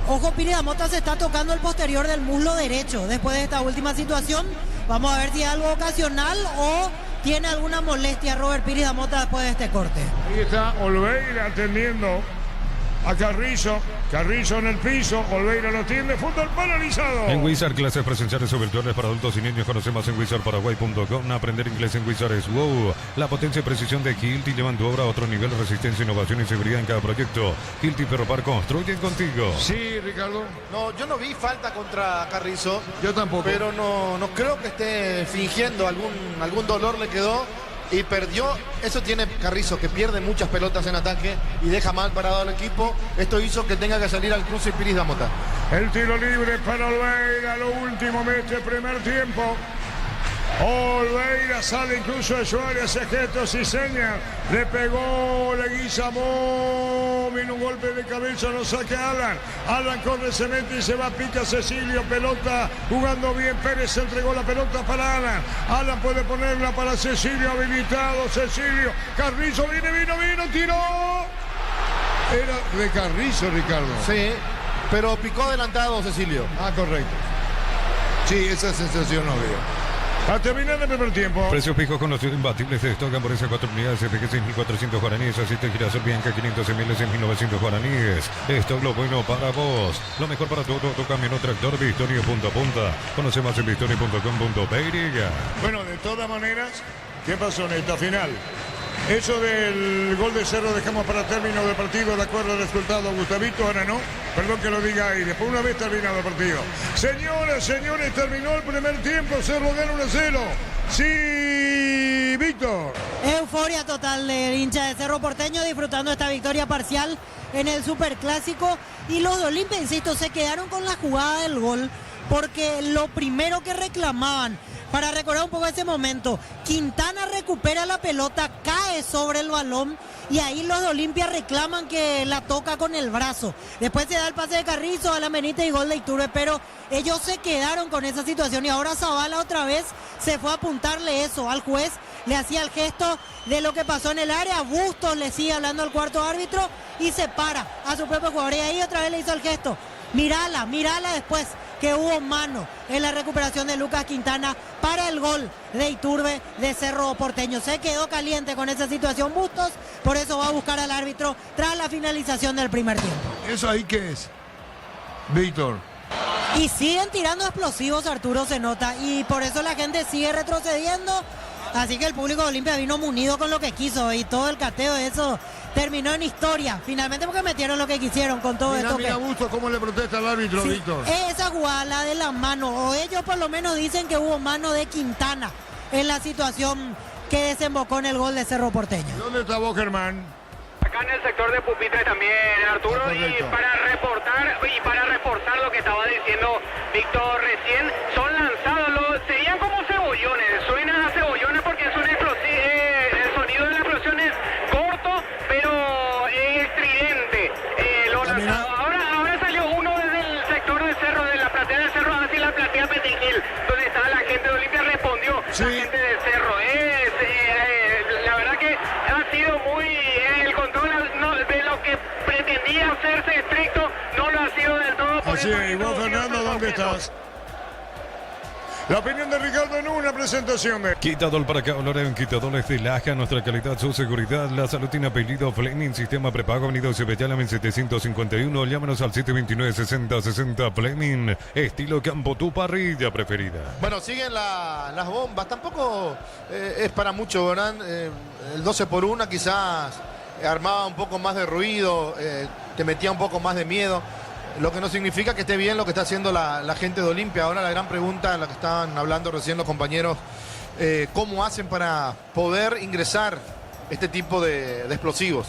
Ojo, Piris Damota se está tocando el posterior del muslo derecho después de esta última situación. Vamos a ver si es algo ocasional o tiene alguna molestia Robert Piris Damota después de este corte. Ahí está Olveira atendiendo a Carrizo. Carrizo en el piso, Olveira lo tiende, fútbol paralizado. En Wizard, clases presenciales o virtuales para adultos y niños. Conoce más en wizardparaguay.com. Aprender inglés en Wizard es wow. La potencia y precisión de Hilti llevan tu obra a otro nivel. Resistencia, innovación y seguridad en cada proyecto. Hilti Ferropar construyen contigo. Sí, Ricardo. No, yo no vi falta contra Carrizo. Yo tampoco. Pero no creo que esté fingiendo, algún dolor le quedó. Y perdió, eso tiene Carrizo, que pierde muchas pelotas en ataque y deja mal parado al equipo. Esto hizo que tenga que salir al cruce Piris Damota. El tiro libre para Olveira, lo último de este primer tiempo. Olveira sale incluso de su área, hace gestos y señas. Le pegó Leguizamón, vino un golpe de cabeza, lo saca Alan. Alan corre, se mete y se va, pica Cecilio, pelota jugando bien. Pérez entregó la pelota para Alan. Alan puede ponerla para Cecilio, habilitado Cecilio. Carrizo vino, tiró. Era de Carrizo, Ricardo. Sí, pero picó adelantado Cecilio. Ah, correcto. Sí, esa sensación no veo. A terminar el primer tiempo. Precios fijos con los imbatibles de stock. Hamburguesa 4 unidades, FG 6.400 guaraníes. Aceite girasol Bianca 500 ml 6.900 guaraníes. Stock lo bueno para vos. Lo mejor para todo tu camión o tractor. Victoria punta a punta. Conoce más en victoria.com.py. Bueno, de todas maneras, ¿qué pasó en esta final? Eso del gol de Cerro dejamos para término del partido de acuerdo al resultado, Gustavito. Ahora no, perdón que lo diga ahí. Después, una vez terminado el partido. Señoras, señores, terminó el primer tiempo. Cerro gana 1-0. Sí, Víctor. Euforia total del hincha de Cerro Porteño disfrutando esta victoria parcial en el Superclásico. Y los de Olimpia, insisto, se quedaron con la jugada del gol porque lo primero que reclamaban, para recordar un poco ese momento, Quintana recupera la pelota, cae sobre el balón y ahí los de Olimpia reclaman que la toca con el brazo. Después se da el pase de Carrizo a la Benítez y gol de Iturbe, pero ellos se quedaron con esa situación y ahora Zavala otra vez se fue a apuntarle eso al juez, le hacía el gesto de lo que pasó en el área, Bustos le sigue hablando al cuarto árbitro y se para a su propio jugador y ahí otra vez le hizo el gesto. Mírala después que hubo mano en la recuperación de Lucas Quintana para el gol de Iturbe de Cerro Porteño. Se quedó caliente con esa situación Bustos, por eso va a buscar al árbitro tras la finalización del primer tiempo. ¿Eso ahí qué es, Víctor? Y siguen tirando explosivos, Arturo, se nota, y por eso la gente sigue retrocediendo. Así que el público de Olimpia vino munido con lo que quiso y todo el cateo de eso terminó en historia. Finalmente porque metieron lo que quisieron con todo esto. Mira Gusto cómo le protesta al árbitro, sí, Víctor. Esa jugada, la de la mano, o ellos por lo menos dicen que hubo mano de Quintana en la situación que desembocó en el gol de Cerro Porteño. ¿Dónde está vos, Germán? Acá en el sector de pupitre también, Arturo, y para reforzar lo que estaba diciendo Víctor recién, son lanzados, serían como cebollones, suenan a cebollones porque es un el sonido de la explosión es corto, pero estridente. Ahora salió uno desde el sector del cerro, de la platea del cerro, hacia la platea Petingil, donde estaba la gente de Olimpia, respondió la gente del cerro. La verdad que ha sido muy el control de lo que pretendía hacerse estricto, no lo ha sido del todo. Así es, y vos, Fernando, ¿dónde estás? La opinión de Ricardo en una presentación de Quitador para acá, olor en Quitadores de Laja, nuestra calidad, su seguridad, la salud tiene apellido Fleming, sistema prepago, Avenida Cebellala en 751, llámanos al 729-6060 Fleming, estilo campo, tu parrilla preferida. Bueno, siguen las bombas, tampoco es para mucho, ¿verdad? El 12 por 1 quizás armaba un poco más de ruido, te metía un poco más de miedo. Lo que no significa que esté bien lo que está haciendo la gente de Olimpia. Ahora la gran pregunta, la que estaban hablando recién los compañeros, ¿cómo hacen para poder ingresar este tipo de explosivos?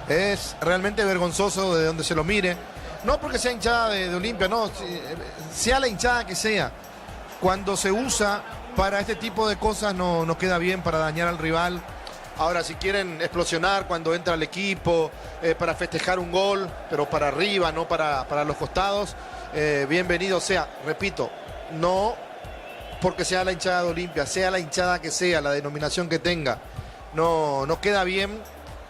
Es realmente vergonzoso de donde se lo mire. No porque sea hinchada de Olimpia, no, sea la hinchada que sea. Cuando se usa para este tipo de cosas no queda bien, para dañar al rival. Ahora, si quieren explosionar cuando entra el equipo, para festejar un gol, pero para arriba, no para los costados, bienvenido sea. Repito, no porque sea la hinchada de Olimpia, sea la hinchada que sea, la denominación que tenga. No queda bien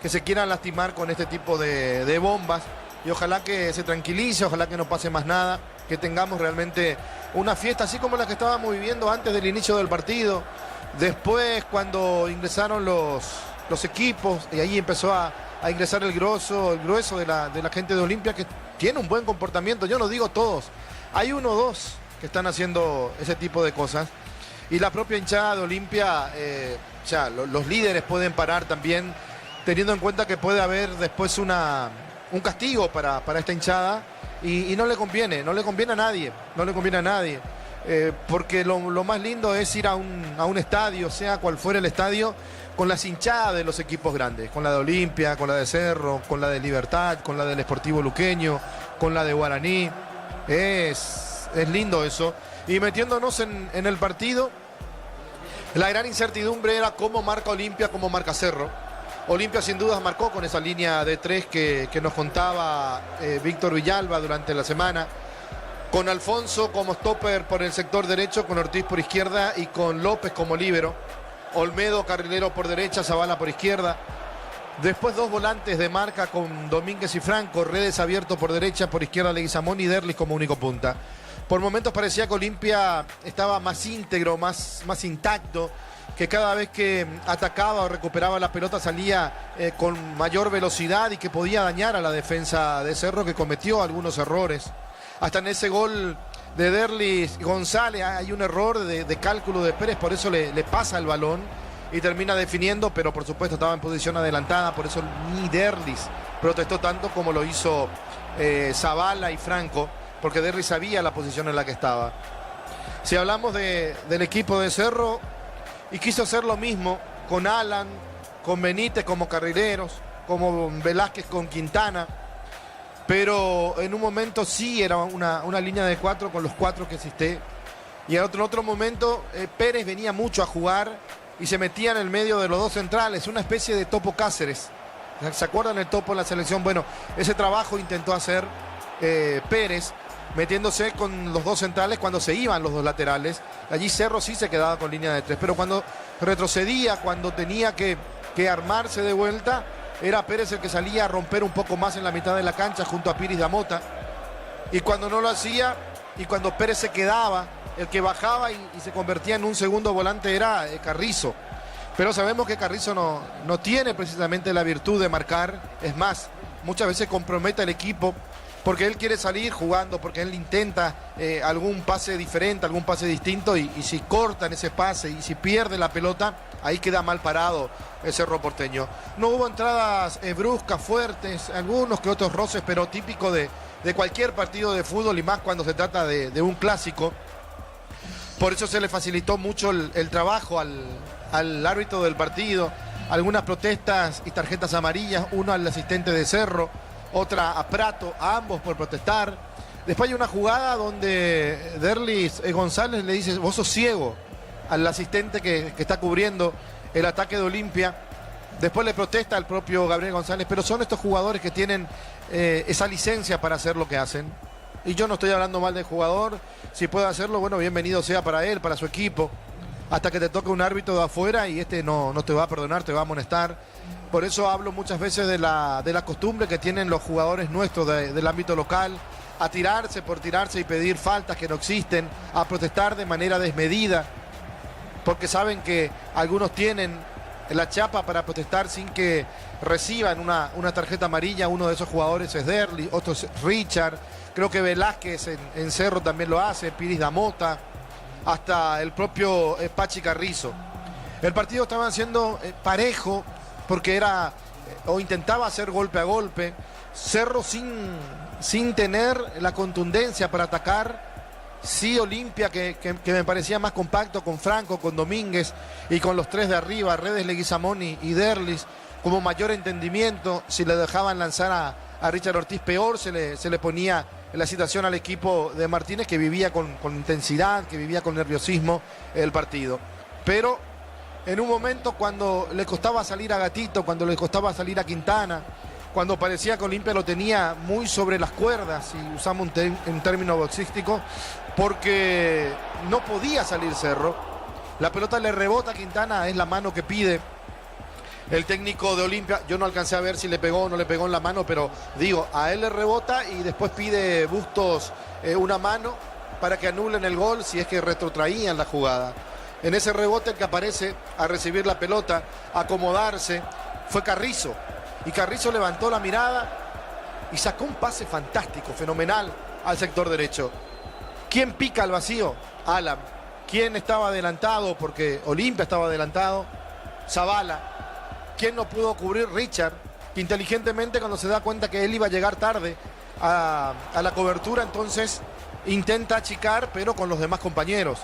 que se quieran lastimar con este tipo de bombas. Y ojalá que se tranquilice, ojalá que no pase más nada, que tengamos realmente una fiesta así como la que estábamos viviendo antes del inicio del partido. Después, cuando ingresaron los equipos, y ahí empezó a ingresar el grueso de la gente de Olimpia, que tiene un buen comportamiento. Yo no digo todos, hay 1 o 2 que están haciendo ese tipo de cosas. Y la propia hinchada de Olimpia, los líderes pueden parar también, teniendo en cuenta que puede haber después un castigo para esta hinchada. Y no le conviene a nadie, porque lo más lindo es ir a un estadio, sea cual fuera el estadio, con las hinchadas de los equipos grandes, con la de Olimpia, con la de Cerro, con la de Libertad, con la del Sportivo Luqueño, con la de Guaraní. Es lindo eso. Y metiéndonos en el partido, la gran incertidumbre era cómo marca Olimpia, cómo marca Cerro. Olimpia sin dudas marcó con esa línea de 3 que nos contaba Víctor Villalba durante la semana, con Alfonso como stopper por el sector derecho, con Ortiz por izquierda y con López como líbero, Olmedo carrilero por derecha, Zavala por izquierda. Después 2 volantes de marca con Domínguez y Franco, Redes abierto por derecha, por izquierda Leguizamón y Derlis como único punta. Por momentos parecía que Olimpia estaba más íntegro, más intacto, que cada vez que atacaba o recuperaba la pelota salía con mayor velocidad y que podía dañar a la defensa de Cerro, que cometió algunos errores. Hasta en ese gol de Derlis González hay un error de cálculo de Pérez, por eso le pasa el balón y termina definiendo, pero por supuesto estaba en posición adelantada, por eso ni Derlis protestó tanto como lo hizo Zavala y Franco, porque Derlis sabía la posición en la que estaba. Si hablamos del equipo de Cerro, y quiso hacer lo mismo con Alan, con Benítez como carrileros, como Velázquez con Quintana, pero en un momento sí era una línea de 4 con los 4 que existe. Y en otro momento Pérez venía mucho a jugar y se metía en el medio de los 2 centrales, una especie de Topo Cáceres. ¿Se acuerdan el Topo en la selección? Bueno, ese trabajo intentó hacer Pérez, metiéndose con los 2 centrales cuando se iban los 2 laterales. Allí Cerro sí se quedaba con línea de 3, pero cuando retrocedía, cuando tenía que armarse de vuelta, era Pérez el que salía a romper un poco más en la mitad de la cancha junto a Piris Damota. Y cuando no lo hacía, y cuando Pérez se quedaba, el que bajaba y se convertía en un segundo volante era Carrizo. Pero sabemos que Carrizo no tiene precisamente la virtud de marcar. Es más, muchas veces compromete al equipo porque él quiere salir jugando, porque él intenta algún pase diferente, algún pase distinto, y si cortan ese pase y si pierde la pelota, ahí queda mal parado el Cerro Porteño. No hubo entradas bruscas, fuertes, algunos que otros roces, pero típico de cualquier partido de fútbol, y más cuando se trata de un clásico. Por eso se le facilitó mucho el trabajo al árbitro del partido. Algunas protestas y tarjetas amarillas, uno al asistente de Cerro, otra a Prato, a ambos por protestar. Después hay una jugada donde Derlis González le dice: vos sos ciego, al asistente que está cubriendo el ataque de Olimpia. Después le protesta al propio Gabriel González, pero son estos jugadores que tienen esa licencia para hacer lo que hacen. Y yo no estoy hablando mal del jugador, si puede hacerlo, bueno, bienvenido sea para él, para su equipo. Hasta que te toque un árbitro de afuera y no te va a perdonar, te va a amonestar. Por eso hablo muchas veces de la costumbre que tienen los jugadores nuestros del ámbito local, a tirarse por tirarse y pedir faltas que no existen, a protestar de manera desmedida, porque saben que algunos tienen la chapa para protestar sin que reciban una tarjeta amarilla. Uno de esos jugadores es Derli, otro es Richard, creo que Velázquez en Cerro también lo hace, Piris Damota, hasta el propio Pachi Carrizo. El partido estaba siendo parejo, porque era o intentaba hacer golpe a golpe. Cerro sin tener la contundencia para atacar. Sí, Olimpia, que me parecía más compacto con Franco, con Domínguez y con los tres de arriba, Redes, Leguizamón y Derlis, como mayor entendimiento. Si le dejaban lanzar a Richard Ortiz, peor se le ponía la situación al equipo de Martínez, que vivía con intensidad, que vivía con nerviosismo el partido. Pero en un momento cuando le costaba salir a Gatito, cuando le costaba salir a Quintana, cuando parecía que Olimpia lo tenía muy sobre las cuerdas, si usamos un término boxístico, porque no podía salir Cerro. La pelota le rebota a Quintana, es la mano que pide el técnico de Olimpia. Yo no alcancé a ver si le pegó o no le pegó en la mano, pero digo, a él le rebota y después pide Bustos una mano para que anulen el gol si es que retrotraían la jugada. En ese rebote el que aparece a recibir la pelota, a acomodarse, fue Carrizo. Y Carrizo levantó la mirada y sacó un pase fantástico, fenomenal, al sector derecho. ¿Quién pica al vacío? Alan. ¿Quién estaba adelantado? Porque Olimpia estaba adelantado. Zavala. ¿Quién no pudo cubrir? Richard, que inteligentemente, cuando se da cuenta que él iba a llegar tarde a la cobertura, entonces intenta achicar, pero con los demás compañeros.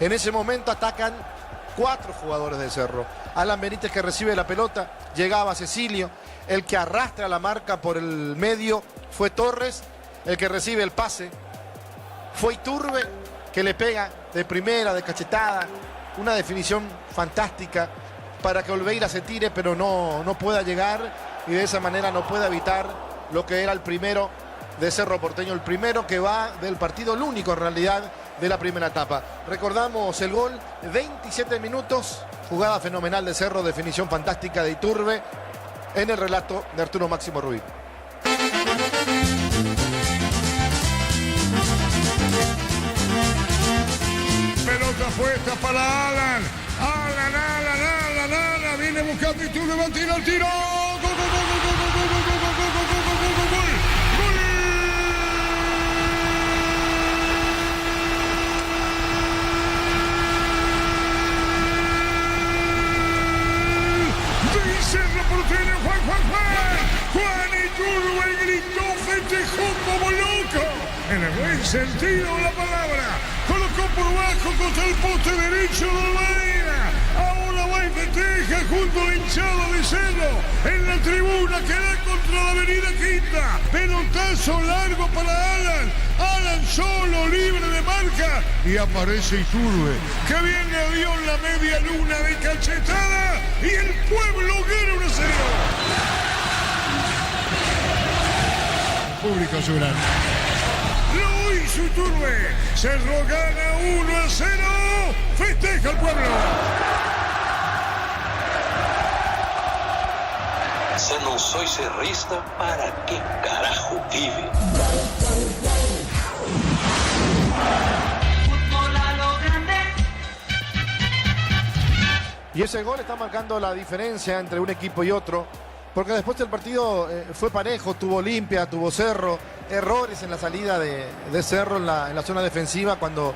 En ese momento atacan 4 jugadores de Cerro. Alan Benítez, que recibe la pelota, llegaba Cecilio. El que arrastra la marca por el medio fue Torres. El que recibe el pase fue Iturbe, que le pega de primera, de cachetada. Una definición fantástica para que Olveira se tire, pero no pueda llegar, y de esa manera no pueda evitar lo que era el primero de Cerro Porteño, el primero que va del partido, el único en realidad de la primera etapa. Recordamos el gol, 27 minutos, jugada fenomenal de Cerro, definición fantástica de Iturbe, en el relato de Arturo Máximo Rubí. Pelota puesta para Alan. Alan, viene buscando Iturbe, va a tirar el tiro. ¡Gol, gol, gol, gol, gol, gol, gol, gol, gol, gol, gol! Cerro Porteño, Juan Iturbe gritó, festejó como loco, en el buen sentido de la palabra, colocó por bajo contra el poste derecho de Olveira, ahora va y festeja junto al hinchado de Cerro, en la tribuna que da contra la avenida Quinta, pelotazo largo para Alan solo, libre de marca, y aparece Iturbe, que bien le dio en la media luna de cachetada, y el pueblo gana 1-0. Público llorando. Lo hizo Iturbe, Cerro gana 1-0, festeja el pueblo. Si no soy cerrista, ¿para qué carajo vive? Y ese gol está marcando la diferencia entre un equipo y otro, porque después del partido fue parejo, tuvo Olimpia, tuvo Cerro, errores en la salida de Cerro en la zona defensiva cuando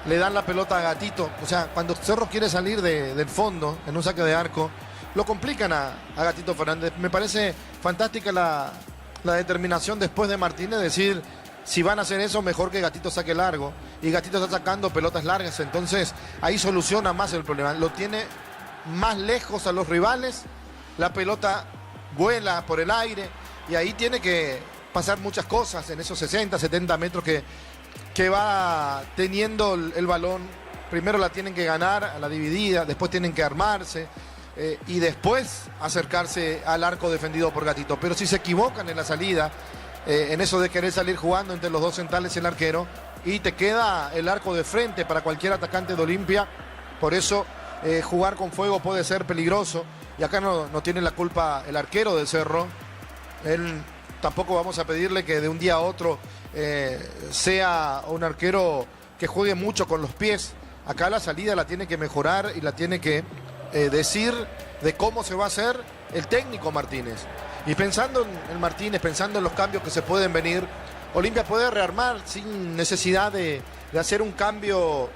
le dan la pelota a Gatito. O sea, cuando Cerro quiere salir del fondo en un saque de arco, lo complican a Gatito Fernández. Me parece fantástica la determinación después de Martínez, decir, si van a hacer eso, mejor que Gatito saque largo. Y Gatito está sacando pelotas largas, entonces ahí soluciona más el problema. Lo tiene más lejos a los rivales, la pelota vuela por el aire y ahí tiene que pasar muchas cosas en esos 60, 70 metros que va teniendo el balón. Primero la tienen que ganar a la dividida, después tienen que armarse y después acercarse al arco defendido por Gatito. Pero si se equivocan en la salida, en eso de querer salir jugando entre los dos centrales y el arquero, y te queda el arco de frente para cualquier atacante de Olimpia, por eso jugar con fuego puede ser peligroso, y acá no tiene la culpa el arquero de Cerro. Él tampoco vamos a pedirle que de un día a otro sea un arquero que juegue mucho con los pies. Acá la salida la tiene que mejorar y la tiene que decir de cómo se va a hacer el técnico Martínez. Y pensando en Martínez, pensando en los cambios que se pueden venir, Olimpia puede rearmar sin necesidad de hacer un cambio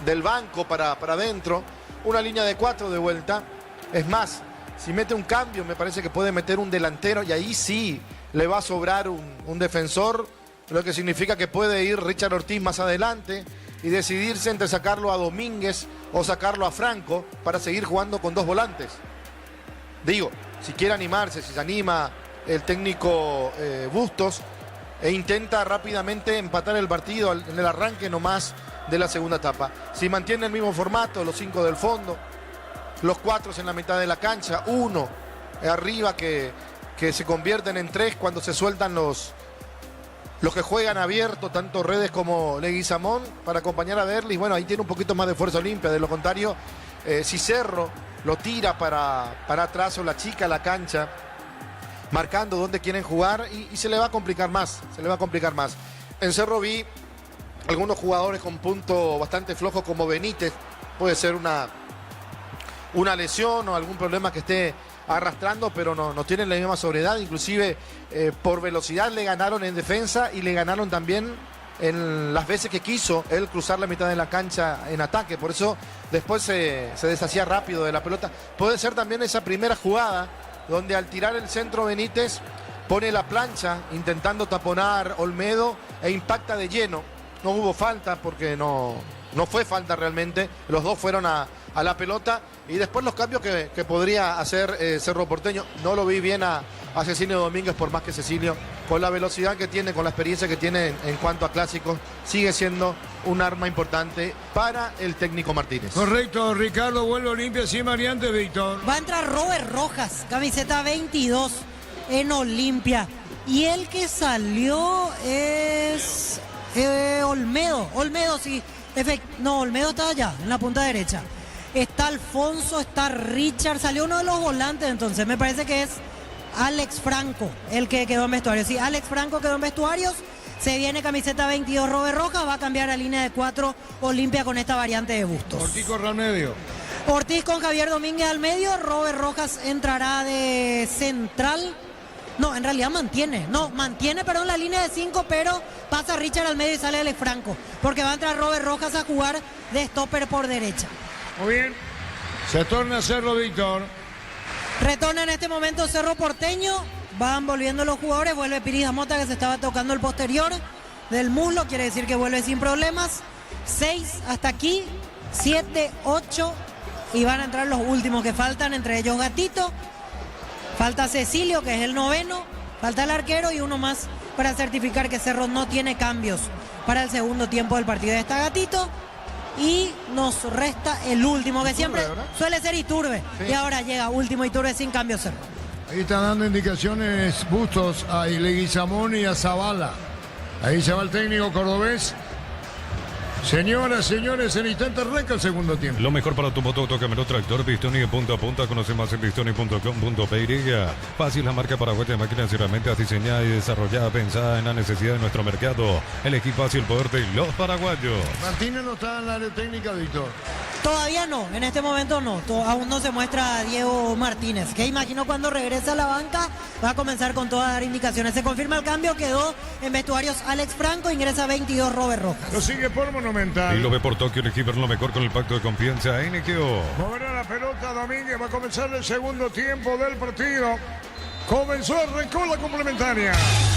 del banco para adentro, una línea de 4 de vuelta. Es más, Si mete un cambio, me parece que puede meter un delantero y ahí sí le va a sobrar un defensor, lo que significa que puede ir Richard Ortiz más adelante y decidirse entre sacarlo a Domínguez o sacarlo a Franco para seguir jugando con 2 volantes. Digo, si quiere animarse, si se anima el técnico Bustos e intenta rápidamente empatar el partido en el arranque nomás de la segunda etapa. Si mantiene el mismo formato, los 5 del fondo, los 4 en la mitad de la cancha, 1 arriba que se convierten en 3 cuando se sueltan los que juegan abierto, tanto Redes como Leguizamón, para acompañar a Derlis. Bueno, ahí tiene un poquito más de fuerza Olimpia. De lo contrario, si Cerro lo tira para atrás o la chica la cancha, marcando dónde quieren jugar y se le va a complicar más. En Cerro vi algunos jugadores con punto bastante flojo como Benítez. Puede ser una lesión o algún problema que esté arrastrando, pero no tienen la misma sobriedad. Inclusive por velocidad le ganaron en defensa y le ganaron también en las veces que quiso él cruzar la mitad de la cancha en ataque. Por eso después se deshacía rápido de la pelota. Puede ser también esa primera jugada donde al tirar el centro Benítez pone la plancha intentando taponar Olmedo e impacta de lleno. No hubo falta porque no fue falta realmente. Los dos fueron a la pelota. Y después los cambios que podría hacer Cerro Porteño. No lo vi bien a Cecilio Domínguez, por más que Cecilio, con la velocidad que tiene, con la experiencia que tiene en cuanto a clásicos, sigue siendo un arma importante para el técnico Martínez. Correcto, Ricardo, vuelve Olimpia sin variante, Víctor. Va a entrar Robert Rojas, camiseta 22 en Olimpia. Y el que salió es Olmedo. Olmedo, sí. No, Olmedo está allá, en la punta derecha. Está Alfonso, está Richard, salió uno de los volantes, entonces me parece que es Alex Franco el que quedó en vestuarios. Sí, Alex Franco quedó en vestuarios, se viene camiseta 22 Robert Rojas, va a cambiar a línea de 4 Olimpia con esta variante de Bustos. Ortiz corre al medio. Ortiz con Javier Domínguez al medio, Robert Rojas entrará de central. No, en realidad mantiene, perdón, la línea de 5, pero pasa Richard al medio y sale Alex Franco, porque va a entrar Robert Rojas a jugar de stopper por derecha. Muy bien. Se torna a Cerro, Víctor. Retorna en este momento Cerro Porteño. Van volviendo los jugadores. Vuelve Piris Mota, que se estaba tocando el posterior del muslo. Quiere decir que vuelve sin problemas. 6 hasta aquí. 7, 8. Y van a entrar los últimos que faltan. Entre ellos Gatito. Falta Cecilio, que es el 9º. Falta el arquero y uno más para certificar que Cerro no tiene cambios para el segundo tiempo del partido. Está Gatito. Y nos resta el último, que siempre suele ser Iturbe. Sí. Y ahora llega último Iturbe sin cambio Cerro. Ahí están dando indicaciones Bustos a Leguizamón y a Zavala. Ahí se va el técnico cordobés. Señoras, señores, en instante arranca el segundo tiempo. Lo mejor para tu moto, Camero Tractor, Pistoni de punta a punta. Conoce más en pistoni.com.py. Fácil, la marca paraguaya de máquinas y herramientas diseñada y desarrollada, pensada en la necesidad de nuestro mercado. El equipo hacia el poder de los paraguayos. Martínez no está en la área técnica, Víctor. Todavía no, en este momento no. Aún no se muestra Diego Martínez, que imagino cuando regrese a la banca va a comenzar con todas las indicaciones. Se confirma el cambio, quedó en vestuarios Alex Franco, ingresa 22 Robert Rojas. Lo sigue por Monumental. Y lo ve por Tokio, el equipo lo mejor con el pacto de confianza NQO. Moverá la pelota Domínguez, va a comenzar el segundo tiempo del partido. Arrancó la complementaria.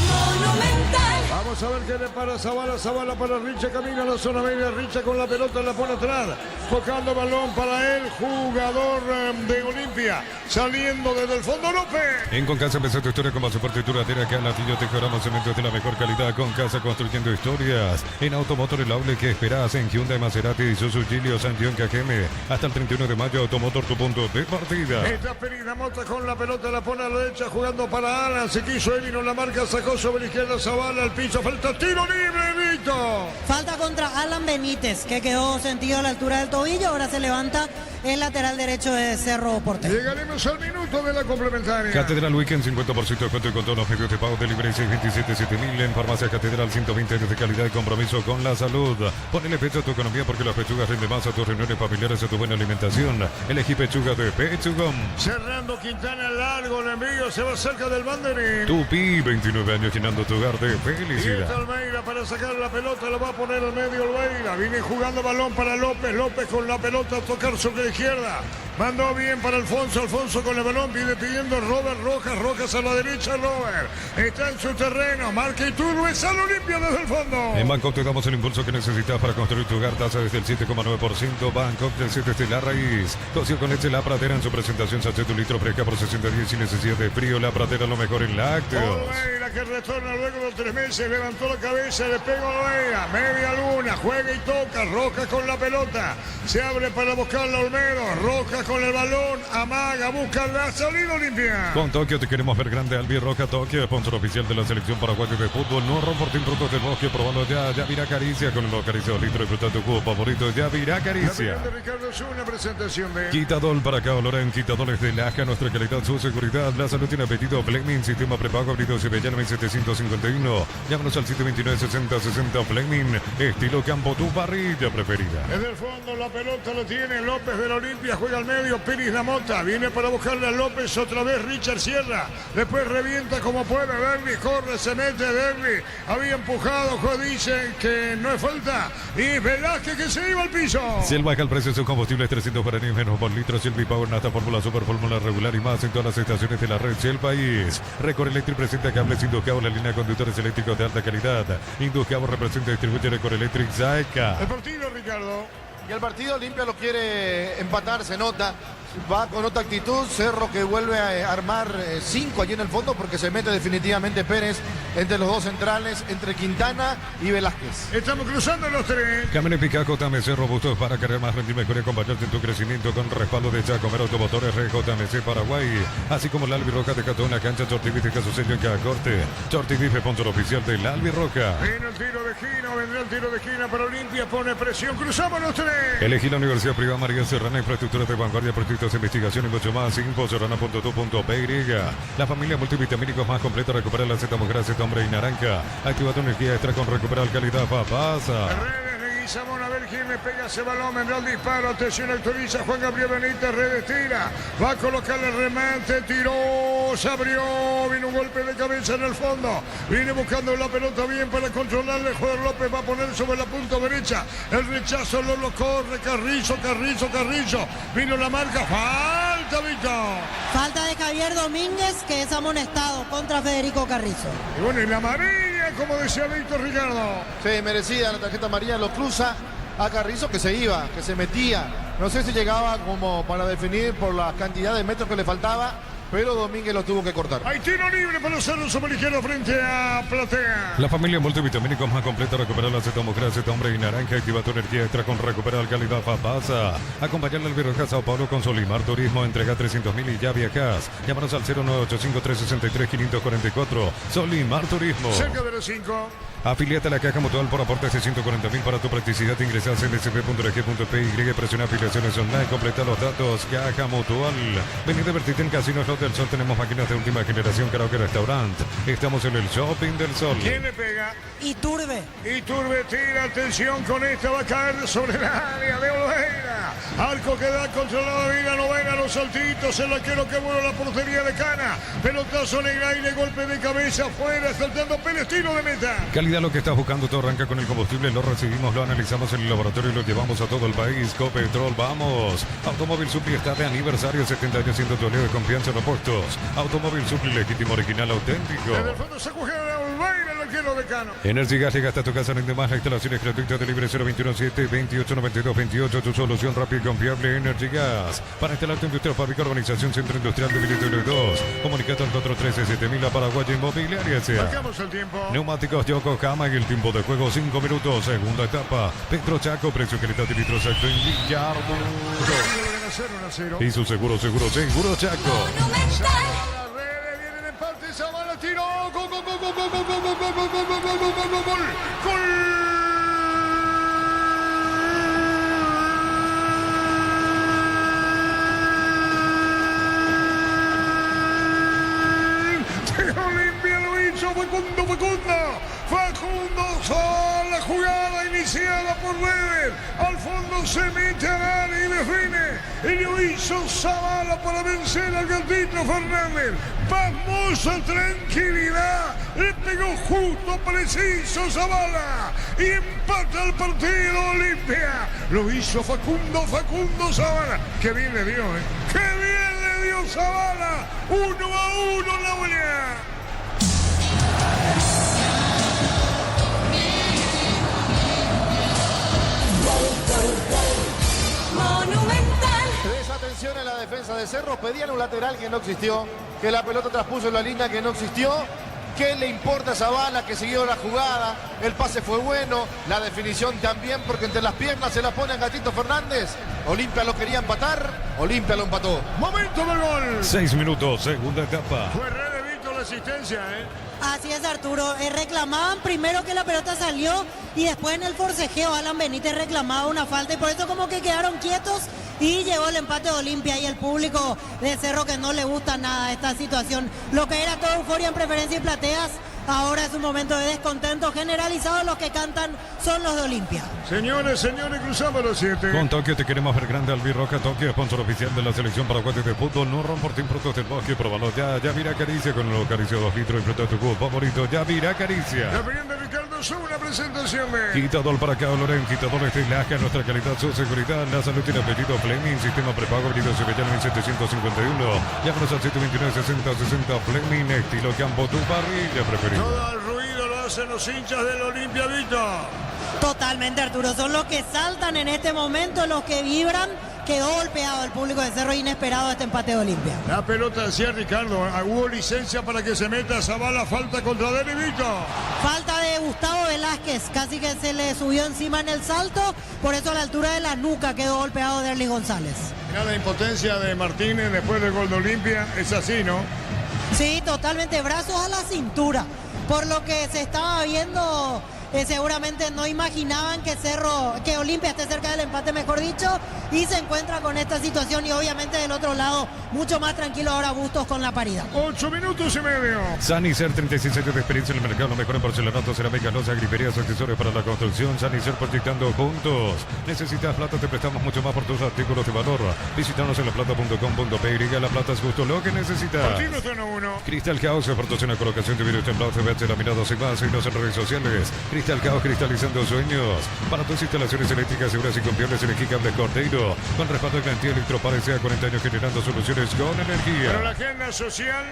Monumental. Vamos a ver qué le para Zavala para Richa, camina a la zona media, Richa con la pelota, la pone atrás, tocando balón para el jugador de Olimpia, saliendo desde el fondo López. En Concasa empezó tu historia con más supertitura de que Latillo te cobramos cementos de la mejor calidad. Concasa, construyendo historias. En Automotor el Aule que esperas en Hyundai, Maserati, Isuzu, Giglio, Santión, Cajeme. Hasta el 31 de mayo, Automotor, tu punto de partida. Esta Perina Mota con la pelota, la pone a la derecha, jugando para Alan, se quiso Evino, la marca, sacó sobre la izquierda, Zavala al piso, falta tiro libre, Vito. Falta contra Alan Benítez, que quedó sentido a la altura del tobillo, ahora se levanta el lateral derecho de Cerro Porteño. Llegaremos al minuto de la complementaria. Catedral Weekend, 50% de descuento con todos los medios de pago de libre 627-7000 en Farmacia Catedral, 120 años de calidad y compromiso con la salud. Ponele pecho a tu economía porque las pechugas rinden más a tus reuniones familiares, a tu buena alimentación. Elegí pechuga de Pechugón. Cerrando Quintana, largo el envío, se va cerca del banderín. Tupi, 29 años llenando tu hogar de felicidad. Y Almeida Olveira para sacar la pelota, lo va a poner al medio Olveira. Viene jugando balón para López. López con la pelota a tocar sobre la izquierda. Mandó bien para Alfonso. Alfonso con el balón. Viene pidiendo Robert Rojas. Rojas a la derecha. Robert está en su terreno. Marca Iturbe. Sale Olimpia desde el fondo. En Bangkok te damos el impulso que necesitas para construir tu hogar. Tasa desde el 7,9%. Bangkok del 7 de la raíz. Cocido con leche La Pradera en su presentación. Sachet un litro fresca por 60 días sin necesidad de frío. La Pradera lo mejor en lácteos. Olveira que retorna luego de 3 meses. Levantó la cabeza. Le pega Olveira. Media luna. Juega y toca. Rojas con la pelota. Se abre para buscar a Olmedo. Rojas con el balón. Amaga. Busca la salida Olimpia. Con Tokio te queremos ver grande. Albi Roja Tokio, sponsor oficial de la selección paraguaya de fútbol. No Fortín Frutos del Bosque. Probando ya. Yavirá Caricia con el Caricia 2 litros. Disfruta tu jugo favorito. Yavirá Caricia. De Ricardo es una presentación de Quitadol para acá, Olorén, Quitadores de Laja, nuestra calidad, su seguridad, la salud tiene apetito, Fleming, sistema prepago, abrido Sevillano 1751, llámanos al 729-6060, Fleming, estilo campo, tu parrilla preferida. Desde el fondo la pelota lo tiene López de la Olimpia, juega al medio, Piris La Mota, viene para buscarle a López, otra vez Richard Sierra, después revienta como puede, Derby, corre, se mete Derby, había empujado, dicen que no es falta, y Velázquez que se iba al piso. Si el baja el precio de sus combustibles 300 guaraníes menos por litro, Silvi Power, Nata, Fórmula Super, Fórmula Regular y más en todas las estaciones de la red Shell País. Record Electric presenta cables Induscabo, la línea de conductores eléctricos de alta calidad. Induscabo representa y distribuye Record Electric Zaika. El partido, Ricardo. Y el partido Olimpia lo quiere empatar, se nota. Va con otra actitud, Cerro que vuelve a armar 5 allí en el fondo porque se mete definitivamente Pérez entre los dos centrales, entre Quintana y Velázquez. Estamos cruzando los 3. Camino Picaco, TMC Robustos para cargar más rendir mejor y acompañarte en tu crecimiento con respaldo de Chacomer Automotores RJMC Paraguay, así como el Albi Roja de Catona, cancha Chortivife y su sello en cada corte. Chortivife, sponsor oficial del Albi Roja. Viene el tiro de esquina, vendrá el tiro de esquina para Olimpia, pone presión, cruzamos los 3. Elegí la Universidad Privada María Serrana, infraestructura de vanguardia, proyectos de investigación y mucho más. Info serrana.tu.py. La familia multivitamínicos más completa, recupera la Z mujer, Z hombre y naranja. Activa tu energía extra con recuperar calidad papasa. Samón, a ver quién le pega ese balón, vendrá el disparo, atención, autoriza Juan Gabriel Benítez, redes tira, va a colocar el remate, tiró, se abrió, vino un golpe de cabeza en el fondo, viene buscando la pelota bien para controlarle, Juan López va a poner sobre la punta derecha, el rechazo lo corre, Carrizo, vino la marca, falta, Víctor. Falta de Javier Domínguez, que es amonestado contra Federico Carrizo. Y bueno, y la amarilla, como decía Víctor Ricardo. Sí, merecida la tarjeta amarilla, lo cruza a Carrizo que se iba, que se metía. No sé si llegaba como para definir por la cantidad de metros que le faltaba, pero Domínguez lo tuvo que cortar. Hay tiro libre para Cerro sobre la izquierda frente a Platea. La familia multivitamínicos más completa, recupera la Z mujer, Z hombre y naranja, activa tu energía extra con recuperar calidad papasa. Acompañarle al Virroja Sao Paulo con Solimar Turismo, entrega 300.000 y ya viajas. Llámanos al 0985-363-544. Solimar Turismo. Cerca de las 5. Afiliate a la Caja Mutual por aportes de 140.000 para tu practicidad. Ingresas en sp.rg.py, presiona afiliaciones online, completa los datos. Caja Mutual. Vení a divertirte en Casinos Los del Sol. Tenemos máquinas de última generación, karaoke, restaurante. Estamos en el Shopping del Sol. ¿Quién le pega? Iturbe. Iturbe tira, atención con esta, va a caer sobre la área de Olveira. Arco que da controlado, Vila Novena, los saltitos, el arquero que vuela la portería de Cana. Pelotazo Negraine, golpe de cabeza afuera, saltando Pelestino de meta. Calidad lo que estás buscando, todo arranca con el combustible, lo recibimos, lo analizamos en el laboratorio y lo llevamos a todo el país. Copetrol, vamos. Automóvil Supli está de aniversario, 70 años siendo tu aliado de confianza en los puestos. Automóvil Supli, legítimo, original, auténtico. Desde el fondo se coge a Olveira, el arquero de Cano. Energy Gas llega hasta tu casa, en demás, la instalación es gratuita de libre 021-7-28-92-28, tu solución rápida y confiable. Energy Gas, para instalar tu industria, fábrica, urbanización, centro industrial de Villetero 2. Comunicate al 413-7000 a Paraguay Inmobiliaria. Marcamos el tiempo. Neumáticos Yokohama y el tiempo de juego 5 minutos, segunda etapa. Petro Chaco, precio, calidad y litro exacto en Villardo. Y su seguro Chaco. Zavala tiró, gol. Olimpia lo hizo, Facundo Sola, jugada iniciada por Weber, al fondo se mete al área y define, y lo hizo Zavala para vencer al gatito Fernández. Pasmosa tranquilidad, le pegó justo, preciso Zavala. Y empata el partido Olimpia. Lo hizo Facundo Zavala. Qué bien le dio, ¿eh? Qué bien le dio Zavala. 1-1 la Ulia. Desatención en la defensa de Cerro. Pedían un lateral que no existió. Que la pelota traspuso en la línea que no existió. ¿Qué le importa a Zavala que siguió la jugada? El pase fue bueno, la definición también, porque entre las piernas se la pone a Gatito Fernández. Olimpia lo quería empatar, Olimpia lo empató. Momento del gol. 6 minutos, segunda etapa. Fue re de Víctor la asistencia, ¿eh? Así es, Arturo. Reclamaban primero que la pelota salió y después en el forcejeo Alan Benítez reclamaba una falta y por eso como que quedaron quietos y llegó el empate de Olimpia y el público de Cerro que no le gusta nada esta situación. Lo que era toda euforia en preferencia y plateas, ahora es un momento de descontento generalizado. Los que cantan son los de Olimpia. Señores, cruzamos los 7. Con Tokio te queremos ver grande. Albirroja Tokio, sponsor oficial de la selección paraguaya de fútbol. No rompan por productos del bosque, probalo ya mira acaricia con el acaricio 2 litros y fruta tu jugo favorito. Ya mira acaricia. La opinión de Ricardo Son, una presentación de Quitador para cada Loren, quitador estilaje, nuestra calidad, su seguridad, la salud y el apetito. Fleming, sistema prepago, venido Sevillano 1751. Llámanos al 729-6060. Fleming, estilo campo, tu parrilla preferida. Todo el ruido lo hacen los hinchas del Olimpia, Vito. Totalmente, Arturo. Son los que saltan en este momento, los que vibran. Quedó golpeado el público de Cerro, inesperado este empate de Olimpia. La pelota decía Ricardo, hubo licencia para que se meta Zavala, falta contra Dani, Vito. Falta de Gustavo Velázquez, casi que se le subió encima en el salto, por eso a la altura de la nuca quedó golpeado Derlis González. Mira la impotencia de Martínez después del gol de Olimpia, es así, ¿no? Sí, totalmente, brazos a la cintura. Por lo que se estaba viendo, seguramente no imaginaban que Olimpia esté cerca del empate, mejor dicho, y se encuentra con esta situación y obviamente del otro lado mucho más tranquilo ahora Bustos con la paridad. 8 minutos y medio. Sanicer, 36 años de experiencia en el mercado, lo mejor en porcelanato, cerámica, loza, griferías, accesorios para la construcción. Sanicer, proyectando juntos. Necesitas plata, te prestamos mucho más por tus artículos de valor. Visítanos en laplata.com.py. La plata es justo lo que necesitas. Partido 1-1. Cristal Caos, proporciona colocación de vidrio templado, CBH, laminados y más. Síguenos en redes sociales. Cristal Caos, cristalizando sueños. Para tus instalaciones eléctricas seguras y confiables, elegí Cables Cordeiro. Con respaldo de garantía Electropar, sea 40 años generando soluciones con energía. Para la agenda social,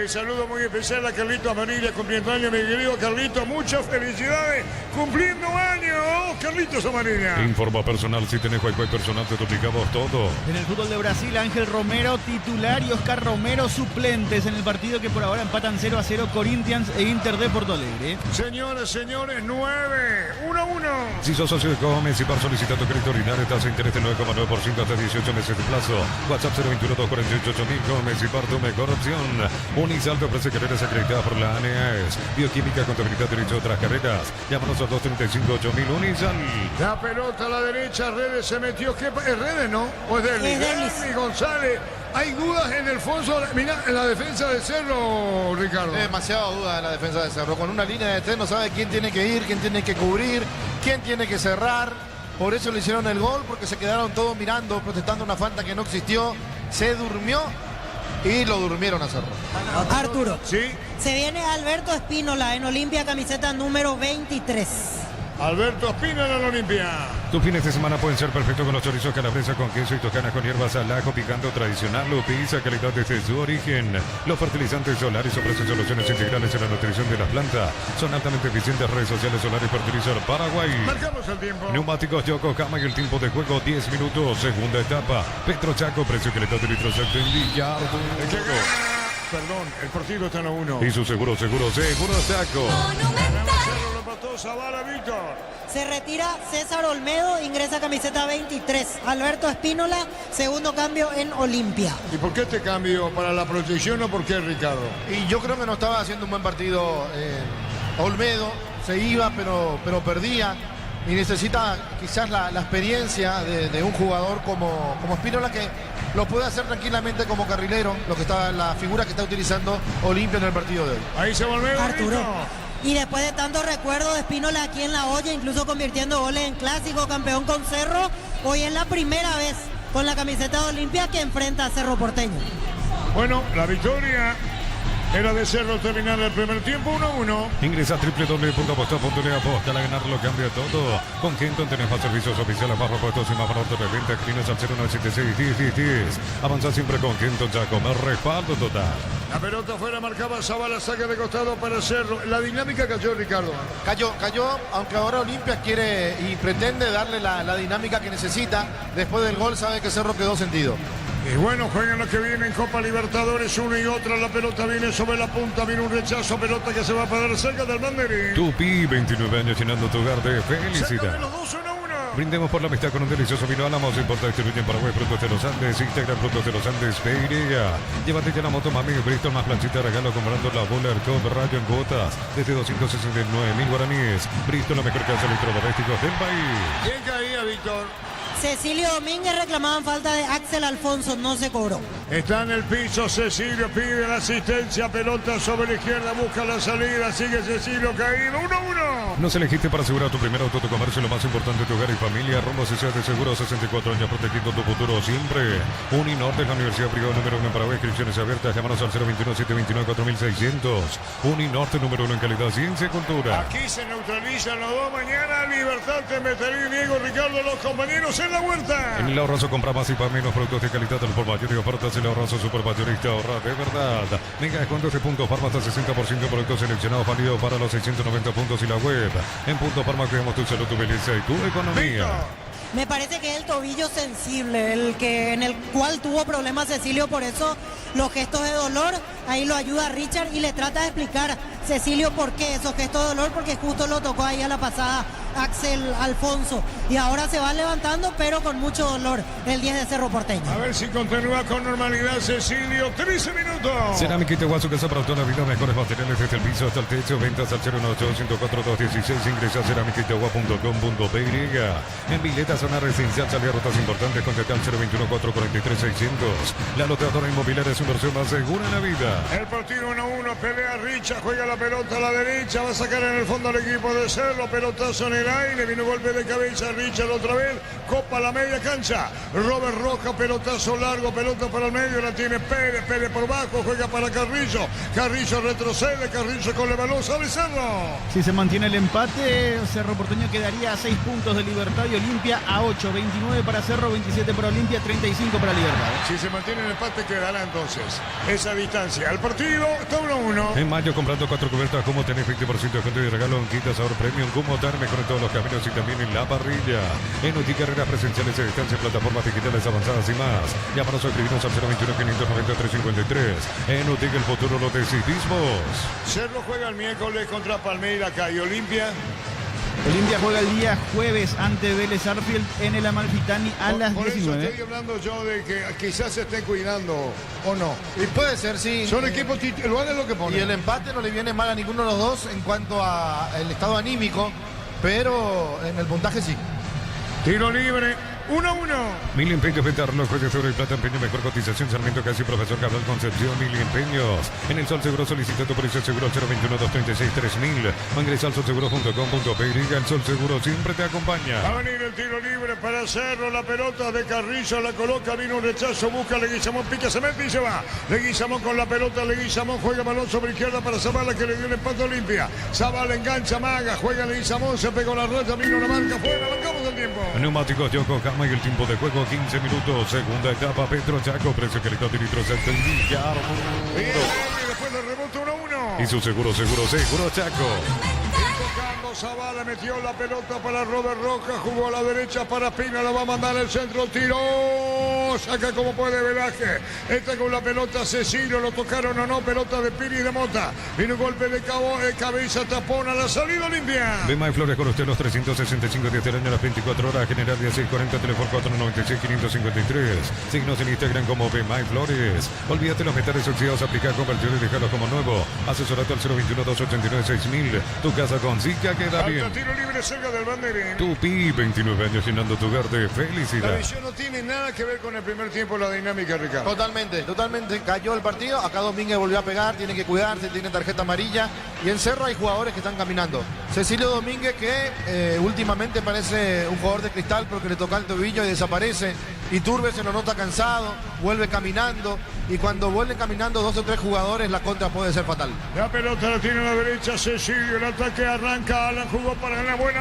saludo muy especial a Carlito Amarilla cumpliendo años, mi querido Carlito. Muchas felicidades cumpliendo años, Carlitos Amarilla. Informa personal, si tenés Wi-Fi personal, te duplicamos todo. En el fútbol de Brasil, Ángel Romero titular y Oscar Romero suplentes en el partido que por ahora empatan 0-0 Corinthians e Inter de Porto Alegre. Señores, 9-1-1. Si sos socio de Gómez y para solicitar tu crédito ordinario, tasa de interés del 9,9% hasta 18 meses de plazo. WhatsApp 021-248-8000. Gómez y par, tu mejor opción. Unisal te ofrece carreras acreditadas por la ANEAS. Bioquímica, contabilidad, derecho a otras carreras. Llámanos al 235-8000. Unisal. La pelota a la derecha, Redes se metió. ¿Qué? ¿Es Redes, no? ¿O es Derlis González? Hay dudas en el fondo, mira, en la defensa de Cerro, Ricardo. Demasiada duda en la defensa de Cerro. Con una línea de 3 no sabe quién tiene que ir, quién tiene que cubrir, quién tiene que cerrar. Por eso le hicieron el gol, porque se quedaron todos mirando, protestando una falta que no existió. Se durmió y lo durmieron a Cerro. Arturo, ¿sí? Se viene Alberto Espínola en Olimpia, camiseta número 23. Alberto Espínola en Olimpia. Tus fines de semana pueden ser perfectos con los chorizos calabresa con queso y tocanas con hierbas al ajo, picando tradicional, pizza, calidad desde su origen. Los fertilizantes solares ofrecen soluciones integrales en la nutrición de la planta. Son altamente eficientes. Redes sociales Solares Fertilizar Paraguay. Marcamos el tiempo. Neumáticos Yokohama y el tiempo de juego 10 minutos. Segunda etapa. Petro Chaco, precio que le da de litros en Villardo. Perdón, el partido está en 1. Y su seguro Chaco. Lo empató Zavala, Víctor. Se retira César Olmedo, ingresa camiseta 23. Alberto Espínola, segundo cambio en Olimpia. ¿Y por qué este cambio? ¿Para la protección o por qué, Ricardo? Y yo creo que no estaba haciendo un buen partido Olmedo. Se iba, pero perdía. Y necesita quizás la experiencia de un jugador como Espínola, que lo puede hacer tranquilamente como carrilero, la figura que está utilizando Olimpia en el partido de hoy. Ahí se volvió Arturo. Y después de tantos recuerdos de Espínola aquí en la olla, incluso convirtiendo goles en clásico, campeón con Cerro, hoy es la primera vez con la camiseta de Olimpia que enfrenta a Cerro Porteño. Bueno, la victoria Era de Cerro terminar el primer tiempo 1-1. Ingresa a www.aposta.le, aposta a ganar lo cambia todo. Con Kenton tenés más servicios oficiales, más repuestos y más valor de reventa. Escribes al 0976-1010. Avanza siempre con Kenton Jaco, más respaldo total. La pelota fuera, marcaba Zavala, saque de costado para Cerro. La dinámica cayó, Ricardo. Cayó, aunque ahora Olimpia quiere y pretende darle la dinámica que necesita. Después del gol sabe que Cerro quedó sentido. Y bueno, juegan los que vienen Copa Libertadores, una y otra. La pelota viene sobre la punta, viene un rechazo, pelota que se va a parar cerca del banderín. Tupi, 29 años llenando tu hogar de felicidad. Brindemos por la amistad con un delicioso vino Álamos. Importa y distribuye en Paraguay, Frutos de los Andes. Integran Frutos de los Andes, Peiria. Llévate ya la moto Mami Bristol más planchita, regalo comprando la Bola Arcov Rayo en gotas desde 269.000 guaraníes. Bristol, la mejor casa de electrodomésticos del país. ¿Quién caía, Víctor? Cecilio Domínguez reclamaban falta de Axel Alfonso, no se cobró. Está en el piso, Cecilio pide la asistencia, pelota sobre la izquierda, busca la salida, sigue Cecilio caído, 1-1. Nos elegiste para asegurar tu primer auto, tu comercio, lo más importante, tu hogar y familia. Rumbo Sociedad de Seguros, 64 años protegiendo tu futuro siempre. Uninorte es la universidad privada número 1 en Paraguay, inscripciones abiertas, llámanos al 021-729-4600. Uninorte número 1 en calidad, ciencia y cultura. Aquí se neutralizan los dos, mañana Libertad, Temeterí, Diego, Ricardo, los compañeros en la vuelta. En el ahorrazo compra más y para menos productos de calidad al por mayor y ofertas. El ahorrazo super mayorista, ahorra de verdad. Mega descuentos de Punto Farma hasta 60% productos seleccionados, válido para los 690 puntos y la web. En Punto Farma cuidamos tu salud, tu belleza y tu economía. Me parece que es el tobillo sensible, en el cual tuvo problemas Cecilio, por eso los gestos de dolor, ahí lo ayuda Richard y le trata de explicar Cecilio por qué esos gestos de dolor, porque justo lo tocó ahí a la pasada Axel Alfonso y ahora se va levantando pero con mucho dolor el 10 de Cerro Porteño. A ver si continúa con normalidad Cecilio, 13 minutos. Cerámica Iteguá, su casa para toda la vida, mejores materiales desde el piso hasta el techo, ventas al 018-104-216, ingresa a cerámicaiteguá.com.py. En Vileta, zona residencial, salida rutas importantes, contacta al 021-443-600. La lotadora inmobiliaria es inversión más segura en la vida. El partido 1-1, pelea Richard, juega la pelota a la derecha, va a sacar en el fondo al equipo de Cerro, pelotazo en el aire, vino golpe de cabeza Richard otra vez, copa a la media cancha, Robert Roja, pelotazo largo, pelota para el medio, la tiene Pérez, Pérez por bajo, juega para Carrillo, Carrillo retrocede, Carrillo con el balón, sale Cerro. Si se mantiene el empate, Cerro Porteño quedaría a 6 puntos de Libertad y Olimpia a 8, 29 para Cerro, 27 para Olimpia, 35 para Libertad. Si se mantiene el empate quedará entonces esa distancia. El partido está 1-1. En mayo comprando 4 cubiertas, como tenés 20% de descuento y regalo en Quinta Sabor Premium, como darme con todos los caminos y también en la parrilla. En UTI carreras presenciales a distancia, plataformas digitales avanzadas y más. Llámanos o escribinos al 021-590-353. En UTI el futuro lo decidís vos. Cerro juega el miércoles contra Palmeiras acá y Olimpia. Olimpia juega el día jueves ante Vélez Arfield en el Amalfitani a las 19. Por eso estoy hablando yo de que quizás se estén cuidando o no. Y puede ser, sí. Son equipos titulares lo que ponen. Y el empate no le viene mal a ninguno de los dos en cuanto al estado anímico, pero en el puntaje sí. Tiro libre. 1-1. Mil Empeños, venta relojes de oro y plata, empeño, mejor cotización, Sarmiento Casi, Profesor Cabral Concepción, Mil Empeños. En el Sol Seguro solicita tu precio seguro 021-236-3000 o ingresa al solseguro.com.py. El Sol Seguro siempre te acompaña. Va a venir el tiro libre para Cerro, la pelota de Carrillo, la coloca, vino un rechazo, busca Leguizamón, pica, se mete y se va. Leguizamón con la pelota, Leguizamón juega balón sobre izquierda para Zavala que le dio el empate a Olimpia. Zavala engancha, Maga, juega Leguizamón, se pegó la raya, vino la marca, fuera, marcamos el tiempo. Neumáticos Yokohama y el tiempo de juego 15 minutos, segunda etapa, Petro Chaco, precio que le da litros al Tendillar. Y después del rebote 1-1. Y su seguro Chaco. Tocando Zavala, metió la pelota para Robert Roja, jugó a la derecha para Pina, la va a mandar al centro, tiró, saca como puede Velázquez, está con la pelota Cecilio, lo tocaron o no, pelota de Pini y de Mota, vino un golpe de cabeza, tapón a la salida limpia. Bema y Flores con usted los 365 días del año, las 24 horas, general 1640, teléfono 496-553, signos en Instagram como Bema y Flores. Olvídate los metales oxidados, aplicar, convertir y dejarlos como nuevo. Asesorate al 021-289-6000. Tu casa con Zika queda bien. Tiro libre cerca del banderín. Tupi, 29 años llenando tu hogar de felicidad. La visión no tiene nada que ver con el primer tiempo, la dinámica, Ricardo. Totalmente. Cayó el partido. Acá Domínguez volvió a pegar. Tiene que cuidarse. Tiene tarjeta amarilla. Y en Cerro hay jugadores que están caminando. Cecilio Domínguez, que últimamente parece un jugador de cristal porque le toca el tobillo y desaparece Iturbe se lo nota cansado, vuelve caminando y cuando vuelven caminando 2 o 3 jugadores la contra puede ser fatal. La pelota la tiene a la derecha Cecilio, el ataque arranca, Alan jugó para la buena,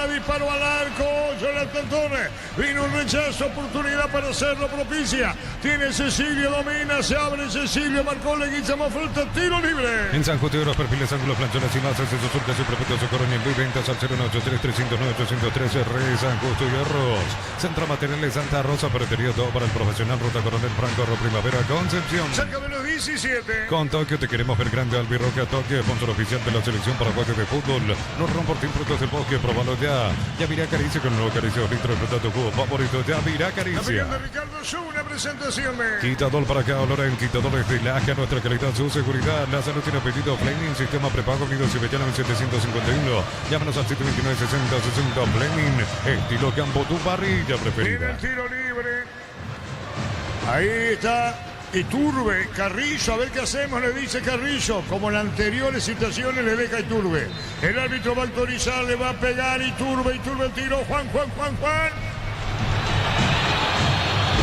disparo al arco, Jonathan Torres, vino un rechazo, oportunidad para hacerlo propicia, tiene Cecilio, domina, se abre Cecilio, marcó Leguizamo, falta, tiro libre. En San José de los perfiles, ángulos, planchones y más, accesos, surcas y propuestos, socorro en envío y ventas al 093-309-813, Rey, San Justo y Arroz. Centro Materiales Santa Rosa, Ferretería, todo para el profesional, Ruta Coronel Franco, Primavera, Concepción. Cerca de los 17. Con Tokio te queremos ver grande, Albirroca Tokio, sponsor oficial de la selección paraguaya de fútbol. No rompan por ti, frutos del bosque, probalo ya. Yavirá Caricia con el nuevo Caricia, 2 litros de tu jugo favorito, Yavirá Caricia. De Ricardo una presentación de Quitador para acá, olor en quitadores de Laja, nuestra calidad, su seguridad. La salud tiene apellido Fleming, sistema prepago, Unidos y Bellana en 751. Llámanos al 729-6060 Fleming, estilo campo, tu parrilla preferida. Viene el tiro libre. Ahí está Iturbe, Carrillo, a ver qué hacemos, le dice Carrillo. Como en anteriores situaciones le deja Iturbe. El árbitro va a autorizar, le va a pegar Iturbe el tiro, Juan.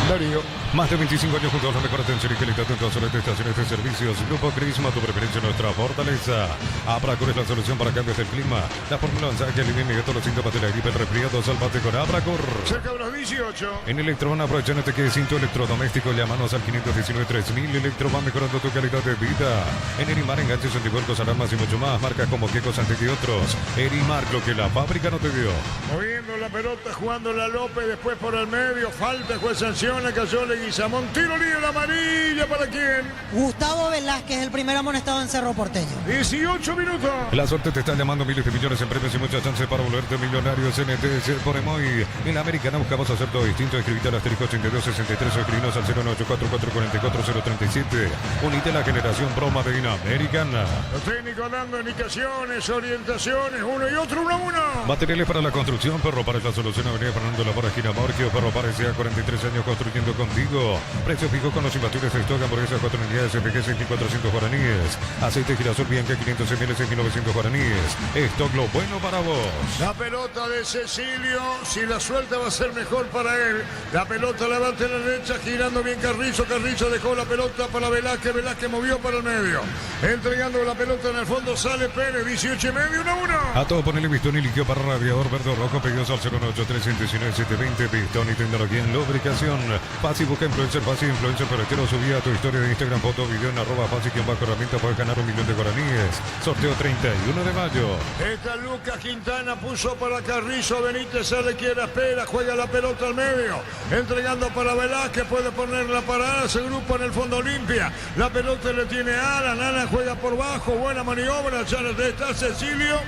Darío. Más de 25 años junto a la mejor atención y calidad en todas las estaciones de servicios. Grupo Crisma, tu preferencia, nuestra fortaleza. Abracur es la solución para cambios del clima. La fórmula lanzaje elimina inmediato los síntomas de la gripe, el resfriado, salvate con Abracur. Cerca de los 18. En Electroban, aprovechándote que sin tu electrodoméstico, llámanos al 519-3000. Electroban mejorando tu calidad de vida. En Erimar, enganches, anticuerpos, alarmas y mucho más. Marcas como Quecos, Ante y otros. Erimar, lo que la fábrica no te dio. Moviendo la pelota, jugando la López, después por el medio. Falta, juez sanciona, cayó Leguizamón. Tiro libre, amarilla, ¿para quién? Gustavo Velázquez, el primer amonestado en Cerro Porteño. 18 minutos. La suerte te está llamando, miles de millones en premios y muchas chances para volverte millonario. CNTS por Emoy. En la Americana buscamos hacer todo distinto. Escribite al asterisco 8263 o escribinos al 0984-444-037. Unite a la generación broma de Americana. Los técnicos dando indicaciones, orientaciones, uno y otro, 1-1. Materiales para la construcción, Perro Pares, la solución. Avenida Fernando Labora, esquina Morquio. Perro Pares, ya 43 años construyendo contigo. Precio fijo con los imbatibles de stock, hamburguesas 4 unidades, FG 6.400 guaraníes. Aceite girasol Bianca 500 ml 6.900 guaraníes. Stock lo bueno para vos. La pelota de Cecilio, si la suelta va a ser mejor para él. La pelota la bate a la derecha, girando bien Carrillo. Carrillo dejó la pelota para Velázquez. Velázquez movió para el medio. Entregando la pelota en el fondo, sale Pérez, 18 y medio, 1-1. A todo ponerle pistón y líquido para radiador verde o rojo. Pedidos al 093-119-720. Pistón y tecnología en lubricación. Fácil, busca influencer, fácil, influencer ferretero. Subí a tu historia de Instagram, foto, video en @fácil, quien bajo herramienta puede ganar 1 millón de guaraníes. Sorteo 31 de mayo. Esta Lucas Quintana puso para Carrillo. Benítez se le quiere, espera, juega la pelota al medio. Entregando para Velázquez, puede poner la parada, se agrupa en el fondo Olimpia. La pelota le tiene a Alan, Alan juega por bajo, buena maniobra, ya está Cecilio.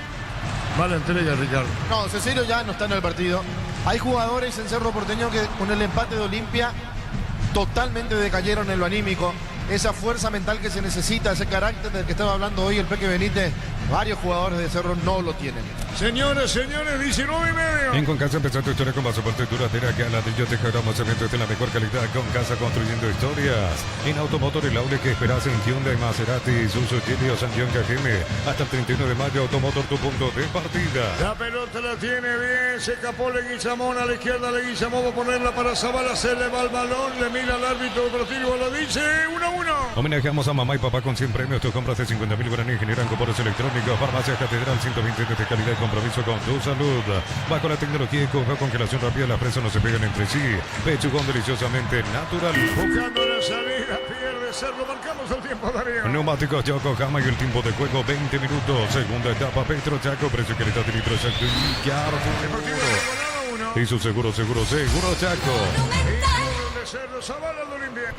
Mala entrega, Ricardo. No, Cecilio ya no está en el partido. Hay jugadores en Cerro Porteño que con el empate de Olimpia totalmente decayeron en lo anímico. Esa fuerza mental que se necesita, ese carácter del que estaba hablando hoy el Peque Benítez, varios jugadores de Cerro no lo tienen. Señores, 19 y medio. En Concasa empezó tu historia con pasaporte duradera que a ladrillo te cobramos eventos de la mejor calidad. Concasa construyendo historias. En Automotor el aule que esperas en Hyundai, Maserati, Isuzu, Geely o Sangyong KGM. Hasta el 31 de mayo, Automotor tu punto de partida. La pelota la tiene bien, se escapó Leguizamón a la izquierda, Leguizamón va a ponerla para Zavala, se le va el balón, le mira al árbitro deportivo, lo dice, 1-1. Homenajeamos a mamá y papá con 100 premios. Tus compras de 50.000 guaraníes generan cupones electrónicos. Farmacia Catedral, 120 de calidad y compromiso con tu salud. Bajo la tecnología y con congelación rápida, las presas no se pegan entre sí. Pechugón deliciosamente natural. Buscando la salida, pierde Cerro, marcamos el tiempo, Darío. Neumáticos Yokohama y el tiempo de juego 20 minutos. Segunda etapa, Petro Chaco, precio calidad de litro exacto y Carrefour. Y su seguro Chaco.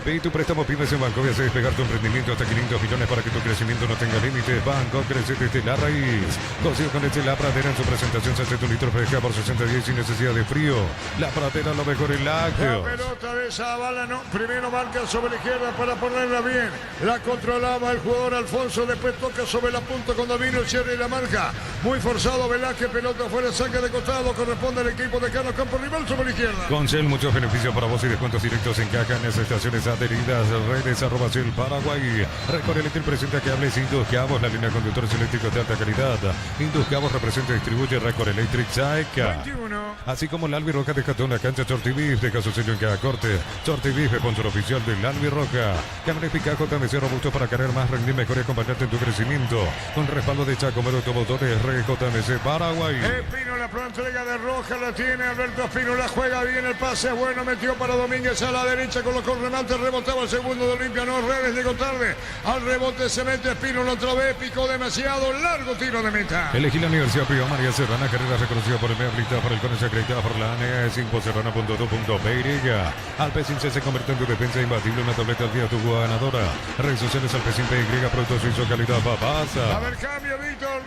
Ve tu préstamo pymes en Banco y hace despegar tu emprendimiento hasta 500 millones para que tu crecimiento no tenga límites. Banco crece desde la raíz. Consigue con La Pradera en su presentación 70 litros fresca por 60 días sin necesidad de frío. La Pradera lo mejor en lácteos. La pelota de Zavala, no. Primero marca sobre la izquierda para ponerla bien. La controlaba el jugador Alfonso. Después toca sobre la punta cuando vino el cierre y la marca. Muy forzado Velázquez. Pelota fuera, saca de costado. Corresponde al equipo de Carlos Campo Rival sobre la izquierda. Con Shell, muchos beneficios para vos y descuentos directos en caja en las estaciones adheridas. Redes @Shell Paraguay. Recorre el presenta que hables Induscabos, la línea de conductores eléctricos de alta calidad. Induscabos representa y distribuye Record Electric Saeca. 21. Así como el Albirroca descartó una cancha Chortibif, deja su sello en cada corte. Chortibif, sponsor oficial del Albirroca. Cámara eficaz JMC robusto para cargar más, rendir mejor y acompañarte en tu crecimiento. Con respaldo de Chaco, Meroto Motores, JMC Paraguay. Espino, la pronta entrega de Roja la tiene Alberto Espino, la juega bien, el pase es bueno, metió para Domínguez a la derecha, colocó el remate, rebotaba el segundo de Olimpia, no Redes, llegó tarde, al rebote se mete Espino, la otra vez, picó demasiado, largo tiro de meta. Elegí la Universidad Privada María Serrana, carrera reconocida por el MEA, habilitada por el CONES, acreditada por la ANEA, 5serrana.2.py. Alpecin se convirtió en tu defensa imbatible, una tableta al día, tu ganadora. Redes sociales Alpecin PY, producto suizo, calidad papasa. A ver, cambio, Víctor.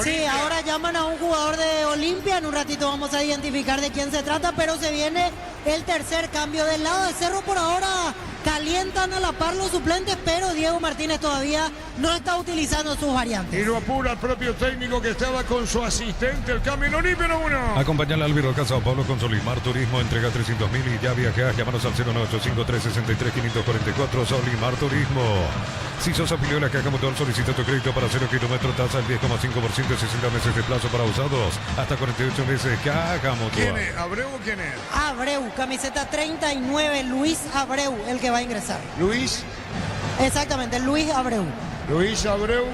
Sí, ahora llaman a un jugador de Olimpia, en un ratito vamos a identificar de quién se trata, pero se viene el tercer cambio del lado de Cerro. Por ahora calientan a la par los suplentes, pero Diego Martínez todavía no está utilizando sus variantes. Y lo apura el propio técnico que estaba con su asistente, el cambio en Olimpia 1. Acompaña al Albirroca Sao Paulo con Solimar Turismo, entrega 300.000 y ya viajas, llámanos al 0985-363-544, Solimar Turismo. Si sos afiliado a la Caja Mutual, solicita tu crédito para 0 kilómetros, tasa al 10,5%, 60 meses de plazo para usados, hasta 48 meses, Caja Mutual. ¿Quién es? ¿Abreu o quién es? Abreu, camiseta 39, Luis Abreu, el que va a ingresar. Luis. Exactamente, Luis Abreu. Luis Abreu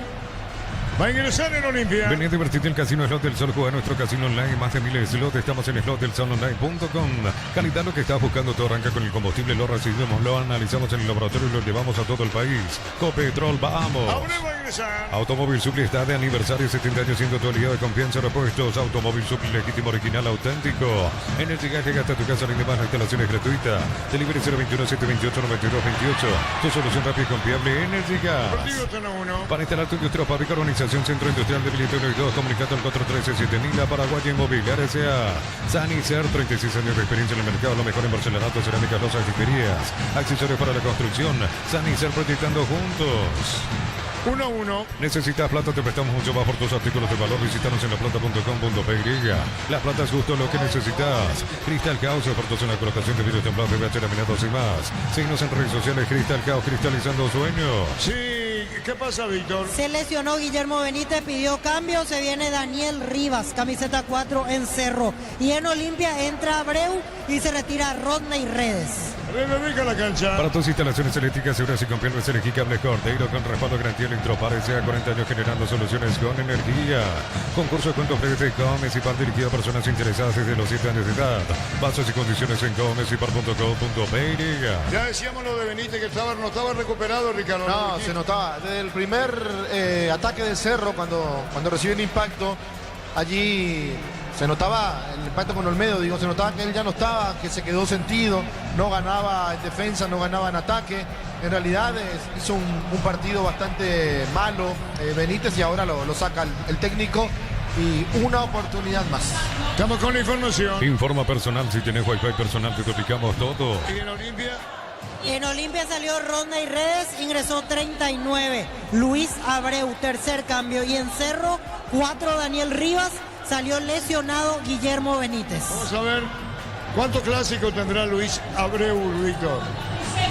va a ingresar en Olimpia. Vení a divertirte en el Casino Slot del Sol, juega nuestro casino online, más de miles de slots, estamos en slotdelsolonline.com. Calidad, lo que estás buscando, todo arranca con el combustible, lo recibimos, lo analizamos en el laboratorio y lo llevamos a todo el país. Copetrol, vamos. Abreu va a ingresar. Automóvil Supli está de aniversario, 70 años siendo tu aliado de confianza, repuestos. Automóvil Supli, legítimo, original, auténtico. En el llegaje, llega hasta tu casa, rinde más, la instalación es gratuita. Delivery 021-728-9228. Tu solución rápida y confiable en el llegar. Para instalar tu industria, fábrica, organización, Centro Industrial de Militorio y 2, comunicado al 413-7000, la Paraguaya Inmobiliaria S.A. Sanicer, 36 años de experiencia en el mercado, lo mejor en porcelanato, cerámicas, losas y griferías, accesorios para la construcción. Sanicer, proyectando juntos. 1-1. ¿Necesitas plata? Te prestamos mucho más por tus artículos de valor. Visítanos en laplata.com.py. La plata es justo lo que necesitas. Cristal Caos, ofertas en la colocación de vidrios templados, VH laminados y más. Síguenos en redes sociales. Cristal Caos, cristalizando sueños. Sí, ¿qué pasa, Víctor? Se lesionó Guillermo Benítez, pidió cambio. Se viene Daniel Rivas, camiseta 4 en Cerro. Y en Olimpia entra Abreu y se retira Rodney Redes. La cancha. Para tus instalaciones eléctricas, seguras y confiables, elegí Cable Cordeiro con respaldo, garantía Electropar S.A. 40 años generando soluciones con energía. Concurso de cuentos breves de Gómez y Par dirigido a personas interesadas desde los 7 años de edad. Bases y condiciones en gómezipar.co.py. Ya decíamos lo de Benítez que no estaba recuperado, Ricardo. No, se notaba. Desde el primer ataque del Cerro, cuando recibe el impacto, allí se notaba el impacto con Olmedo, se notaba que él ya no estaba, que se quedó sentido, no ganaba en defensa, no ganaba en ataque. En realidad hizo un partido bastante malo Benítez y ahora lo saca el técnico y una oportunidad más. Estamos con la información. Informa personal, si tenés wifi personal te duplicamos todo. ¿Y en Olimpia? En Olimpia salió Rodney Redes, ingresó 39. Luis Abreu, tercer cambio. Y en Cerro, 4 Daniel Rivas, salió lesionado Guillermo Benítez. Vamos a ver cuántos clásicos tendrá Luis Abreu, Víctor.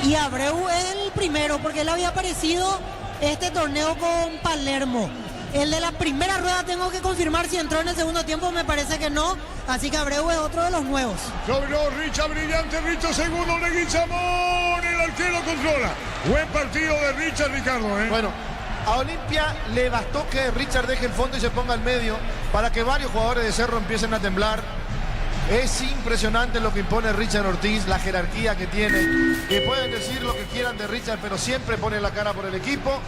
Y Abreu es el primero, porque él había aparecido este torneo con Palermo. El de la primera rueda tengo que confirmar si entró en el segundo tiempo, me parece que no. Así que Abreu es otro de los nuevos. Sobró Richa, brillante Richa, segundo Leguizamón, el arquero controla. Buen partido de Richa, Ricardo. Bueno, a Olimpia le bastó que Richard deje el fondo y se ponga al medio para que varios jugadores de Cerro empiecen a temblar. Es impresionante lo que impone Richard Ortiz, la jerarquía que tiene. Que pueden decir lo que quieran de Richard, pero siempre pone la cara por el equipo.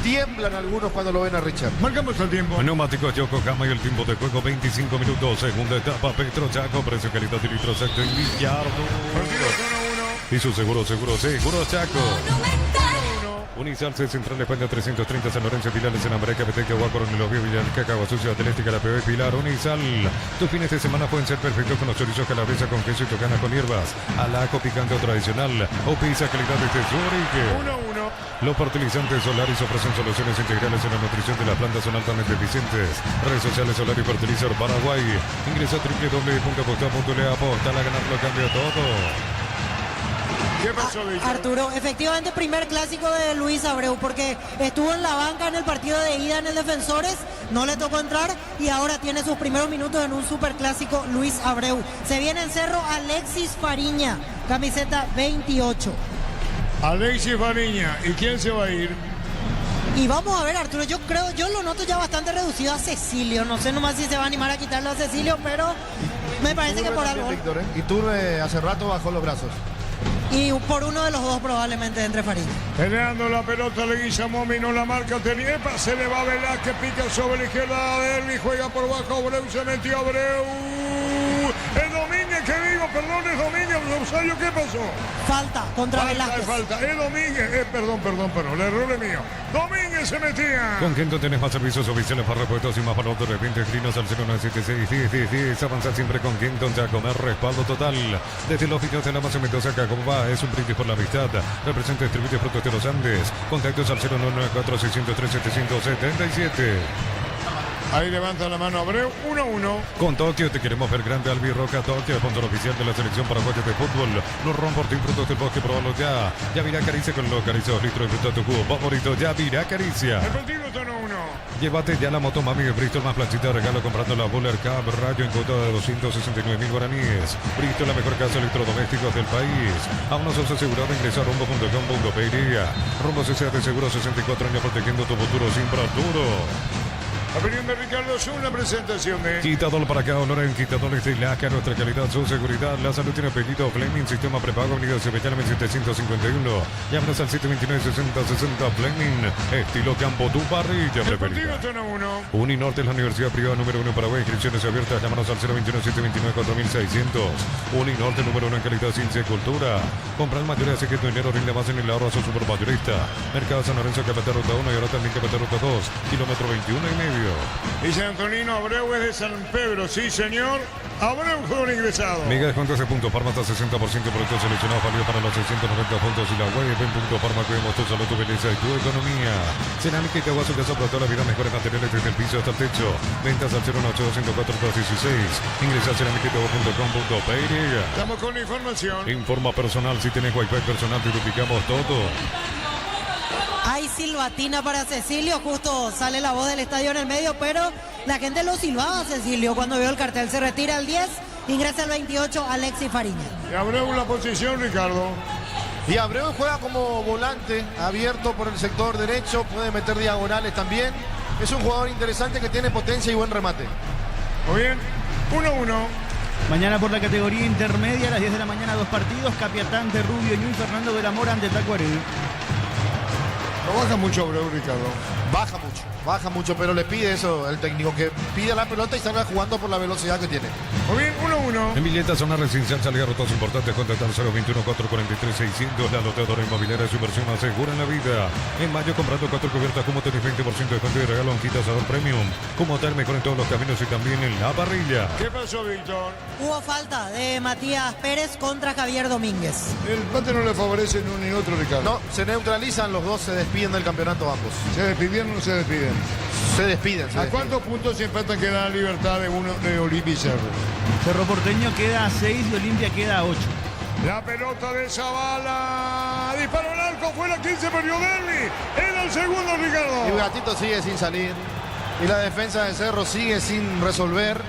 Tiemblan algunos cuando lo ven a Richard. Marcamos el tiempo. Neumáticos Yokohama y el tiempo de juego 25 minutos. Segunda etapa, Petro Chaco, precio, calidad y litro exacto en Villardo. Y su seguro Chaco. Unisal C Central España 330 San Lorenzo Pilares en América Peteca Guacorón en los Ríos Villarcaca Guasucio Atlética La Peor Pilar Unisal. Tus fines de semana pueden ser perfectos con los chorizos calabresa con queso y tocana con hierbas. Alaco picante o tradicional o pizza calidad desde su origen. 1-1. Los fertilizantes Solaris ofrecen soluciones integrales en la nutrición de las plantas, son altamente eficientes. Redes sociales Solar y Fertilizar Paraguay. Ingresa a www.aposta.le, aposta a ganarlo, cambia todo. ¿Qué pasó, Víctor? Arturo, efectivamente primer clásico de Luis Abreu, porque estuvo en la banca en el partido de ida en el Defensores no le tocó entrar y ahora tiene sus primeros minutos en un superclásico Luis Abreu. Se viene en Cerro Alexis Fariña, camiseta 28. Alexis Fariña, ¿y quién se va a ir? Y vamos a ver, Arturo, yo lo noto ya bastante reducido a Cecilio. No sé nomás si se va a animar a quitarlo a Cecilio, pero me parece que por algo. Víctor, ¿eh? Y Turbe hace rato bajó los brazos. Y por uno de los dos probablemente entre Fariña. Peleando la pelota, le guisa Momi, no la marca Teniepa, se le va Velázquez, pica sobre la izquierda de Derby, juega por bajo, Abreu se metió, Abreu. Es Domínguez, que digo, perdón, es Domínguez, Rosario, ¿qué pasó? Falta contra Velázquez. Falta, es Domínguez, perdón, el error es mío. Domínguez se metía. Con Kento tenés más servicios oficiales para repuestos y más para de repente escrinos al 0976 avanza siempre con Kento, ya comer respaldo total. Desde los oficios de la Mazo Mendoza, acá como va, es un brindis por la amistad. Representa distribuye frutos de los Andes. Contactos al 0994 603 777. Ahí levanta la mano Abreu, 1-1. Con Tokio te queremos ver grande, Albi Roca Tokio, sponsor oficial de la selección paraguaya de fútbol. Los Romportín Frutos del Bosque, probalo ya. Yavirá Caricia con los caricios litros de fruta tu cubo favorito. Yavirá Caricia. El partido está 1-1. Llévate ya la moto Mami de Bristol más planchita de regalo comprando la Buller Cup Rayo en cuota de 269.000 guaraníes. Bristol, la mejor casa de electrodomésticos del país. Aún no sos asegurado, ingresa a rumbo.com.pe. Rumbo CCA de seguro 64 años protegiendo tu futuro siempre Arturo. Opinión de Ricardo Zun, la presentación de Quitador para acá, olor en Quitadores de Laca, nuestra calidad, su seguridad. La salud tiene apellido Fleming, sistema prepago, Avenida Cebellana 751. Llámanos al 729-6060 Fleming, estilo campo, tu parrilla preferida. Uninorte es la universidad privada número 1 en Paraguay, inscripciones abiertas, llámanos al 021-729-4600. Uninorte número 1 en calidad, ciencia y cultura. Comprar mayores, así que tu dinero rinde más en el ahorro a su supermayorista. Mercado San Lorenzo, Capatá Ruta 1 y ahora también Capatá Ruta 2, kilómetro 21,5. Dice Antonino, Abreu es de San Pedro, sí señor. Abreu fue un ingresado. Mega descuento ese punto Parma hasta 60% por estos seleccionados, válido para los 690 puntos y la web en punto Parma, cuidemos tu salud, tu belleza y tu economía. Cerámica y te agua, su casa para toda la vida, mejores materiales desde el piso hasta el techo. Ventas al 018-104-216. Ingresa a cerámicaitagua.com.pe. Estamos con la información. Informa personal, si tenés wifi personal, te duplicamos todo. Hay silbatina para Cecilio, justo sale la voz del estadio en el medio, pero la gente lo silbaba a Cecilio cuando vio el cartel. Se retira el 10, ingresa el 28, Alexis Fariña. Y Abreu en la posición, Ricardo. Y Abreu juega como volante, abierto por el sector derecho, puede meter diagonales también. Es un jugador interesante que tiene potencia y buen remate. Muy bien, 1-1. Mañana por la categoría intermedia, a las 10 de la mañana, 2 partidos. Capiatante, Rubio, Ñuy, Fernando de la Mora ante Tacuarel. No baja mucho Abreu, Ricardo. Baja mucho, pero le pide eso el técnico, que pide la pelota y salga jugando por la velocidad que tiene. Muy bien, 1-1. En Villeta, zona residencial, salida rutas importantes, contactar 021-443-600. La loteadora inmobiliaria, su inversión más segura en la vida. En mayo, comprando 4 cubiertas, como tenés 20% de descuento y regalo un kit asador premium. Como tal, mejor en todos los caminos y también en la parrilla. ¿Qué pasó, Víctor? Hubo falta de Matías Pérez contra Javier Domínguez. El empate no le favorece ni uno ni otro, Ricardo. No, se neutralizan los dos, se despiden del campeonato ambos. ¿Se despidieron o no se despiden? Se despiden. ¿A cuántos puntos se empatan que da Libertad de uno de Olimpia y Cerro? Cerro Porteño queda a 6 y Olimpia queda a 8. La pelota de Zavala. Disparó el arco, fue la 15, perdió Derby. Era el segundo, Ricardo. Y Gatito sigue sin salir. Y la defensa de Cerro sigue sin resolver.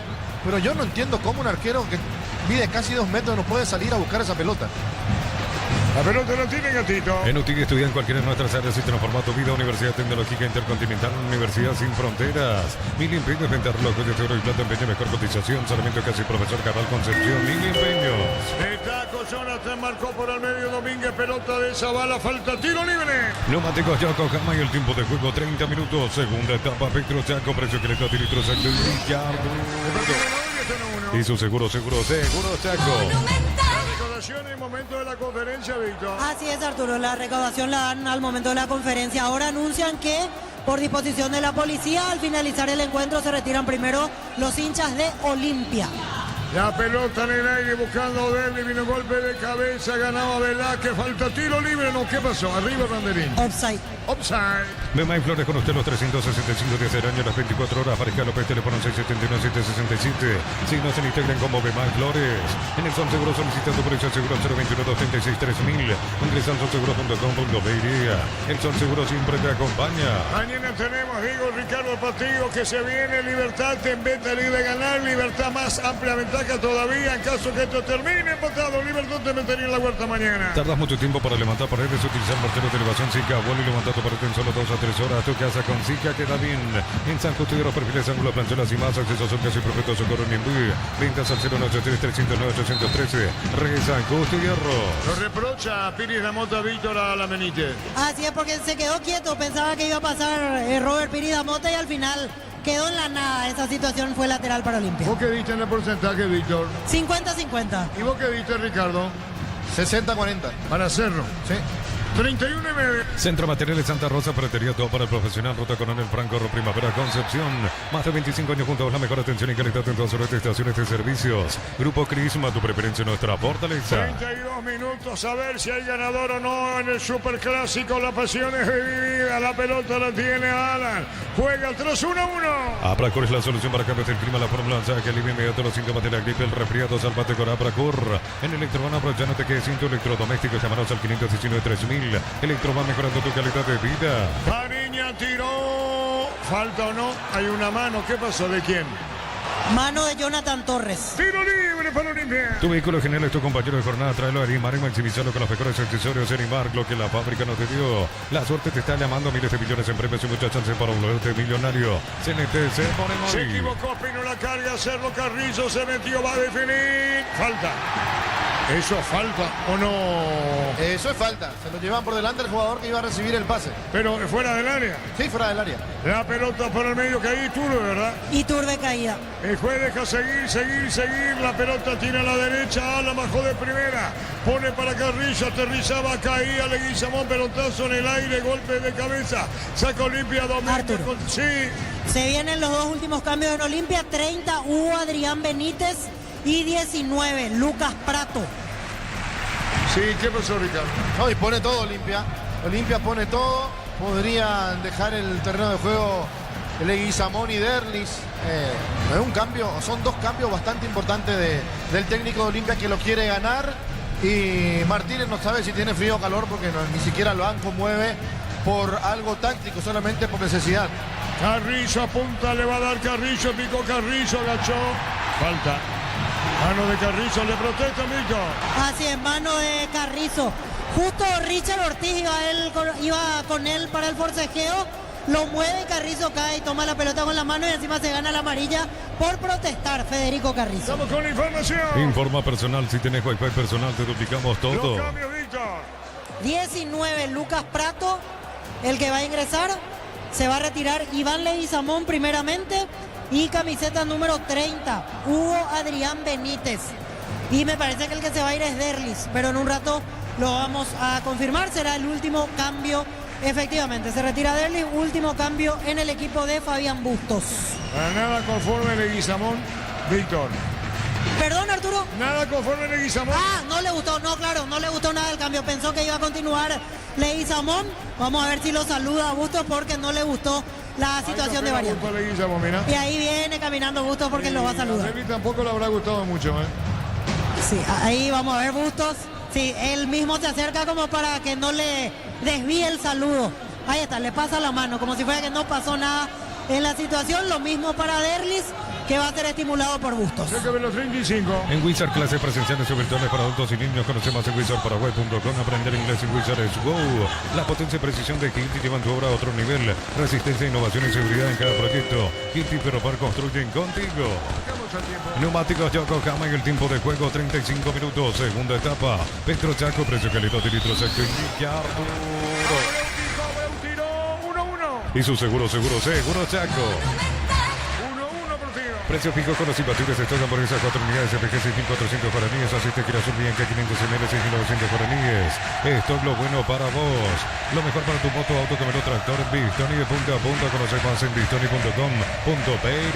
Pero yo no entiendo cómo un arquero que mide casi 2 metros no puede salir a buscar esa pelota. La pelota no tiene, Gatito. En UTIG estudia en cualquiera de nuestras áreas y transforma tu vida. Universidad Tecnológica Intercontinental, Universidad Sin Fronteras. Mili Empeños, venta relojes de oro y plata, empeño, mejor cotización. Solamente casi profesor Cabral Concepción. Mili Empeños. Está Zona 3, marcó por el medio Domínguez, pelota de Zavala, falta tiro libre. Neumáticos Yokohama y el tiempo de juego 30 minutos. Segunda etapa, Petro Chaco, precio que le da litros al y su seguro Chaco. Recaudación en momento de la conferencia, Víctor. Así es, Arturo, la recaudación la dan al momento de la conferencia. Ahora anuncian que por disposición de la policía, al finalizar el encuentro se retiran primero los hinchas de Olimpia. La pelota en el aire buscando Derli, vino golpe de cabeza, ganaba Velázquez, falta tiro libre, no, ¿qué pasó? Arriba Banderín. Offside. Offside. Memay Flores con usted los 365 días del año, las 24 horas. Mariscal López, teléfono 679-767. Signos se integran como Memay Flores. En el Sol Seguro solicitando por eso seguro 021-236-3000. Ingresa al solseguro.com.be. El Sol Seguro siempre te acompaña. Mañana tenemos, digo, Ricardo, el partido que se viene. Libertad en venta libre de ganar. Libertad más amplia ventaja todavía. En caso que esto termine empatado, Libertad te metería en la huerta mañana. Tardas mucho tiempo para levantar paredes. Utilizar martelo de elevación Zika. Vuelo y levanta tu pared en solo 2 a 3 horas. Tu casa con Zika queda bien. En San Justo de los perfiles, ángulo, planchuelas y más. Acceso son casi perfectos. Socorro en Imbuí. Ventas al 093-309-813. Regresa Justo Hierro. Lo reprocha Piris Damota Víctor a la Benítez. Así es, porque se quedó quieto. Pensaba que iba a pasar Robert Piris Damota y al final quedó en la nada. Esa situación fue lateral para Olimpia. ¿Vos qué viste en el porcentaje, Víctor? 50-50. ¿Y vos qué viste, Ricardo? 60-40. Para Cerro. Sí. 31-9. Centro Materiales Santa Rosa, Ferretería, todo para el profesional. Ruta Coronel Franco, Primavera, Concepción. Más de 25 años juntos, la mejor atención y calidad en todas sus estaciones de servicios. Grupo Crisma, tu preferencia, nuestra fortaleza. 32 minutos, a ver si hay ganador o no en el Superclásico. La pasión es vivida, la pelota la tiene Alan. Juega el 3-1-1. Abracur es la solución para cambios del clima, la fórmula que alivia inmediato los síntomas de la gripe, el resfriado. Sálvate con Abracur. En Electroban, ya no te quedes sin tu electrodoméstico. Llámanos al 519-3000. Electroban mejorando tu calidad de vida. Fariña tiró. ¿Falta o no? Hay una mano. ¿Qué pasó? ¿De quién? Mano de Jonathan Torres. Tiro libre para Olimpia. Tu vehículo genial es tu compañero de jornada. Tráelo a Arimar y maximizarlo con los mejores accesorios. Arimar, lo que la fábrica no te dio. La suerte te está llamando. Miles de millones en premios y muchas chances para volverte millonario. CNT se pone móvil. Se equivocó, Pino la carga. Cerro Carrizo se metió, va a definir. Falta. ¿Eso falta o no? Eso es falta. Se lo llevan por delante el jugador que iba a recibir el pase. Pero fuera del área. Sí, fuera del área. La pelota por el medio que ahí Turbe, ¿verdad? Y Turbe caída. El juez deja seguir. La pelota tira a la derecha. Ala bajó de primera. Pone para Carrillo. Aterrizaba, caía Leguizamón. Pelotazo en el aire. Golpe de cabeza. Saca Olimpia. Arturo. Sí. Se vienen los dos últimos cambios en Olimpia. 30 Hugo Adrián Benítez. Y 19, Lucas Prato. Sí, ¿qué pasó, Ricardo? No, y pone todo Olimpia. Olimpia pone todo. Podrían dejar el terreno de juego Leguizamón y Derlis. Es un cambio, son dos cambios bastante importantes del técnico de Olimpia que lo quiere ganar. Y Martínez no sabe si tiene frío o calor porque ni siquiera lo mueve por algo táctico, solamente por necesidad. Carrillo apunta, le va a dar Carrillo, picó Carrillo, agachó. Falta. Mano de Carrizo, le protesta, Mico. Así es, mano de Carrizo. Justo Richard Ortiz iba con él para el forcejeo. Lo mueve, Carrizo cae y toma la pelota con la mano y encima se gana la amarilla por protestar, Federico Carrizo. Estamos con la información. Informa personal, si tenés wifi personal te duplicamos todo. Los cambios, Víctor. 19, Lucas Prato, el que va a ingresar. Se va a retirar Iván Leguizamón primeramente. Y camiseta número 30, Hugo Adrián Benítez. Y me parece que el que se va a ir es Derlis, pero en un rato lo vamos a confirmar. Será el último cambio, efectivamente. Se retira Derlis, último cambio en el equipo de Fabián Bustos. Para nada conforme Leguizamón, Víctor. Perdón, Arturo. Nada conforme Leguizamón. Ah, no le gustó, no, claro, no le gustó nada el cambio. Pensó que iba a continuar Leguizamón. Vamos a ver si lo saluda a Bustos porque no le gustó la situación de variante. Y ahí viene caminando Bustos porque lo va a saludar. A tampoco le habrá gustado mucho, ¿eh? Sí, ahí vamos a ver Bustos. Sí, él mismo se acerca como para que no le desvíe el saludo. Ahí está, le pasa la mano, como si fuera que no pasó nada en la situación. Lo mismo para Derlis, que va a ser estimulado por Bustos. Los 35. En Wizard, clases presenciales o virtuales para adultos y niños. Conoce más en wizardparaguay.com. Aprender inglés en Wizard es Go. La potencia y precisión de Hilti llevan tu obra a otro nivel. Resistencia, innovación y seguridad en cada proyecto. Hilti Ferropar construyen contigo. Neumáticos Yokohama en el tiempo de juego 35 minutos. Segunda etapa. Petro Chaco, precio calidad de litro secto y Arturo. Y su seguro Chaco. 1-1 por tiro. Precio fijo con los imbatibles. Stock hamburguesa 4 unidades. FG 6.400 guaraníes. Asiste Girasol Bianca 500 ml 6.900 guaraníes. Stock lo bueno para vos. Lo mejor para tu moto, auto, camioneta, tractor. Bistoni de punta a punta. Conoce más en bistoni.com.py.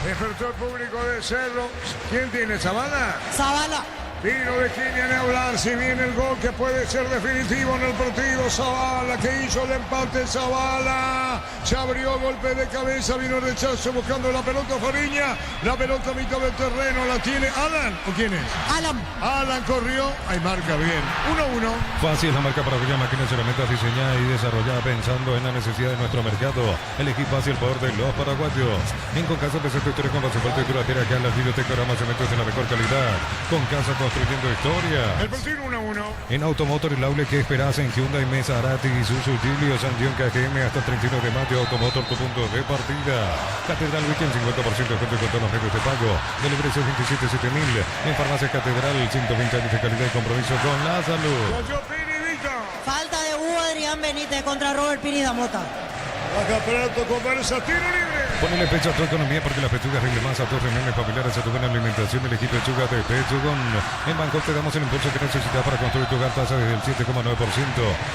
Despertó el público de Cerro. ¿Quién tiene? ¿Zavala? Zavala. Tiro de Kilian a hablar, si viene el gol que puede ser definitivo en el partido. Zavala que hizo el empate. Zavala se abrió, golpe de cabeza, vino el rechazo buscando la pelota Fariña. La pelota a mitad del terreno la tiene Alan. ¿O quién es? Alan corrió. Ahí marca bien. 1-1. Fácil la marca para aquella máquina, herramientas diseñada y desarrollada pensando en la necesidad de nuestro mercado. Elegí fácil el poder de los paraguayos. En Concasa empezó tu historia con pasaporte y duradera. Acá en las bibliotecoramas cementos de la mejor calidad. Concasa construyendo historia. El partido 1-1. En Automotor el aule que esperas en Hyundai, Mesa, Arati, Isuzu, Giglio, Sandion, KGM hasta el 31 de mayo. Automotor, tu punto de partida. Catedral Weekend, 50% de descuento con todos los medios de pago. Delivery 27.000. En Farmacia Catedral, 120 años de calidad y compromiso con la salud. Falta de Hugo Adrián Benítez contra Robert Piri Damota. Baja Prato, conversa, tiro libre. Ponele pecho a tu economía porque las pechugas rinden más a tus reuniones familiares, a tu buena alimentación. Elegí pechuga de Pechugón. En Bangkok te damos el impulso que necesitas para construir tu hogar, tasa desde el 7,9%.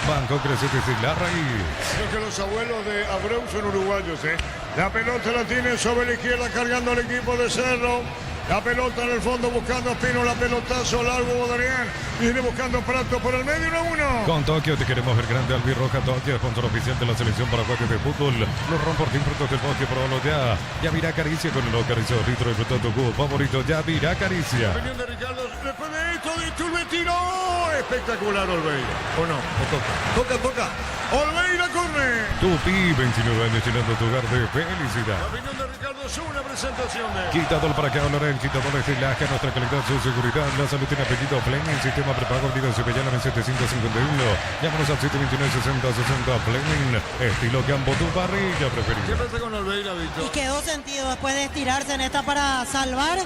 Bangkok crece desde la raíz. Creo que los abuelos de Abreu son uruguayos, ¿eh? La pelota la tiene sobre la izquierda cargando al equipo de Cerro. La pelota en el fondo buscando a Pino, la pelotazo largo Bodarián. Viene buscando Prato por el medio, 1-1. Con Tokio te queremos ver grande. Albirroja Tokio, sponsor oficial de la selección paraguaya de fútbol. Los Romportín Frutos del Bosque, probalo ya. Ya mira Caricia con el Caricia litro de fruto tu cubo favorito. Ya mira Caricia. Opinión de Ricardo, después de esto de Chulbe tiró. Espectacular Olveira. ¿O no? ¿O toca? Olveira corre. Tupi, 29 años llenando tu hogar de felicidad. La opinión de Ricardo es una presentación de... Quitador para que hablarán. Quitador es Laja, nuestra calidad, su seguridad. La salud tiene apellido Fleming. Sistema prepago, digo, Sevillana en 751. Llámanos al 729-6060 Fleming. Estilo Campo, tu parrilla preferida. ¿Qué pasa con Olveira, Víctor? Y quedó sentido después de estirarse en esta para salvar.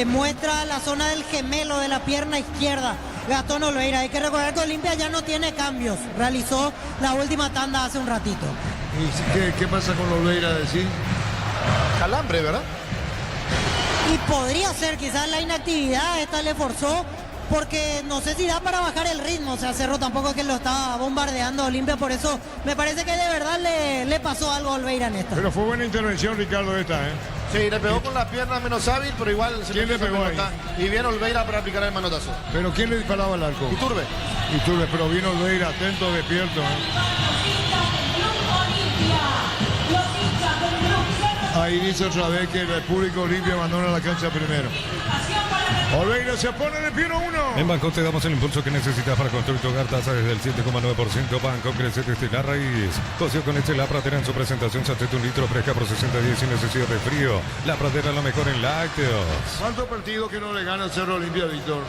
Muestra la zona del gemelo de la pierna izquierda. Gastón Olveira. Hay que recordar que Olimpia ya no tiene cambios. Realizó la última tanda hace un ratito. ¿Y qué pasa con Olveira, decir? Calambre, ¿verdad? Y podría ser quizás la inactividad, esta le forzó, porque no sé si da para bajar el ritmo. O sea, Cerro tampoco es que lo estaba bombardeando Olimpia, por eso me parece que de verdad le pasó algo a Olveira en esta. Pero fue buena intervención, Ricardo, esta, ¿eh? Sí, le pegó con las piernas menos hábil, pero igual se ¿Quién le pegó ahí? Y viene Olveira para aplicar el manotazo. ¿Pero quién le disparaba al arco? Iturbe, pero vino Olveira, atento, despierto, Ahí dice otra vez que el público Olimpia abandona la cancha primero. Olveira se pone de pie 1-1. En Bangkok te damos el impulso que necesitas para construir tu hogar, tasa desde el 7,9%. Bangkok crece desde la raíz. Cocció con leche La Pradera en su presentación, sachet 1 litro fresca por 60 días sin necesidad de frío. La Pradera la mejor en lácteos. ¿Cuántos partidos que no le gana el Cerro Olimpia, Víctor?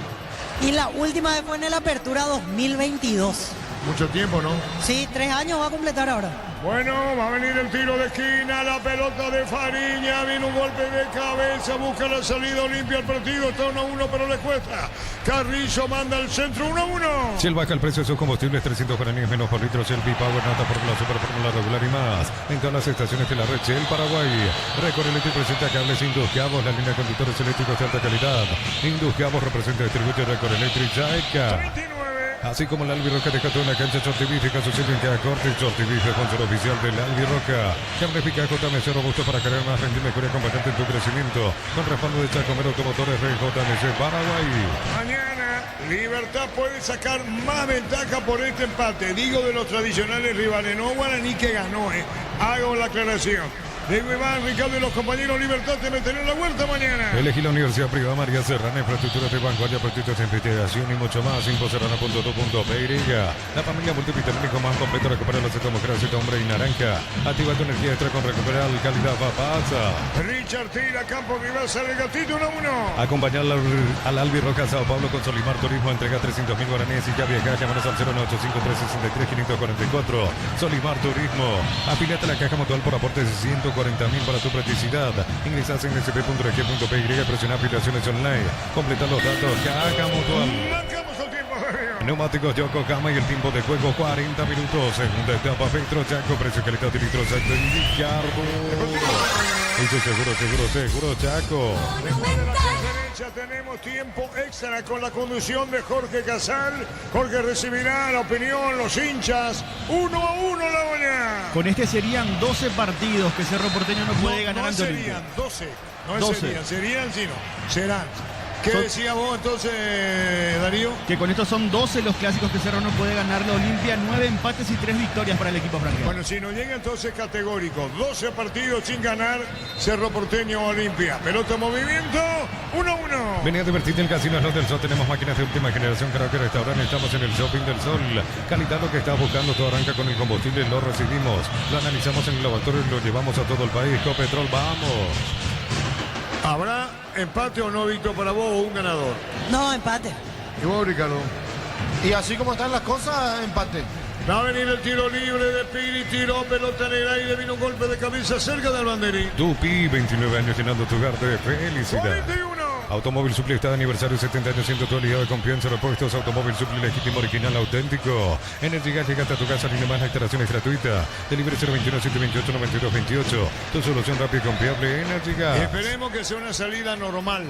Y la última vez fue en la apertura 2022. Mucho tiempo, ¿no? Sí, 3 años va a completar ahora. Bueno, va a venir el tiro de esquina, la pelota de Fariña, viene un golpe de cabeza, busca la salida Olimpia al partido, está 1-1 pero le cuesta. Carrizo manda al centro, 1-1. Shell baja el precio de sus combustibles, 300 guaraníes menos por litro. Shell B-Power, nata fórmula super, fórmula regular y más. En todas las estaciones de la red Shell Paraguay. Recorre y presenta cables Induscabos, la línea de conductores eléctricos de alta calidad. Induscabos representa distribuye Recorre Electric Jaica. Así como el Albirroca deja toda una cancha Chortibifica, su sitio en cada corte y Chortibife, sponsor oficial del Albirroca. Cambio eficaz JMC robusto para crear más rendible y acompañante en tu crecimiento. Con respaldo de Chacomero Automotores Rey JMC Paraguay. Mañana Libertad puede sacar más ventaja por este empate. Digo de los tradicionales rivales, no Guaraní que ganó, Hago la aclaración. Diego Iván, Ricardo y los compañeros Libertad te meten en la vuelta mañana. Elegí la Universidad Privada María Serrana, infraestructuras de vanguardia, proyectos de investigación y mucho más. Infoserrana.2.py. La familia multivitamínico más completa recupera la Z mujer, Z hombre y naranja. Activa tu energía extra con recuperar calidad papasa. Richard tira campo rival, sale el gatito 1-1. Acompañar al Albirroca Sao Paulo con Solimar Turismo, entrega 300.000 guaraníes y ya viaja. Llámanos al 0985363 544. Solimar Turismo. Afiliate a la caja mutual por aportes de 140.000 para tu practicidad. Ingresas en sp.rg.py, presiona aplicaciones online. Completa los datos. Caja mutual. Marcamos el tiempo. Neumáticos Yokohama y el tiempo de juego 40 minutos. Segunda etapa Petro Chaco, precio calidad de litros. Ricardo. Eso seguro, Chaco. Después de la conferencia tenemos tiempo extra con la conducción de Jorge Casal. Jorge recibirá la opinión, los hinchas. 1-1 la mañana. Con este serían 12 partidos que Cerro Porteño no puede ganar ante Olimpia. Serían 12. No 12. serían, sino serán. ¿Qué decías vos entonces, Darío? Que con esto son 12 los clásicos que Cerro no puede ganar la Olimpia, 9 empates y 3 victorias para el equipo franqueño. Bueno, si nos llega entonces categórico, 12 partidos sin ganar, Cerro Porteño Olimpia. Pelota en movimiento, 1-1. Venía a divertirte en Casino Slot del Sol. Tenemos máquinas de última generación, karaoke, restaurante. Estamos en el Shopping del Sol. Calidad, lo que estás buscando, todo arranca con el combustible. Lo recibimos, lo analizamos en el laboratorio y lo llevamos a todo el país. Copetrol, vamos. ¿Habrá empate o no, Víctor, para vos o un ganador? No, empate. ¿Y vos, Ricardo? Y así como están las cosas, empate. Va a venir el tiro libre de Piri, tiró pelota en el aire, vino un golpe de cabeza cerca del banderín. Tupi, 29 años llenando tu hogar de felicidad. 41. Automóvil Supli está de aniversario, 70 años siendo tu aliado de confianza. Repuestos Automóvil Supli, legítimo, original, auténtico. Energy Gas, llega a tu casa, ni más, la instalación es gratuita. Delivery 021-728-9228. Tu solución rápida y confiable, Energy Gas. Esperemos que sea una salida normal.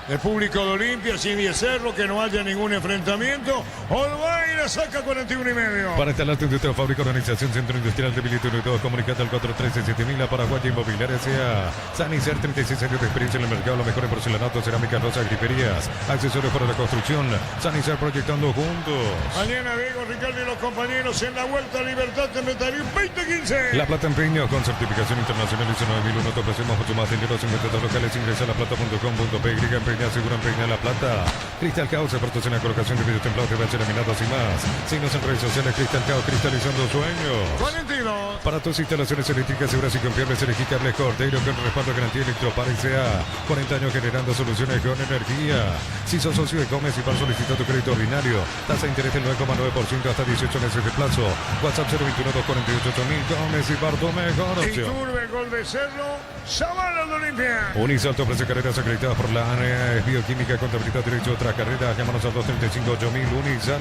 El público de Olimpia, sin Cerro, que no haya ningún enfrentamiento. Olvaira saca 41,5. Para instalarte en tu fábrica, organización, centro industrial de Bilito y todo, comunicate al 413-7000, Paraguay Inmobiliaria S.A. Sanicer, 36 años de experiencia en el mercado, lo mejor en porcelanato, cerámica, rosa, griferías, accesorios para la construcción. Sanicer, proyectando juntos. Mañana Diego, Ricardo y los compañeros en la Vuelta a Libertad de Metalín 2015. La Plata Empeño con certificación internacional ISO 9001. Te ofrecemos mucho más dinero, 52 locales. Ingresa a laplata.com.py. Empeña, segura empeña La Plata. Crystal House, expertos en la colocación de vidrios templados, TVH laminados y más. Síguenos en redes sociales. Crystal House, cristalizando sueños. 42. Para tus instalaciones eléctricas seguras y confiables, elegí Cables Cordeiro con respaldo, garantía Electropar S.A. 40 años generando soluciones con energía. Si sos socio de Gómez y para solicitar tu crédito ordinario, tasa de interés del 9,9% hasta 18 meses de plazo. WhatsApp 021-248-8000. Gómez y Parto, mejor opción. Iturbe, gol de Cerro. Sabana de Olimpia. Unisalto ofrece carreras acreditadas por la ANEA, Bioquímica, Contabilidad, Derecho, otras carreras. Llámanos al 235-8000. Unisal.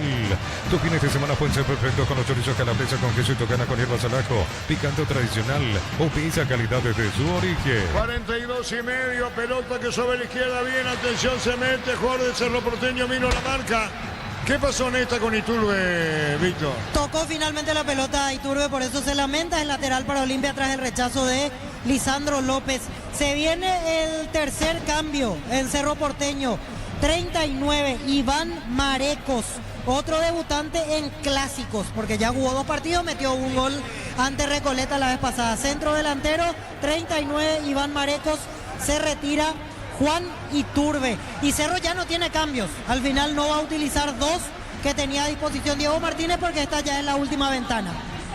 Tus fines de semana pueden ser perfectos con los chorizos calabresa con queso y tocana con hierbas al ajo. Picante o tradicional o pizza calidad desde su origen. 42,5. Pelota que sobre la izquierda. Bien, atención, se mete. Jugador de Cerro Porteño, vino la marca. ¿Qué pasó en esta con Iturbe, Víctor? Tocó finalmente la pelota a Iturbe, por eso se lamenta. El lateral para Olimpia tras el rechazo de Lisandro López. Se viene el tercer cambio en Cerro Porteño. 39, Iván Marecos. Otro debutante en clásicos, porque ya jugó 2 partidos, metió un gol ante Recoleta la vez pasada. Centro delantero, 39, Iván Marecos. Se retira Juan Iturbe. Y Cerro ya no tiene cambios. Al final no va a utilizar 2 que tenía a disposición Diego Martínez, porque esta ya es la última ventana.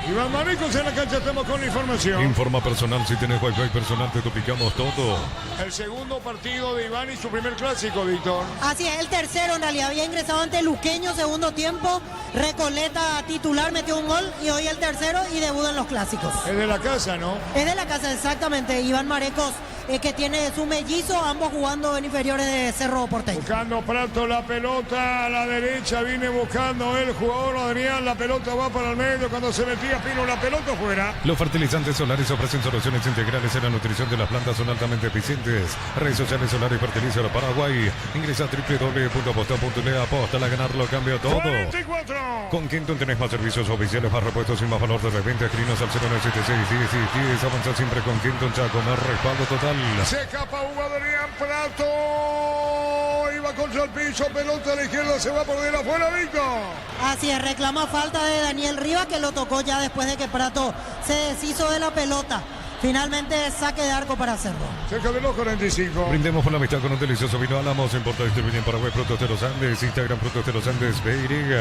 Iván Maricos en la cancha, estamos con la información. Informa personal, si tienes wifi personal te duplicamos todo. El segundo partido de Iván y su primer clásico, Víctor. Así es, el tercero en realidad. Había ingresado ante Luqueño, segundo tiempo. Recoleta titular, metió un gol. Y hoy el tercero y debuta en los clásicos. Es de la casa, ¿no? Es de la casa, exactamente. Iván Marecos, que tiene su mellizo, ambos jugando en inferiores de Cerro Porteño. Buscando Prato la pelota a la derecha, viene buscando el jugador Adrián, la pelota va para el medio, cuando se metía Pino la pelota fuera. Los fertilizantes solares ofrecen soluciones integrales en la nutrición de las plantas, son altamente eficientes. Redes sociales Solar y Fertilizar Paraguay. Ingresa a www.aposta.le, aposta a ganarlo, cambia todo. 44. Con Quinton tenés más servicios oficiales, más repuestos y más valor de reventa. Escribinos al 0976 avanza siempre con Quinton Chaco, más respaldo total. Se escapa Hugo Adrián Prato. Iba contra el piso, pelota a la izquierda, se va por de la fuera, Víctor. Así es, reclama falta de Daniel Rivas, que lo tocó ya después de que Prato se deshizo de la pelota. Finalmente saque de arco para Cerro. Cerca de los 45. Brindemos por la amistad con un delicioso vino Álamos. Importa distribuye en Paraguay, Productos de los Andes. Instagram, Productos de los Andes, BY.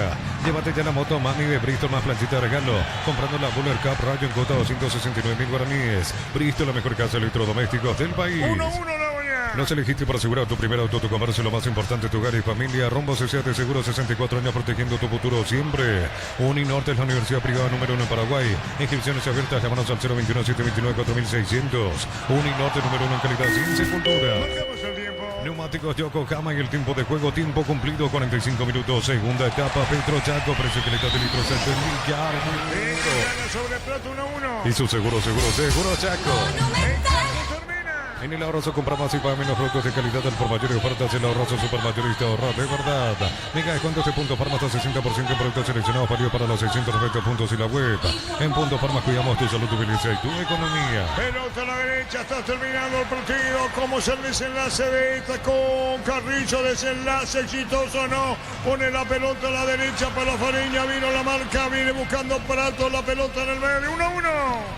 Llévate ya la moto Mami de Bristol, más planchita de regalo. Comprando la Buller Cup Rayo en cuota 269.000 guaraníes. Bristol, la mejor casa de electrodomésticos del país. 1-1 la mañana. Nos elegiste para asegurar tu primer auto, tu comercio, lo más importante, tu hogar y familia. Rombo CCA de Seguro, 64 años protegiendo tu futuro siempre. Uninorte es la universidad privada número 1 en Paraguay. Inscripciones abiertas, llámanos al 021-729-4600. Uninorte número 1 en calidad sin sepultura. Neumáticos Yokohama y el tiempo de juego, tiempo cumplido, 45 minutos. Segunda etapa, Petro Chaco, precio que le da de litros al millar. Sobre Prato 1-1. Y su seguro Chaco. Termina. En el Ahorroso compra más y paga menos productos de calidad al por mayor y ofertas. El Ahorroso Supermayorista ahorra de verdad. Mega descuentos de Punto Farma hasta 60% en productos seleccionados, válido para los 690 puntos y la web. En Punto Farma cuidamos tu salud, tu belleza y tu economía. Pelota a la derecha, está terminando el partido. ¿Cómo es el desenlace de esta con Carrillo? Desenlace exitoso, no. Pone la pelota a la derecha para Fariña. Vino la marca, viene buscando Prato, la pelota en el medio. 1-1.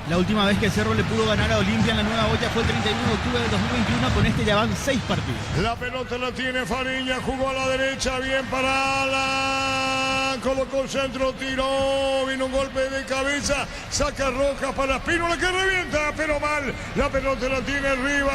La última vez que Cerro le pudo ganar a Olimpia en la Nueva Olla fue el 31 de octubre del 2021. Con este ya van 6 partidos. La pelota la tiene Fariña, jugó a la derecha, bien para la... colocó el centro, tiró, vino un golpe de cabeza, saca Rojas para Espínola que revienta, pero mal. La pelota la tiene arriba.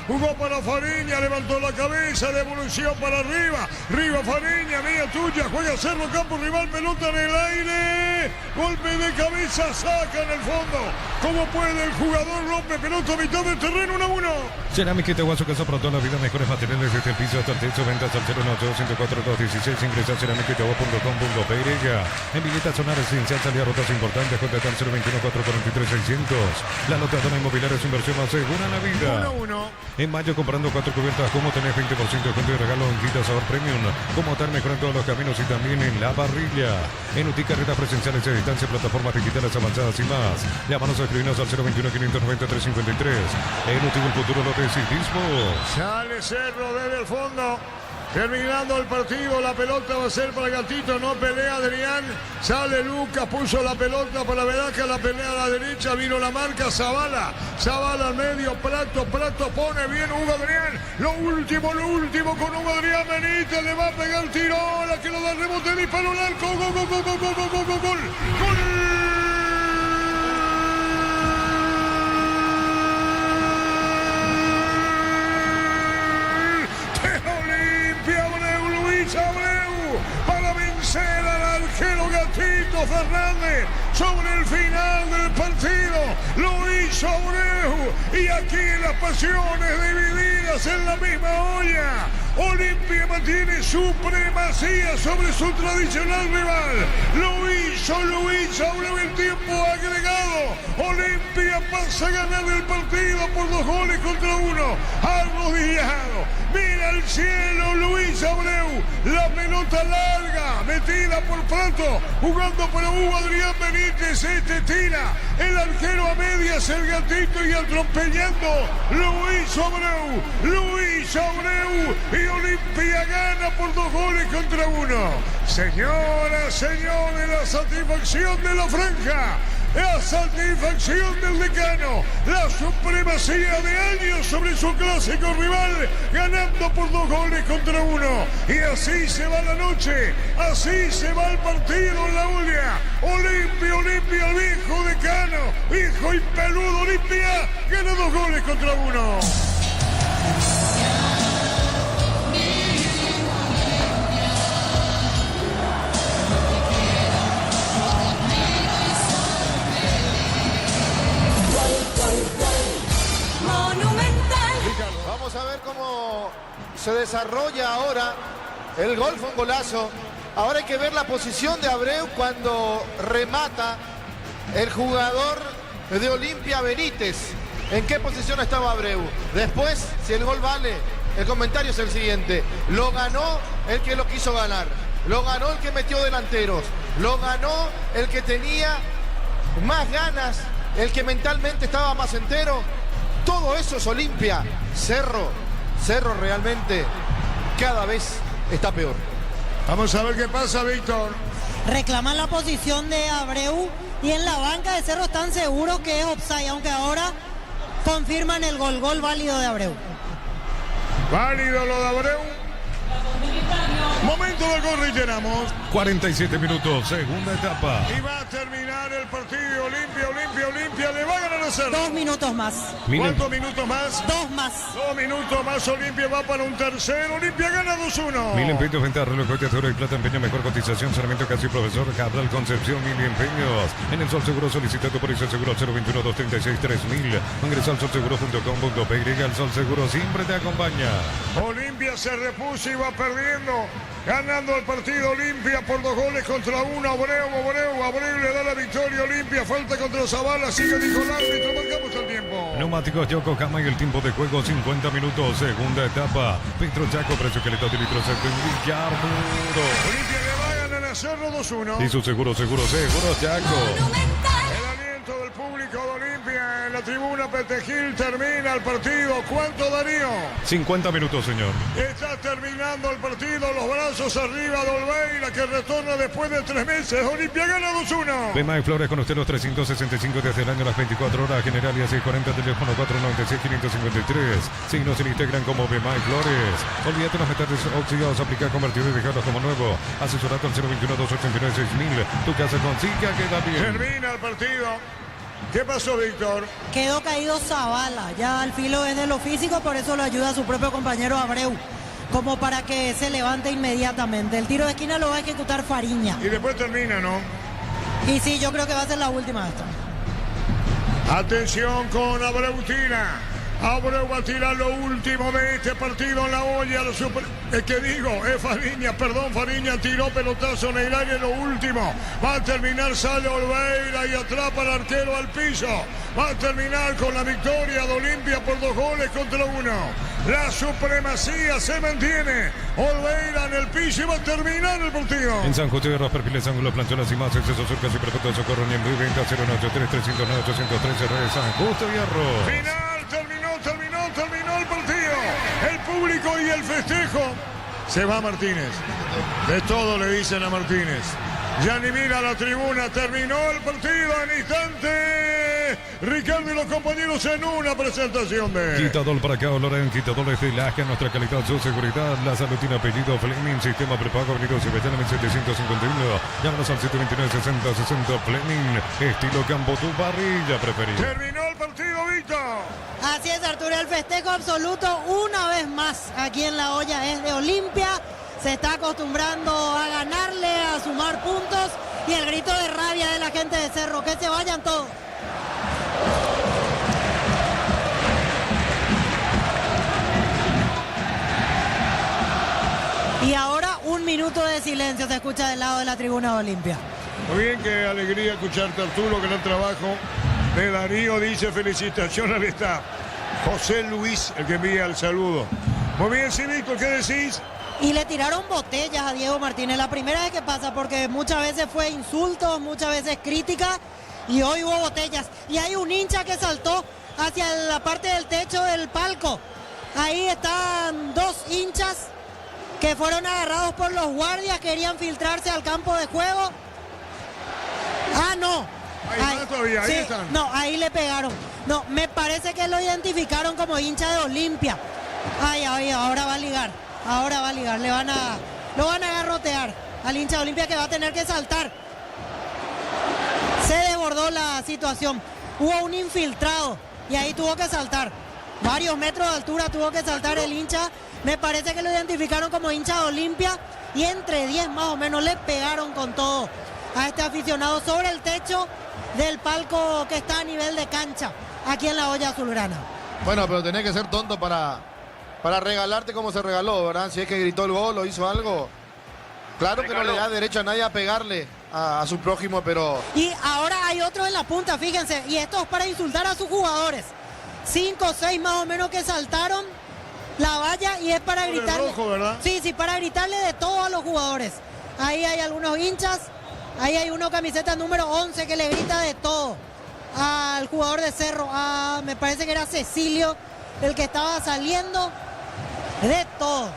Jugó para Fariña, levantó la cabeza, devolución para arriba. Fariña, mía tuya, juega Cerro, campo rival, pelota en el aire. Golpe de cabeza, saca en el fondo. ¿Cómo puede el jugador? Rompe pelota a mitad del terreno, 1-1. Cerámica Itaguazo, casa para toda la vida, mejores materiales desde el piso hasta el techo, ventas al 018-104-216, ingresa a cerámicaitagua.com.py. En billetas zona residencial, salida rutas importantes, contratar 021-443-600. La notadora inmobiliaria es inversión más segura en la vida. 1-1. En mayo, comprando 4 cubiertas, como tenés 20% de descuento y regalo en Quinta Sabor Premium. Como tal, mejor en todos los caminos y también en la parrilla. En UTI, carreras presenciales a distancia, plataformas digitales avanzadas y más. Llámanos a escribirnos al 021-590-353. En UTI, el futuro lo decidís vos. Sale Cerro desde el fondo. Terminando el partido, la pelota va a ser para Gatito, no pelea Adrián. Sale Lucas, puso la pelota para Vedaca, la pelea a la derecha, vino la marca Zavala al medio, Prato pone bien Hugo Adrián. Lo último con Hugo Adrián Benítez, le va a pegar el tiro, la que lo da rebote, disparo al arco, gol. Abreu para vencer al arquero Gatito Fernández sobre el final del partido. Lo hizo Abreu y aquí las pasiones divididas en la misma olla. Olimpia mantiene supremacía sobre su tradicional rival. Lo hizo Abreu en tiempo agregado. Olimpia pasa a ganar el partido por 2 goles contra 1. Arrodillado. Mira al cielo Luis Abreu. La pelota larga, metida por Prato. Jugando para Hugo Adrián Benítez. Este tira. El arquero a medias, el Gatito y atropellando. Luis Abreu. Y Olimpia gana por 2 goles contra 1. Señoras, señores, la satisfacción de la franja. La satisfacción del decano, la supremacía de años sobre su clásico rival, ganando por 2 goles contra 1. Y así se va la noche, así se va el partido en la olla. Olimpia, el viejo decano, viejo y peludo Olimpia, gana 2 goles contra 1. Vamos a ver cómo se desarrolla ahora el gol, fue un golazo. Ahora hay que ver la posición de Abreu cuando remata el jugador de Olimpia Benítez. ¿En qué posición estaba Abreu? Después, si el gol vale, el comentario es el siguiente. Lo ganó el que lo quiso ganar. Lo ganó el que metió delanteros. Lo ganó el que tenía más ganas, el que mentalmente estaba más entero. Todo eso es Olimpia. Cerro realmente cada vez está peor. Vamos a ver qué pasa, Víctor. Reclaman la posición de Abreu y en la banca de Cerro están seguros que es offside, aunque ahora confirman el gol válido de Abreu. Válido lo de Abreu. Momento del gol, reiteramos. 47 minutos, segunda etapa. Y va a terminar el partido. Olimpia le va a ganar a Cerro. 2 minutos más. ¿Cuántos minutos más? 2 más. 2 minutos más. Olimpia va para un tercero. Olimpia gana 2-1. Mil empeños, venta, reloj, coche, oro y plata, empeño, mejor cotización, Sarmiento, casi profesor, Cabral, Concepción, Mil empeños. En el Sol Seguro, solicita tu póliza seguro al 021-236-3000. Ingresa al solseguro.com.py. El Sol Seguro siempre te acompaña. Olimpia se repuso y va perdiendo. Ganando el partido Olimpia por 2 goles contra 1. Abreu le da la victoria a Olimpia. Falta contra Zavala. Sigue dijo el árbitro. Marcamos el tiempo. Neumáticos Yokohama y el tiempo de juego 50 minutos. Segunda etapa. Petro Chaco, precio que le da litros de Villarmuro. Olimpia le va a ganar a Cerro 2-1. Y su seguro Chaco. El aliento del público de Olimpia en la tribuna Petejil. Termina el partido. ¿Cuánto, Darío? 50 minutos, señor. Está terminando el partido. Los brazos arriba de Olveira, que retorna después de 3 meses. Olimpia gana 2-1. Bemay Flores con usted los 365 desde el año las 24 horas. General y 640, teléfono 496-553. Signos en Instagram como Bemay Flores. Olvídate los metales oxidados, aplicar, convertir y dejarlos como nuevo. Asesorate al 021-289-6000. Tu casa consiga queda bien. Termina el partido. ¿Qué pasó, Víctor? Quedó caído Zavala, ya al filo es de lo físico, por eso lo ayuda a su propio compañero Abreu, como para que se levante inmediatamente. El tiro de esquina lo va a ejecutar Fariña. Y después termina, ¿no? Y sí, yo creo que va a ser la última esta. Atención con Abreu tira. Abreu va a tirar lo último de este partido en la olla. Es Fariña, perdón, Fariña tiró pelotazo en el aire, lo último. Va a terminar, sale Olveira y atrapa al arquero al piso. Va a terminar con la victoria de Olimpia por 2 goles contra 1. La supremacía se mantiene. Olveira en el piso y va a terminar el partido. En San José de los perfiles, ángulos, planchones y más, excesos, surcas y perfectos socorro en el 20 093-309-813 San Justo y Arroz. Final, terminó el partido. El público y el festejo. Se va Martínez. De todo le dicen a Martínez. Ya ni mira la tribuna. Terminó el partido en instante. Ricardo y los compañeros en una presentación de... Quitador para acá, Loren, quitadores de Laja, nuestra calidad, su seguridad, la salud tiene apellido Fleming, sistema prepago, Avenida Cibetana, 751. Llámanos al 729-6060 Fleming, estilo campo, tu parrilla preferida. Terminó el partido, Víctor. Así es, Arturo, el festejo absoluto una vez más aquí en la olla es de Olimpia. Se está acostumbrando a ganarle, a sumar puntos y el grito de rabia de la gente de Cerro, que se vayan todos. Y ahora 1 minuto de silencio se escucha del lado de la tribuna de Olimpia. Muy bien, qué alegría escucharte, Arturo, gran trabajo de Darío, dice felicitación al staff. José Luis, el que envía el saludo. Muy bien, sí, Víctor, ¿qué decís? Y le tiraron botellas a Diego Martínez, la primera vez que pasa, porque muchas veces fue insultos, muchas veces crítica, y hoy hubo botellas. Y hay un hincha que saltó hacia la parte del techo del palco. Ahí están 2 hinchas que fueron agarrados por los guardias, querían filtrarse al campo de juego. Ah, no. Ahí todavía, ahí están. No, ahí le pegaron. No, me parece que lo identificaron como hincha de Olimpia. Ay, ahora va a ligar. Ahora va a ligar. Lo van a garrotear al hincha de Olimpia, que va a tener que saltar. Se desbordó la situación. Hubo un infiltrado y ahí tuvo que saltar. Varios metros de altura tuvo que saltar el hincha. Me parece que lo identificaron como hincha de Olimpia y entre 10 más o menos le pegaron con todo a este aficionado sobre el techo del palco que está a nivel de cancha aquí en la olla azulgrana. Bueno, pero tenés que ser tonto para regalarte como se regaló, ¿verdad? Si es que gritó el gol o hizo algo. Claro que no le da derecho a nadie a pegarle a su prójimo, pero... Y ahora hay otro en la punta, fíjense, y esto es para insultar a sus jugadores. 5 o 6 más o menos que saltaron la valla y es para gritarle. Rojo, ¿verdad? Sí, para gritarle de todo a los jugadores. Ahí hay algunos hinchas, ahí hay uno camiseta número 11 que le grita de todo al jugador de Cerro. Me parece que era Cecilio el que estaba saliendo, de todo.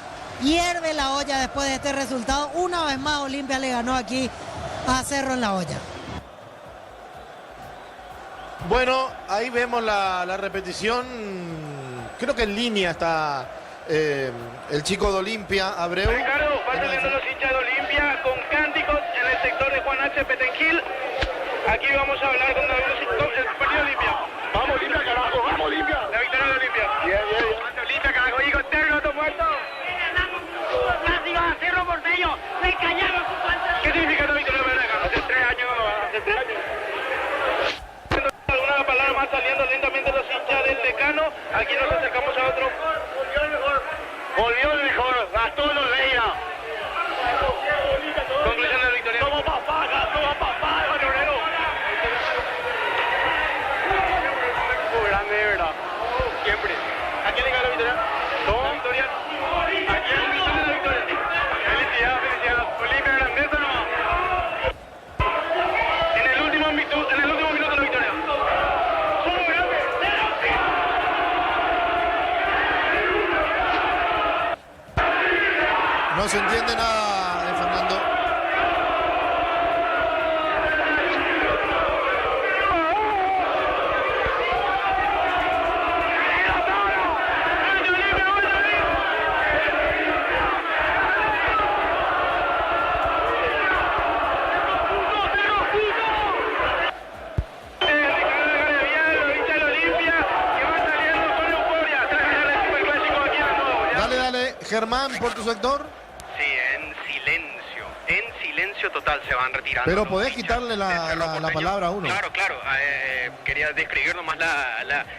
Hierve la olla después de este resultado. Una vez más Olimpia le ganó aquí a Cerro en la olla. Bueno, ahí vemos la repetición. Creo que en línea está el chico de Olimpia, Abreu. Ricardo, van saliendo los hinchas de Olimpia con cánticos en el sector de Juan H. Petengil. Aquí vamos a hablar con el partido Olimpia. Vamos Olimpia, carajo, vamos Olimpia. La victoria de Olimpia. Bien. Olimpia, carajo, hijo eterno, ¿no muerto? Clásico a Cerro Porteño, me callaron. ¿Qué significa esta victoria de Olimpia? Hace 3 años. Alguna palabra más saliendo lentamente los hinchas del Decano. Aquí nos acercamos a otro. Volvió el mejor, Gastón Olveira. la victoria. Toma victoria. Aquí el grito de la victoria. Felicidades, felicidades. Olimpia grandeza nomás. En el último minuto la victoria. Solo grande. No se entiende nada de Fernando. Dale, Germán, por tu sector. Sí, en silencio total se van retirando. Pero los podés hinchas quitarle de la Cerro Porteño. palabra a uno. Claro. Quería describir nomás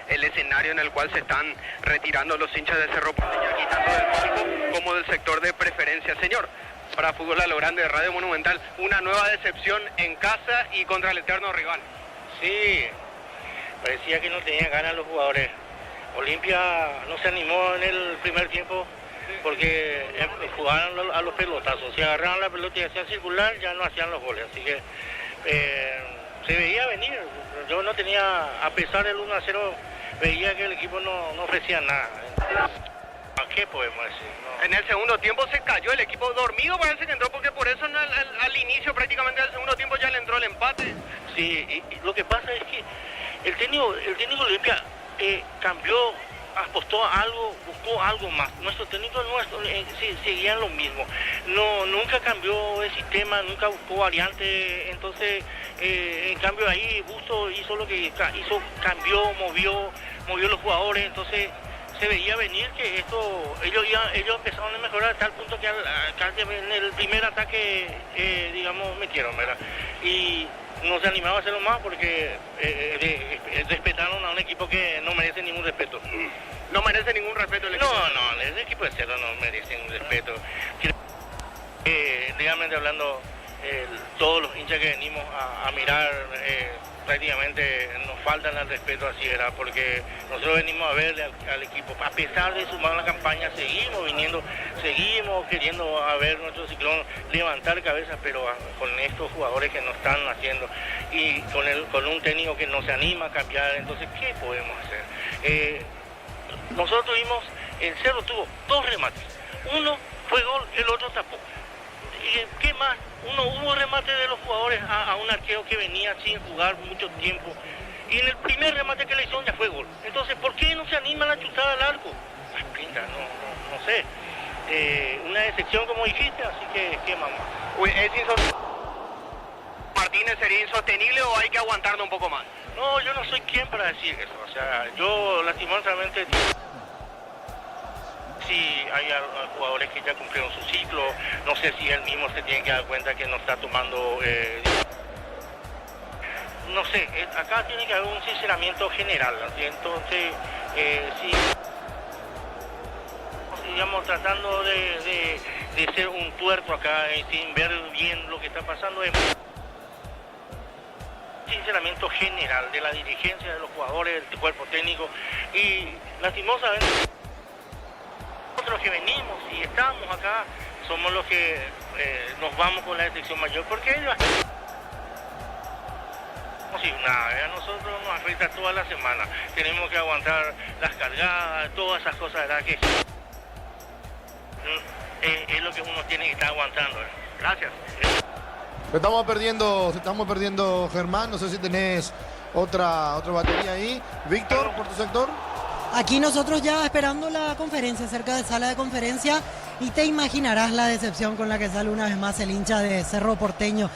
el escenario en el cual se están retirando los hinchas de Cerro Porteño, aquí tanto del palco como del sector de preferencia. Señor, para Fútbol a lo Grande de Radio Monumental, una nueva decepción en casa y contra el eterno rival. Sí, parecía que no tenían ganas los jugadores. Olimpia no se animó en el primer tiempo porque jugaban a los pelotazos. Si agarraban la pelota y hacían circular, ya no hacían los goles. Así que se veía venir. Yo no tenía, a pesar del 1-0, veía que el equipo no ofrecía nada. ¿A qué podemos decir? No. En el segundo tiempo se cayó el equipo dormido, parece que entró, porque por eso al inicio prácticamente del segundo tiempo ya le entró el empate. Sí, y lo que pasa es que el técnico de Olimpia cambió, apostó a algo, buscó algo más. Nuestro técnico seguía lo mismo. Nunca cambió el sistema, nunca buscó variante. Entonces, en cambio ahí Busto hizo lo que hizo, cambió, movió los jugadores. Entonces se veía venir que ellos empezaron a mejorar a tal punto que en el primer ataque, metieron, ¿verdad? Y no se animaba a hacerlo más porque respetaron a un equipo que no merece ningún respeto. No merece ningún respeto el equipo. No, el equipo de Cerro no merece ningún respeto. Legalmente hablando, todos los hinchas que venimos a mirar prácticamente nos faltan el respeto, así era, porque nosotros venimos a ver al equipo. A pesar de sumar la campaña, seguimos viniendo, seguimos queriendo a ver nuestro Ciclón levantar cabezas, pero con estos jugadores que no están haciendo y con un técnico que no se anima a cambiar. Entonces, ¿qué podemos hacer? Nosotros tuvimos, el Cerro tuvo 2 remates, uno fue gol, el otro tapó. ¿Y qué más? Hubo remate de los jugadores a un arquero que venía sin jugar mucho tiempo. Y en el primer remate que le hicieron ya fue gol. Entonces, ¿por qué no se animan a chutar al arco? No sé. Una decepción, como dijiste, así que, ¿qué mamá? ¿Martínez sería insostenible o hay que aguantarlo un poco más? No, yo no soy quien para decir eso. O sea, yo lastimosamente... Sí, hay jugadores que ya cumplieron su ciclo, no sé si él mismo se tiene que dar cuenta que no está tomando... no sé, acá tiene que haber un sinceramiento general, ¿sí? Entonces, sí, digamos, tratando de ser un tuerto acá sin ver bien lo que está pasando, es sinceramiento general de la dirigencia, de los jugadores, del cuerpo técnico, y lastimosamente... Nosotros que venimos y estamos acá somos los que nos vamos con la decepción mayor, porque ellos a nosotros nos afecta toda la semana, tenemos que aguantar las cargadas, todas esas cosas, ¿verdad? Que es lo que uno tiene que estar aguantando, ¿verdad? Gracias. Estamos perdiendo, Germán, no sé si tenés otra batería ahí. Víctor, por tu sector. Aquí nosotros ya esperando la conferencia, cerca de sala de conferencia, y te imaginarás la decepción con la que sale una vez más el hincha de Cerro Porteño.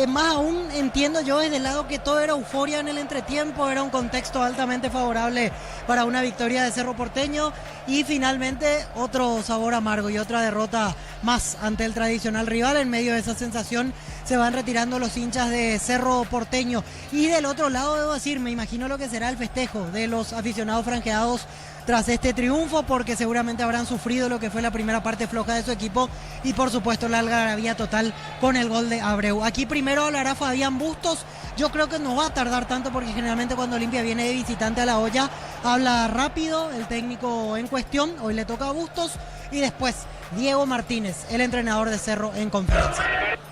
Más aún entiendo yo desde el lado que todo era euforia en el entretiempo, era un contexto altamente favorable para una victoria de Cerro Porteño, y finalmente otro sabor amargo y otra derrota más ante el tradicional rival. En medio de esa sensación se van retirando los hinchas de Cerro Porteño. Y del otro lado debo decir, me imagino lo que será el festejo de los aficionados franjeados tras este triunfo, porque seguramente habrán sufrido lo que fue la primera parte floja de su equipo y por supuesto la algarabía total con el gol de Abreu. Aquí primero hablará Fabián Bustos. Yo creo que no va a tardar tanto porque generalmente cuando Olimpia viene de visitante a La Hoya habla rápido el técnico en cuestión. Hoy le toca a Bustos y después Diego Martínez, el entrenador de Cerro, en conferencia.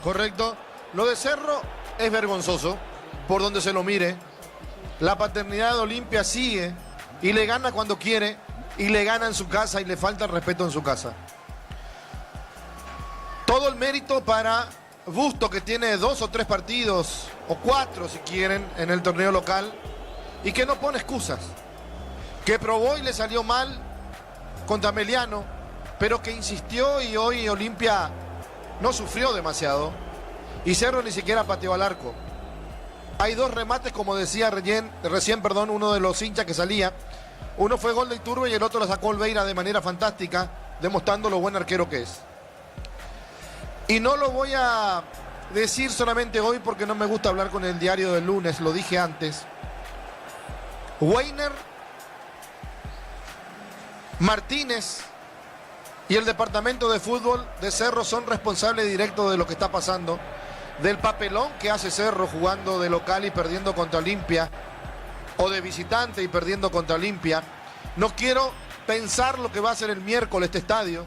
Correcto. Lo de Cerro es vergonzoso por donde se lo mire. La paternidad de Olimpia sigue y le gana cuando quiere y le gana en su casa y le falta el respeto en su casa. Todo el mérito para Bustos, que tiene 2 o 3 partidos, o 4 si quieren, en el torneo local, y que no pone excusas. Que probó y le salió mal contra Meliano, pero que insistió y hoy Olimpia no sufrió demasiado. Y Cerro ni siquiera pateó al arco. Hay 2 remates, como decía recién, uno de los hinchas que salía. Uno fue gol de Iturbe y el otro lo sacó Olveira de manera fantástica, demostrando lo buen arquero que es. Y no lo voy a decir solamente hoy porque no me gusta hablar con el diario del lunes, lo dije antes. Weiner, Martínez y el departamento de fútbol de Cerro son responsables directos de lo que está pasando, del papelón que hace Cerro jugando de local y perdiendo contra Olimpia, o de visitante y perdiendo contra Olimpia. No quiero pensar lo que va a hacer el miércoles este estadio,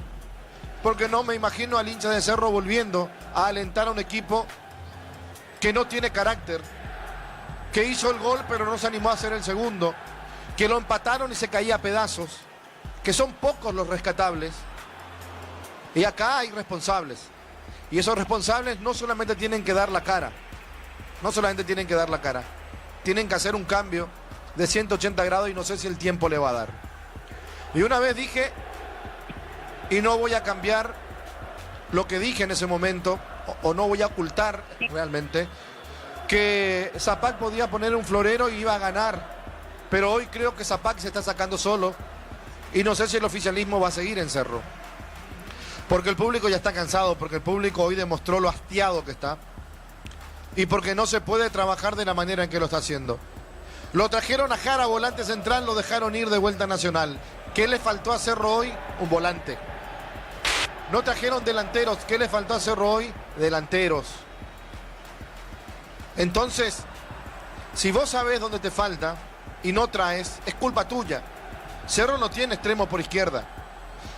porque no me imagino al hincha de Cerro volviendo a alentar a un equipo que no tiene carácter, que hizo el gol pero no se animó a hacer el segundo, que lo empataron y se caía a pedazos, que son pocos los rescatables. Y acá hay responsables. Y esos responsables no solamente tienen que dar la cara, tienen que hacer un cambio de 180 grados y no sé si el tiempo le va a dar. Y una vez dije, y no voy a cambiar lo que dije en ese momento, o no voy a ocultar realmente, que Zapac podía poner un florero y iba a ganar, pero hoy creo que Zapac se está sacando solo y no sé si el oficialismo va a seguir en Cerro, porque el público ya está cansado, porque el público hoy demostró lo hastiado que está y porque no se puede trabajar de la manera en que lo está haciendo. Lo trajeron a Jara, volante central, lo dejaron ir de vuelta a Nacional. ¿Qué le faltó a Cerro hoy? Un volante. No trajeron delanteros. ¿Qué le faltó a Cerro hoy? Delanteros. Entonces, si vos sabés dónde te falta y no traes, es culpa tuya. Cerro no tiene extremo por izquierda.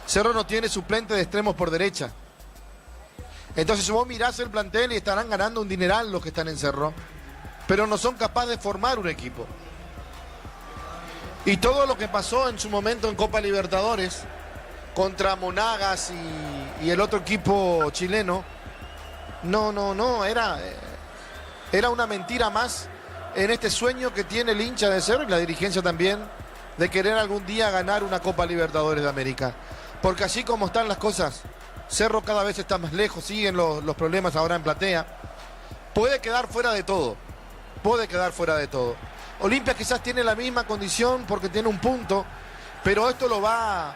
Cerro no tiene suplente de extremos por derecha. Entonces, si vos mirás el plantel y estarán ganando un dineral los que están en Cerro, pero no son capaces de formar un equipo. Y todo lo que pasó en su momento en Copa Libertadores contra Monagas y el otro equipo chileno, era una mentira más en este sueño que tiene el hincha de Cerro y la dirigencia también, de querer algún día ganar una Copa Libertadores de América. Porque así como están las cosas, Cerro cada vez está más lejos, siguen los problemas ahora en platea, puede quedar fuera de todo. Olimpia quizás tiene la misma condición porque tiene un punto, pero esto lo va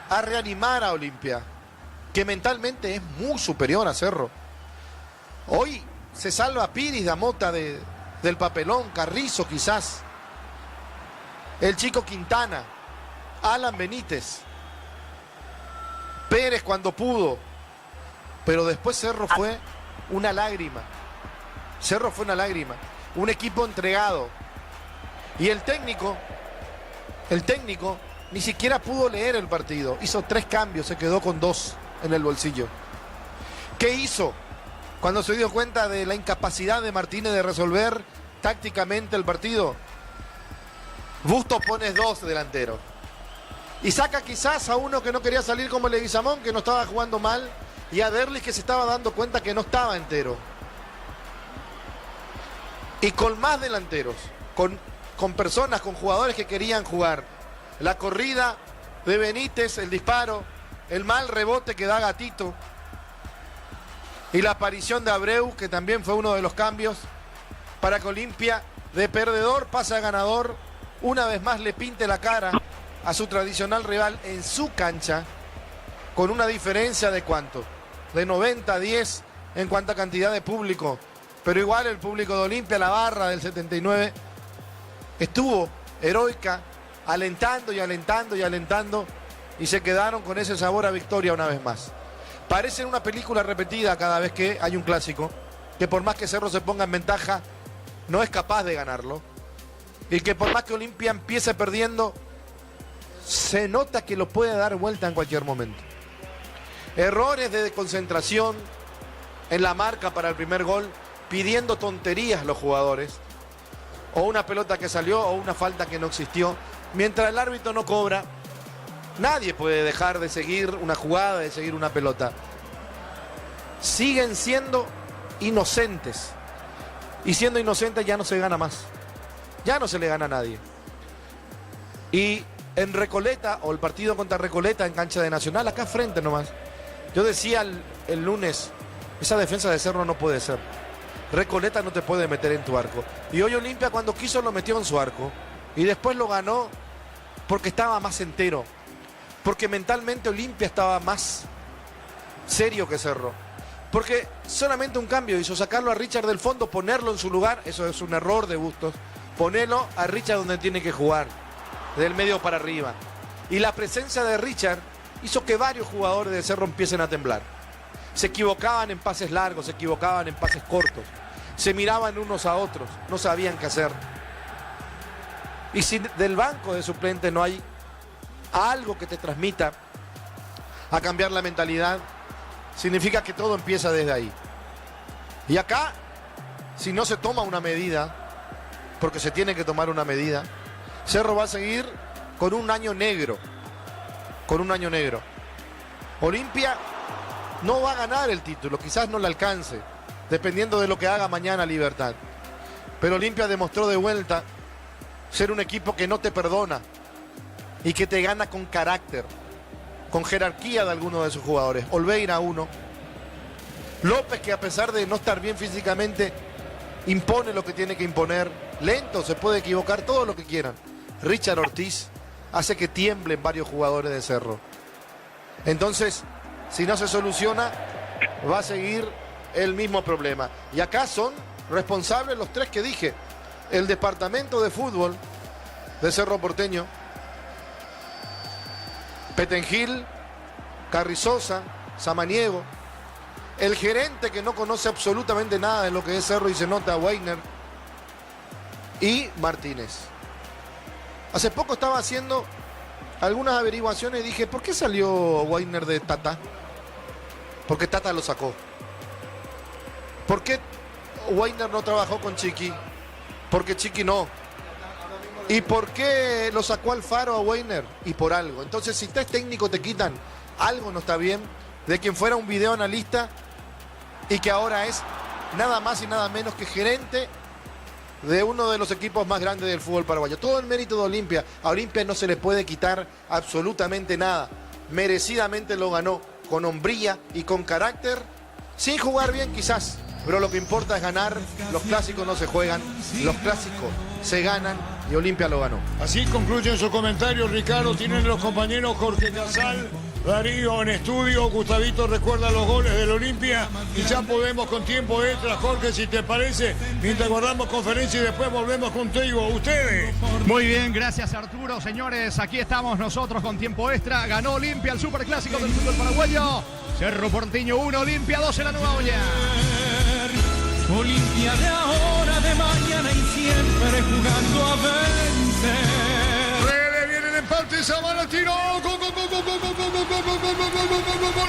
a reanimar a Olimpia, que mentalmente es muy superior a Cerro. Hoy se salva Piris, Damota del papelón, Carrizo quizás, el chico Quintana, Alan Benítez, Pérez cuando pudo, pero después Cerro fue una lágrima. Un equipo entregado. Y el técnico ni siquiera pudo leer el partido. Hizo 3 cambios, se quedó con 2 en el bolsillo. ¿Qué hizo? Cuando se dio cuenta de la incapacidad de Martínez de resolver tácticamente el partido, Bustos pone 2 delanteros. Y saca quizás a uno que no quería salir como Leguizamón, que no estaba jugando mal, y a Derlis, que se estaba dando cuenta que no estaba entero. Y con más delanteros, con personas, con jugadores que querían jugar. La corrida de Benítez, el disparo, el mal rebote que da Gatito. Y la aparición de Abreu, que también fue uno de los cambios, para que Olimpia, de perdedor, pase a ganador. Una vez más le pinte la cara a su tradicional rival en su cancha, con una diferencia de ¿cuánto? De 90-10 en cuanto a cantidad de público. Pero igual el público de Olimpia, la barra del 79, estuvo heroica alentando y alentando y alentando, y se quedaron con ese sabor a victoria una vez más. Parece una película repetida cada vez que hay un clásico, que por más que Cerro se ponga en ventaja, no es capaz de ganarlo, y que por más que Olimpia empiece perdiendo, se nota que lo puede dar vuelta en cualquier momento. Errores de concentración en la marca para el primer gol, pidiendo tonterías los jugadores, o una pelota que salió o una falta que no existió. Mientras el árbitro no cobra, nadie puede dejar de seguir una jugada, de seguir una pelota. Siguen siendo inocentes, y siendo inocentes ya no se gana más, ya no se le gana a nadie. Y en Recoleta, o el partido contra Recoleta en cancha de Nacional, acá frente nomás, yo decía el lunes, esa defensa de Cerro no puede ser. Recoleta no te puede meter en tu arco. Y hoy Olimpia, cuando quiso, lo metió en su arco. Y después lo ganó porque estaba más entero. Porque mentalmente Olimpia estaba más serio que Cerro. Porque solamente un cambio hizo: sacarlo a Richard del fondo, ponerlo en su lugar. Eso es un error de Bustos. Ponerlo a Richard donde tiene que jugar, del medio para arriba. Y la presencia de Richard hizo que varios jugadores de Cerro empiecen a temblar. Se equivocaban en pases largos, se equivocaban en pases cortos, se miraban unos a otros, no sabían qué hacer. Y si del banco de suplente no hay algo que te transmita a cambiar la mentalidad, significa que todo empieza desde ahí. Y acá, si no se toma una medida, porque se tiene que tomar una medida, Cerro va a seguir con un año negro. Con un año negro. Olimpia no va a ganar el título, quizás no le alcance, dependiendo de lo que haga mañana Libertad. Pero Olimpia demostró de vuelta ser un equipo que no te perdona y que te gana con carácter, con jerarquía de algunos de sus jugadores. Olveira uno. López, que a pesar de no estar bien físicamente, impone lo que tiene que imponer. Lento, se puede equivocar, todo lo que quieran. Richard Ortiz hace que tiemblen varios jugadores de Cerro. Entonces, si no se soluciona, va a seguir el mismo problema. Y acá son responsables los tres que dije: el departamento de fútbol de Cerro Porteño, Petengil, Carrizosa, Samaniego, el gerente que no conoce absolutamente nada de lo que es Cerro y se nota, Weiner, y Martínez. Hace poco estaba haciendo algunas averiguaciones y dije: ¿por qué salió Weiner de Tata? Porque Tata lo sacó. ¿Por qué Weiner no trabajó con Chiqui? Porque Chiqui no. ¿Y por qué lo sacó Alfaro a Weiner? Y por algo. Entonces, si tres técnicos te quitan, algo no está bien. De quien fuera un videoanalista y que ahora es nada más y nada menos que gerente de uno de los equipos más grandes del fútbol paraguayo. Todo el mérito de Olimpia. A Olimpia no se le puede quitar absolutamente nada. Merecidamente lo ganó, con hombría y con carácter, sin jugar bien quizás, pero lo que importa es ganar. Los clásicos no se juegan, los clásicos se ganan, y Olimpia lo ganó. Así concluyen sus comentarios, Ricardo. Tienen los compañeros Jorge Casal, Darío en estudio. Gustavito recuerda los goles del Olimpia y ya podemos con tiempo extra, Jorge, si te parece, mientras guardamos conferencia y después volvemos contigo. Ustedes. Muy bien, gracias Arturo. Señores, aquí estamos nosotros con tiempo extra. Ganó Olimpia el superclásico del fútbol paraguayo. Cerro Porteño 1, Olimpia 2 en la Nueva Olla. Olimpia de ahora, de mañana y siempre jugando a vencer. Rede, viene el empate, Zavala tiró. Gol, gol, gol, gol, gol, gol, gol, gol, gol, gol, gol, gol, gol, gol, gol.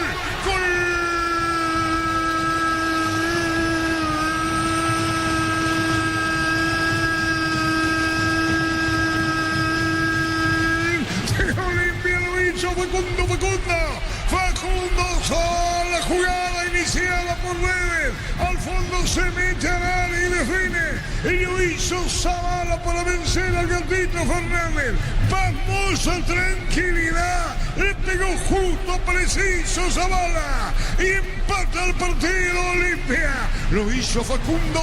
Olimpia lo hizo, Facundo Sola, jugada iniciada por Rede. Al fondo se mete al área y define. Y lo hizo Zavala para vencer al Gatito Fernández. Pasmosa tranquilidad. Le pegó justo, preciso Zavala. Y empata el partido Olimpia. Lo hizo Facundo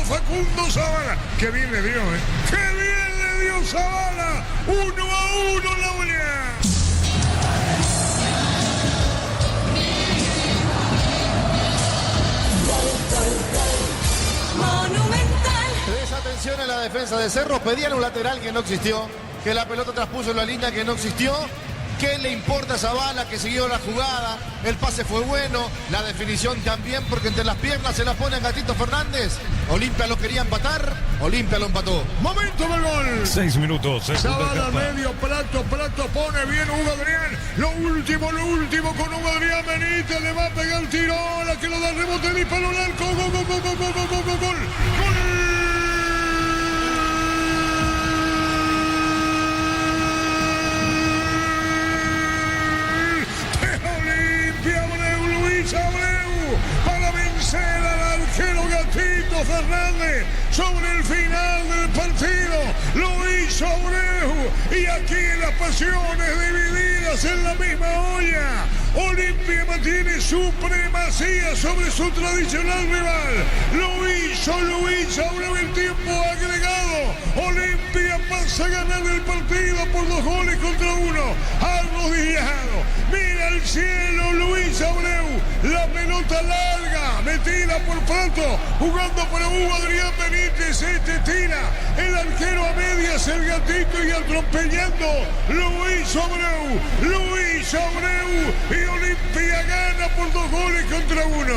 Zavala. Qué bien le dio, ¿eh? Qué bien le dio Zavala. 1-1 la Olla. Desatención en la defensa de Cerro. Pedían un lateral que no existió, que la pelota traspuso la línea que no existió. ¿Qué le importa a Zavala que siguió la jugada? El pase fue bueno, la definición también, porque entre las piernas se la pone a Gatito Fernández. Olimpia lo quería empatar, Olimpia lo empató. Momento del gol. 6 minutos. Zavala medio, Prato pone bien Hugo Adrián. Lo último con Hugo Adrián Benítez. Le va a pegar el tiro. La que lo da rebote, disparo al arco. Gol. Abreu para vencer al arquero Gatito Fernández sobre el final del partido. Lo hizo Abreu y aquí las pasiones divididas en la misma olla. Olimpia mantiene supremacía sobre su tradicional rival. Lo hizo Abreu en tiempo agregado. Olimpia pasa a ganar el partido por 2 goles contra 1. Arrodillado, mira al cielo Luis Abreu. La pelota larga, metida por Prato, jugando para Hugo Adrián Benítez. Tira el arquero a medias, el Gatito, y atropellando Luis Abreu. Y Olimpia gana por 2 goles contra 1.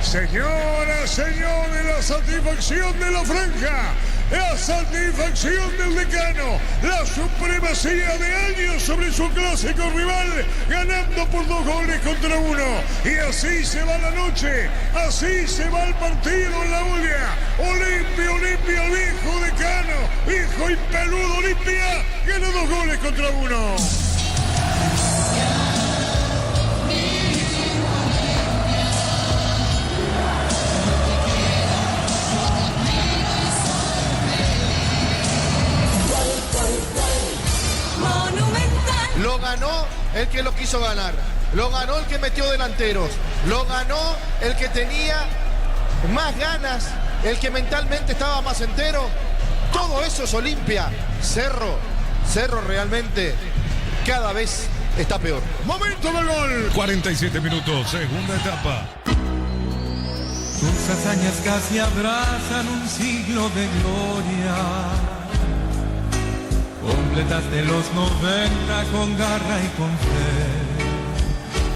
Señoras, señores, la satisfacción de la franja. La satisfacción del decano, la supremacía de años sobre su clásico rival, ganando por 2 goles contra 1. Y así se va la noche, así se va el partido en la olla. Olimpia, el viejo decano, viejo y peludo Olimpia, gana 2 goles contra 1. Lo ganó el que lo quiso ganar. Lo ganó el que metió delanteros. Lo ganó el que tenía más ganas, el que mentalmente estaba más entero. Todo eso es Olimpia. Cerro realmente cada vez está peor. Momento del gol. 47 minutos, segunda etapa. Tus hazañas casi abrazan un siglo de gloria. Completaste los 90 con garra y con fe.